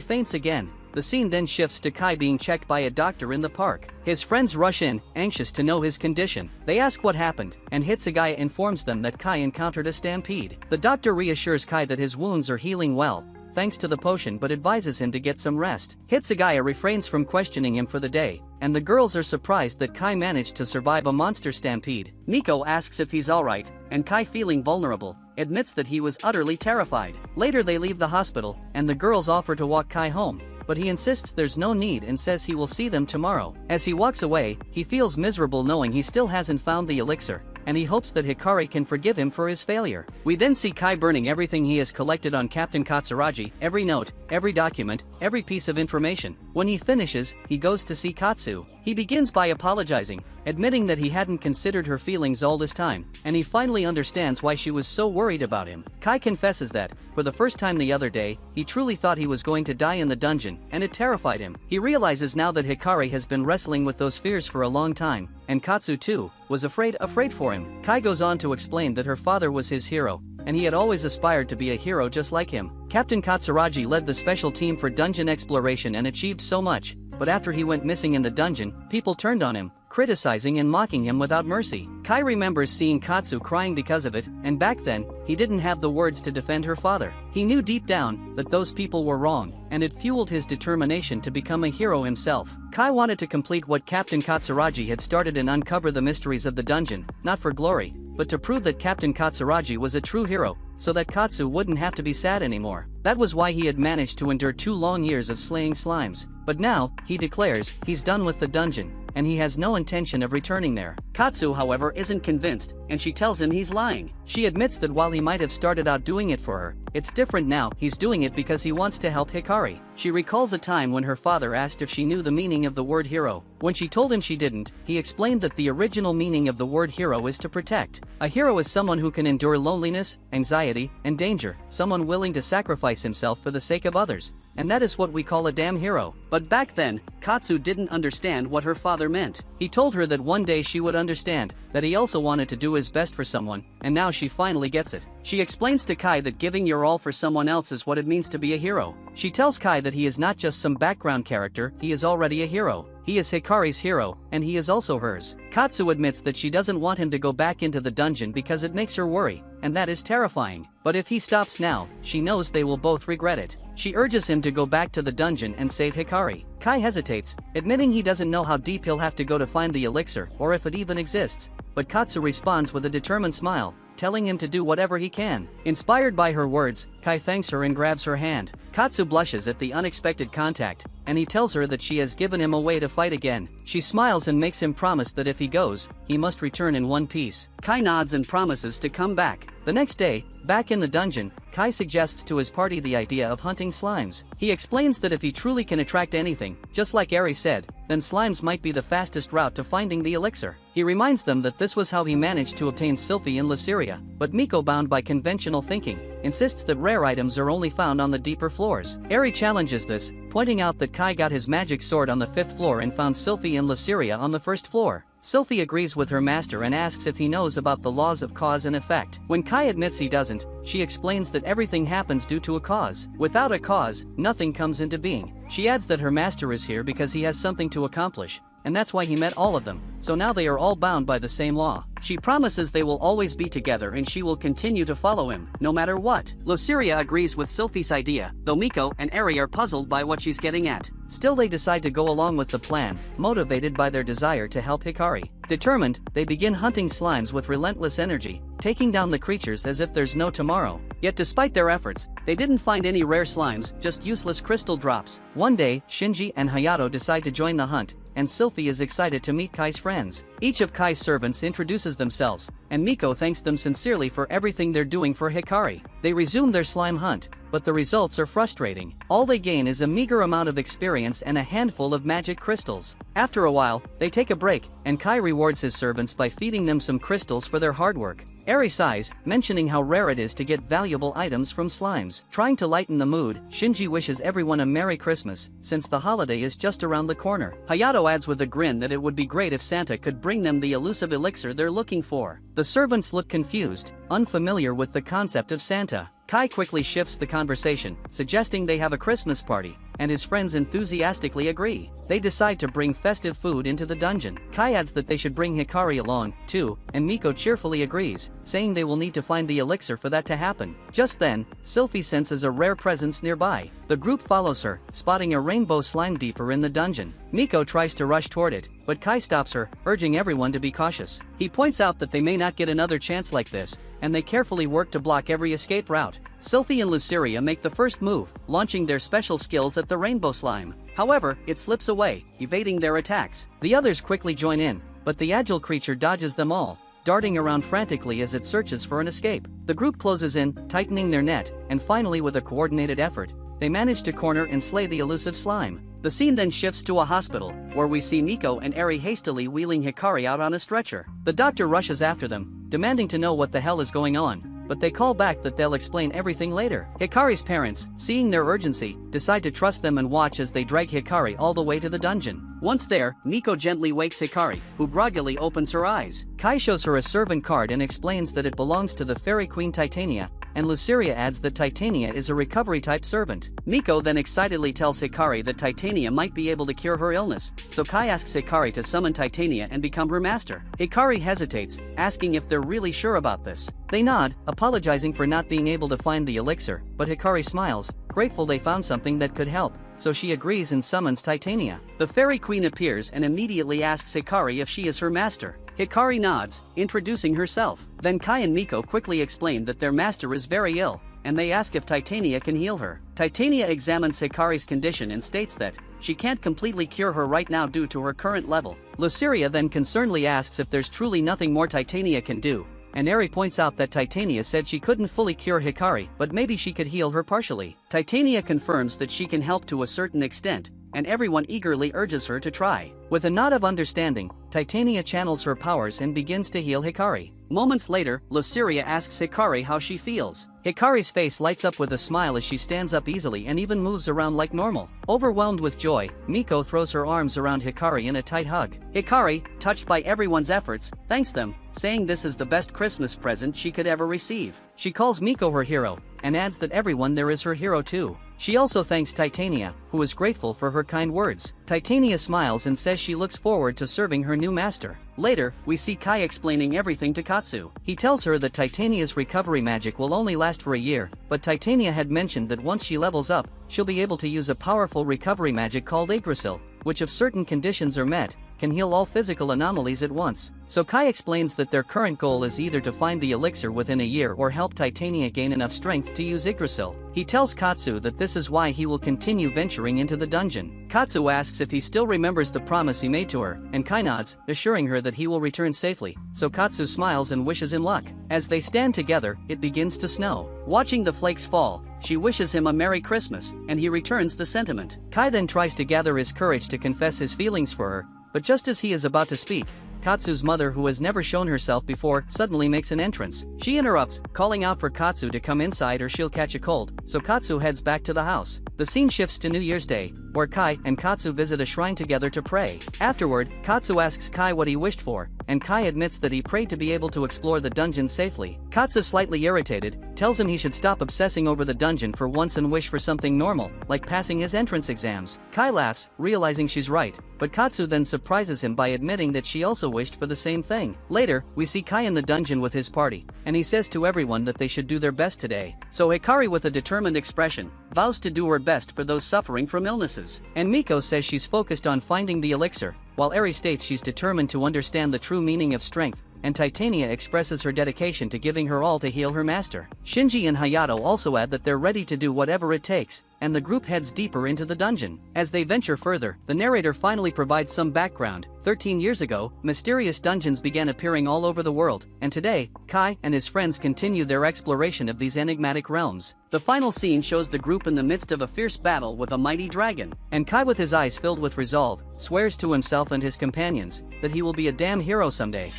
S1: faints again. The scene then shifts to Kai being checked by a doctor in the park. His friends rush in, anxious to know his condition. They ask what happened, and Hitsugaya informs them that Kai encountered a stampede. The doctor reassures Kai that his wounds are healing well, thanks to the potion, but advises him to get some rest. Hitsugaya refrains from questioning him for the day, and the girls are surprised that Kai managed to survive a monster stampede. Nico asks if he's alright, and Kai, feeling vulnerable, admits that he was utterly terrified. Later they leave the hospital, and the girls offer to walk Kai home, but he insists there's no need and says he will see them tomorrow. As he walks away, he feels miserable knowing he still hasn't found the elixir, and he hopes that Hikari can forgive him for his failure. We then see Kai burning everything he has collected on Captain Katsuragi, every note, every document, every piece of information. When he finishes, he goes to see Katsu. He begins by apologizing, admitting that he hadn't considered her feelings all this time, and he finally understands why she was so worried about him. Kai confesses that, for the first time the other day, he truly thought he was going to die in the dungeon, and it terrified him. He realizes now that Hikari has been wrestling with those fears for a long time, and Katsu too was afraid for him. Kai goes on to explain that her father was his hero, and he had always aspired to be a hero just like him. Captain Katsuragi led the special team for dungeon exploration and achieved so much, but after he went missing in the dungeon, people turned on him, criticizing and mocking him without mercy. Kai remembers seeing Katsu crying because of it, and back then, he didn't have the words to defend her father. He knew deep down that those people were wrong, and it fueled his determination to become a hero himself. Kai wanted to complete what Captain Katsuragi had started and uncover the mysteries of the dungeon, not for glory, but to prove that Captain Katsuragi was a true hero, so that Katsu wouldn't have to be sad anymore. That was why he had managed to endure 2 long years of slaying slimes. But now, he declares, he's done with the dungeon, and he has no intention of returning there. Katsu, however, isn't convinced, and she tells him he's lying. She admits that while he might have started out doing it for her, it's different now. He's doing it because he wants to help Hikari. She recalls a time when her father asked if she knew the meaning of the word hero. When she told him she didn't, he explained that the original meaning of the word hero is to protect. A hero is someone who can endure loneliness, anxiety, and danger, someone willing to sacrifice himself for the sake of others. And that is what we call a damn hero. But back then, Katsu didn't understand what her father meant. He told her that one day she would understand, that he also wanted to do his best for someone, and now she finally gets it. She explains to Kai that giving your all for someone else is what it means to be a hero. She tells Kai that he is not just some background character, he is already a hero. He is Hikari's hero, and he is also hers. Katsu admits that she doesn't want him to go back into the dungeon because it makes her worry, and that is terrifying. But if he stops now, she knows they will both regret it. She urges him to go back to the dungeon and save Hikari. Kai hesitates, admitting he doesn't know how deep he'll have to go to find the elixir or if it even exists. But Katsu responds with a determined smile, telling him to do whatever he can. Inspired by her words, Kai thanks her and grabs her hand. Katsu blushes at the unexpected contact, and he tells her that she has given him a way to fight again. She smiles and makes him promise that if he goes, he must return in one piece. Kai nods and promises to come back. The next day, back in the dungeon, Kai suggests to his party the idea of hunting slimes. He explains that if he truly can attract anything, just like Eri said, then slimes might be the fastest route to finding the elixir. He reminds them that this was how he managed to obtain Sylphie in Luceria, but Miko, bound by conventional thinking, insists that rare items are only found on the deeper floors. Eri challenges this, pointing out that Kai got his magic sword on the 5th floor and found Sylphie in Luceria on the 1st floor. Sylphie agrees with her master and asks if he knows about the laws of cause and effect. When Kai admits he doesn't, she explains that everything happens due to a cause. Without a cause, nothing comes into being. She adds that her master is here because he has something to accomplish, and that's why he met all of them, so now they are all bound by the same law. She promises they will always be together and she will continue to follow him, no matter what. Luceria agrees with Sylphie's idea, though Miko and Eri are puzzled by what she's getting at. Still, they decide to go along with the plan, motivated by their desire to help Hikari. Determined, they begin hunting slimes with relentless energy, taking down the creatures as if there's no tomorrow. Yet despite their efforts, they didn't find any rare slimes, just useless crystal drops. One day, Shinji and Hayato decide to join the hunt, and Sylphie is excited to meet Kai's friends. Each of Kai's servants introduces themselves, and Miko thanks them sincerely for everything they're doing for Hikari. They resume their slime hunt, but the results are frustrating. All they gain is a meager amount of experience and a handful of magic crystals. After a while, they take a break, and Kai rewards his servants by feeding them some crystals for their hard work. Eri sighs, mentioning how rare it is to get valuable items from slimes. Trying to lighten the mood, Shinji wishes everyone a Merry Christmas, since the holiday is just around the corner. Hayato adds with a grin that it would be great if Santa could bring them the elusive elixir they're looking for. The servants look confused, unfamiliar with the concept of Santa. Kai quickly shifts the conversation, suggesting they have a Christmas party, and his friends enthusiastically agree. They decide to bring festive food into the dungeon. Kai adds that they should bring Hikari along, too, and Miko cheerfully agrees, saying they will need to find the elixir for that to happen. Just then, Sylphie senses a rare presence nearby. The group follows her, spotting a rainbow slime deeper in the dungeon. Miko tries to rush toward it, but Kai stops her, urging everyone to be cautious. He points out that they may not get another chance like this, and they carefully work to block every escape route. Sylphie and Luceria make the first move, launching their special skills at the rainbow slime. However, it slips away, evading their attacks. The others quickly join in, but the agile creature dodges them all, darting around frantically as it searches for an escape. The group closes in, tightening their net, and finally, with a coordinated effort, they manage to corner and slay the elusive slime. The scene then shifts to a hospital, where we see Miko and Eri hastily wheeling Hikari out on a stretcher. The doctor rushes after them, demanding to know what the hell is going on, but they call back that they'll explain everything later. Hikari's parents, seeing their urgency, decide to trust them and watch as they drag Hikari all the way to the dungeon. Once there, Miko gently wakes Hikari, who groggily opens her eyes. Kai shows her a servant card and explains that it belongs to the fairy queen Titania, and Luceria adds that Titania is a recovery-type servant. Miko then excitedly tells Hikari that Titania might be able to cure her illness, so Kai asks Hikari to summon Titania and become her master. Hikari hesitates, asking if they're really sure about this. They nod, apologizing for not being able to find the elixir, but Hikari smiles, grateful they found something that could help, so she agrees and summons Titania. The fairy queen appears and immediately asks Hikari if she is her master. Hikari nods, introducing herself. Then Kai and Miko quickly explain that their master is very ill, and they ask if Titania can heal her. Titania examines Hikari's condition and states that she can't completely cure her right now due to her current level. Luceria then concernedly asks if there's truly nothing more Titania can do, and Eri points out that Titania said she couldn't fully cure Hikari, but maybe she could heal her partially. Titania confirms that she can help to a certain extent, and everyone eagerly urges her to try. With a nod of understanding, Titania channels her powers and begins to heal Hikari. Moments later, Luceria asks Hikari how she feels. Hikari's face lights up with a smile as she stands up easily and even moves around like normal. Overwhelmed with joy, Miko throws her arms around Hikari in a tight hug. Hikari, touched by everyone's efforts, thanks them, saying this is the best Christmas present she could ever receive. She calls Miko her hero, and adds that everyone there is her hero too. She also thanks Titania, who is grateful for her kind words. Titania smiles and says she looks forward to serving her new master. Later, we see Kai explaining everything to Katsu. He tells her that Titania's recovery magic will only last for a year, but Titania had mentioned that once she levels up, she'll be able to use a powerful recovery magic called Yggdrasil, which if certain conditions are met, can heal all physical anomalies at once. So Kai explains that their current goal is either to find the elixir within a year or help Titania gain enough strength to use Yggdrasil. He tells Katsu that this is why he will continue venturing into the dungeon. Katsu asks if he still remembers the promise he made to her, and Kai nods, assuring her that he will return safely. So Katsu smiles and wishes him luck. As they stand together, it begins to snow. Watching the flakes fall, she wishes him a Merry Christmas, and he returns the sentiment. Kai then tries to gather his courage to confess his feelings for her, but just as he is about to speak, Katsu's mother, who has never shown herself before, suddenly makes an entrance. She interrupts, calling out for Katsu to come inside or she'll catch a cold, so Katsu heads back to the house. The scene shifts to New Year's Day, where Kai and Katsu visit a shrine together to pray. Afterward, Katsu asks Kai what he wished for, and Kai admits that he prayed to be able to explore the dungeon safely. Katsu, slightly irritated, tells him he should stop obsessing over the dungeon for once and wish for something normal, like passing his entrance exams. Kai laughs, realizing she's right, but Katsu then surprises him by admitting that she also wished for the same thing. Later, we see Kai in the dungeon with his party, and he says to everyone that they should do their best today. So Hikari, with a determined expression, vows to do her best for those suffering from illnesses. And Miko says she's focused on finding the elixir, while Eri states she's determined to understand the true meaning of strength, and Titania expresses her dedication to giving her all to heal her master. Shinji and Hayato also add that they're ready to do whatever it takes, and the group heads deeper into the dungeon. As they venture further, the narrator finally provides some background. 13 years ago, mysterious dungeons began appearing all over the world, and today, Kai and his friends continue their exploration of these enigmatic realms. The final scene shows the group in the midst of a fierce battle with a mighty dragon, and Kai, with his eyes filled with resolve, swears to himself and his companions that he will be a damn hero someday.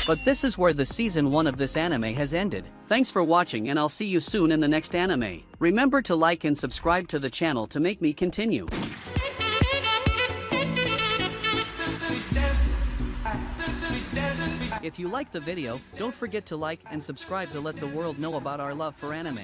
S1: But this is where the season 1 of this anime has ended. Thanks for watching, and I'll see you soon in the next anime. Remember to like and subscribe to the channel to make me continue. If you liked the video, don't forget to like and subscribe to let the world know about our love for anime.